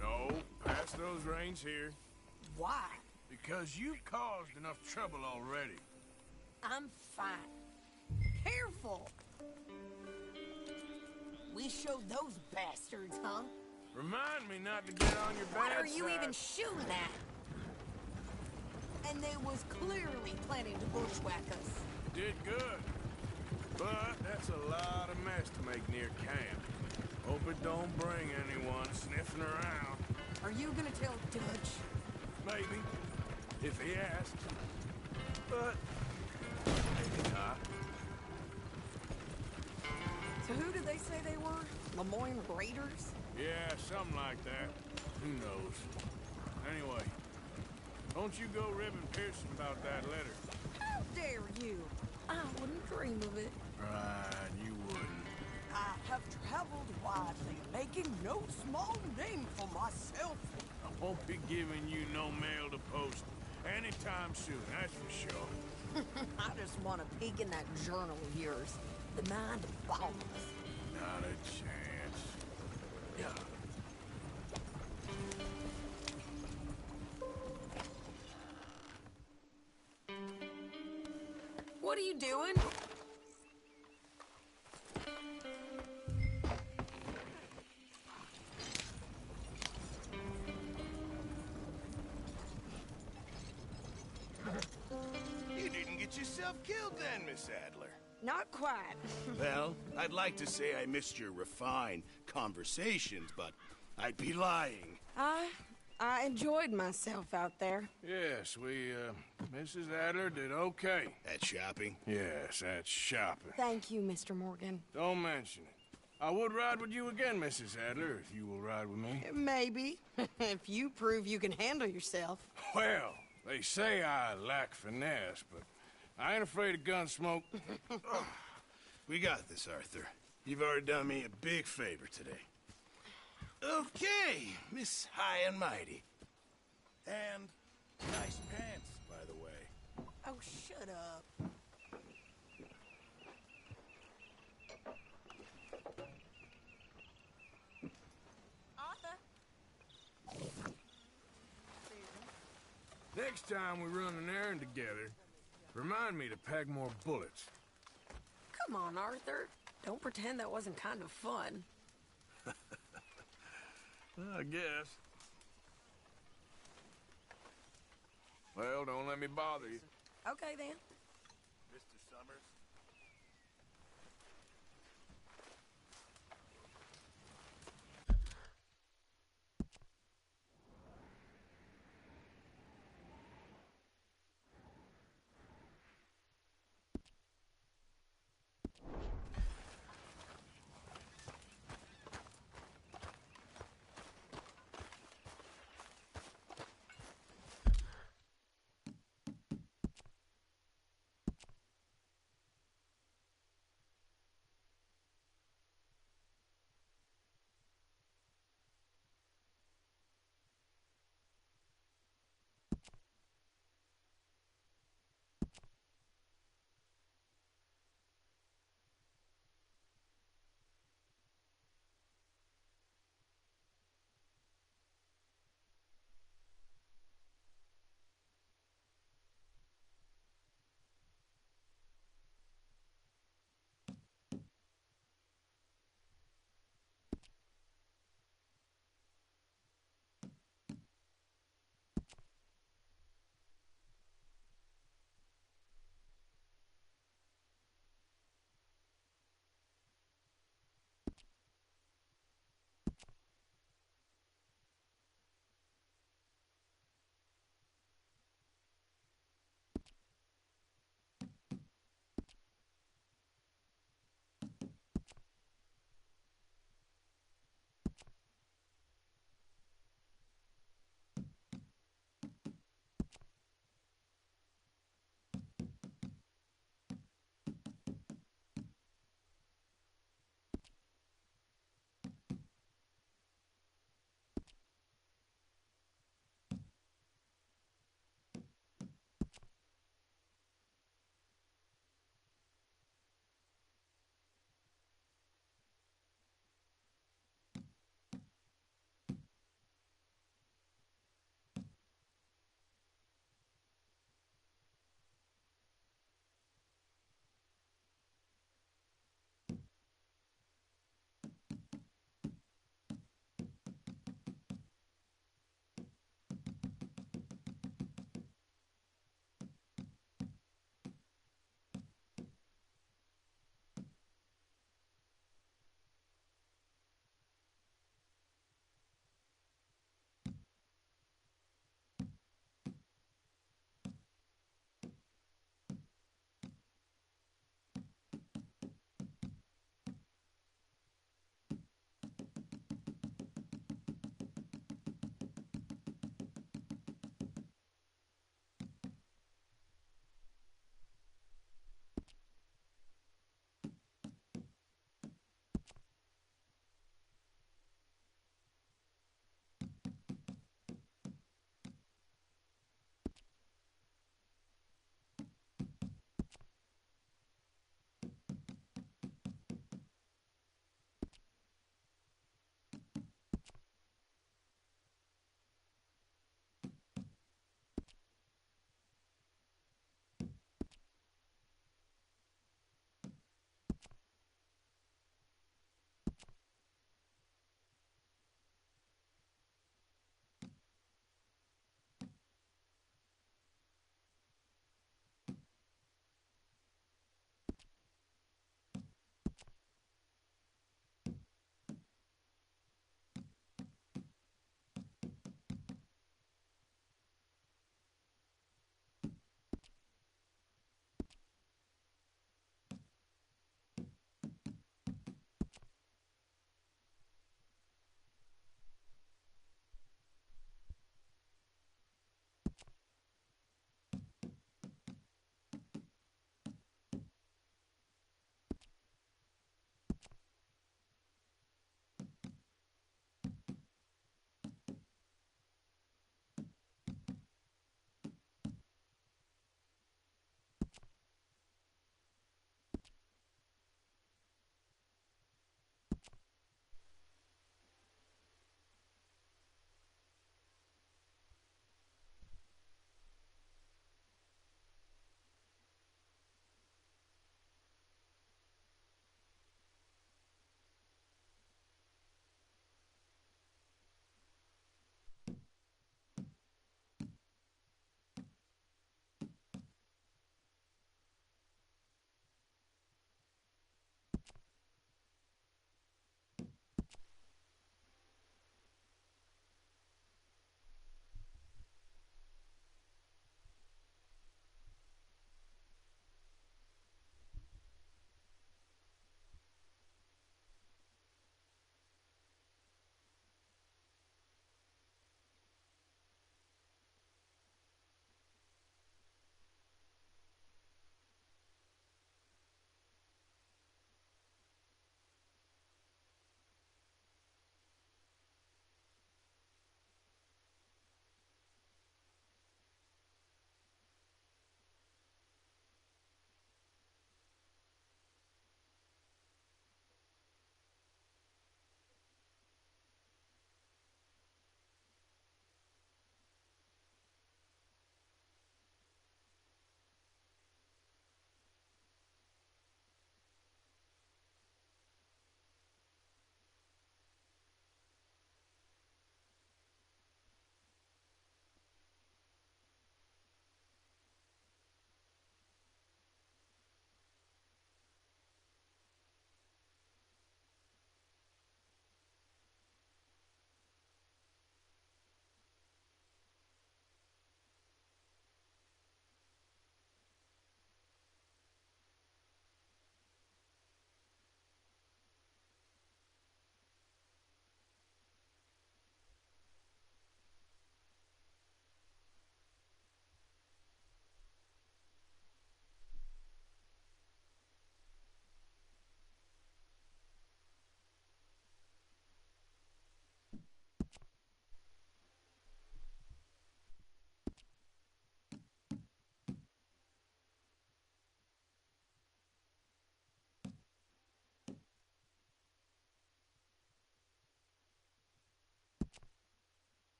Speaker 1: No, pass those reins here.
Speaker 17: Why?
Speaker 1: Because you've caused enough trouble already.
Speaker 17: I'm fine. Careful! We showed those bastards, huh?
Speaker 1: Remind me not to get on your bad
Speaker 17: What are you
Speaker 1: side.
Speaker 17: even shooting at? And they was clearly planning to bushwhack us.
Speaker 1: Did good. But that's a lot of mess to make near camp. Hope it don't bring anyone sniffing around.
Speaker 17: Are you gonna tell Dutch?
Speaker 1: Maybe. If he asks. But maybe not.
Speaker 17: So who did they say they were? Lemoyne Raiders?
Speaker 1: Yeah, something like that. Who knows? Anyway, don't you go ribbing Pearson about that letter.
Speaker 17: How dare you? I wouldn't dream of it.
Speaker 1: Right, you wouldn't.
Speaker 17: I have traveled widely, making no small name for myself.
Speaker 1: I won't be giving you no mail to post anytime soon, that's for sure.
Speaker 17: I just want a peek in that journal of yours. The mind boggles.
Speaker 1: Not a chance. Yeah.
Speaker 17: What are you doing?
Speaker 20: You didn't get yourself killed then, Miss Adler.
Speaker 17: Not quite.
Speaker 20: Well, I'd like to say I missed your refined conversations, but I'd be lying.
Speaker 17: I enjoyed myself out there.
Speaker 1: Yes, Mrs. Adler did okay.
Speaker 20: At shopping?
Speaker 1: Yes, at shopping.
Speaker 17: Thank you, Mr. Morgan.
Speaker 1: Don't mention it. I would ride with you again, Mrs. Adler, if you will ride with me.
Speaker 17: Maybe. If you prove you can handle yourself.
Speaker 1: Well, they say I lack finesse, but I ain't afraid of gun smoke.
Speaker 20: We got this, Arthur. You've already done me a big favor today. Okay, Miss High and Mighty. And nice pants, by the way.
Speaker 17: Oh, shut up.
Speaker 1: Next time we run an errand together, remind me to pack more bullets.
Speaker 17: Come on, Arthur. Don't pretend that wasn't kind of fun.
Speaker 1: I guess. Well, don't let me bother you.
Speaker 17: Okay, then.
Speaker 8: Mr. Summers?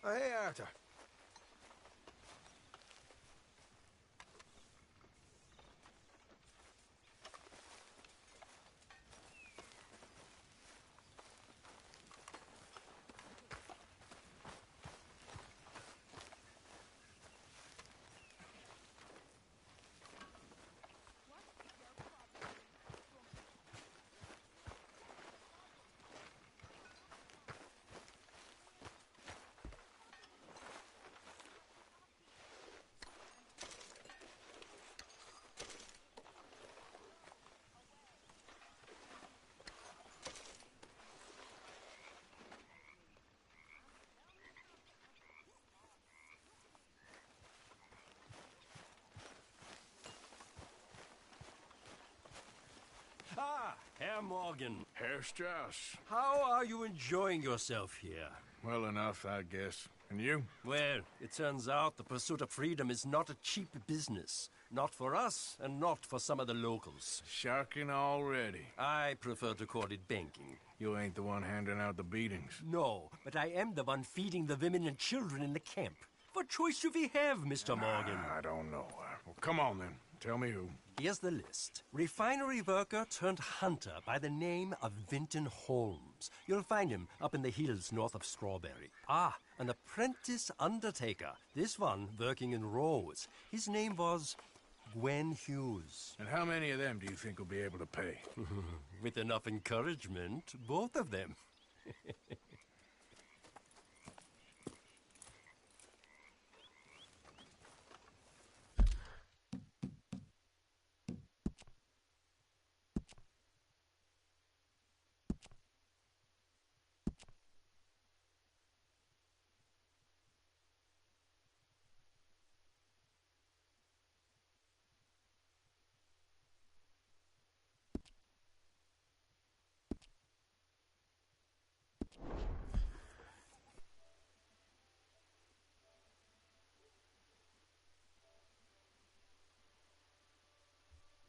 Speaker 16: Oh, hey, Arthur.
Speaker 21: Ah, Herr Morgan.
Speaker 1: Herr Strauss.
Speaker 21: How are you enjoying yourself here?
Speaker 1: Well enough, I guess. And you?
Speaker 21: Well, it turns out the pursuit of freedom is not a cheap business. Not for us, and not for some of the locals.
Speaker 1: Sharking already.
Speaker 21: I prefer to call it banking.
Speaker 1: You ain't the one handing out the beatings.
Speaker 21: No, but I am the one feeding the women and children in the camp. What choice do we have, Mr. Morgan?
Speaker 1: I don't know. Well, come on then. Tell me who.
Speaker 21: Here's the list. Refinery worker turned hunter by the name of Vinton Holmes. You'll find him up in the hills north of Strawberry. Ah, an apprentice undertaker. This one working in Rose. His name was Gwen Hughes.
Speaker 1: And how many of them do you think will be able to pay?
Speaker 21: With enough encouragement, both of them.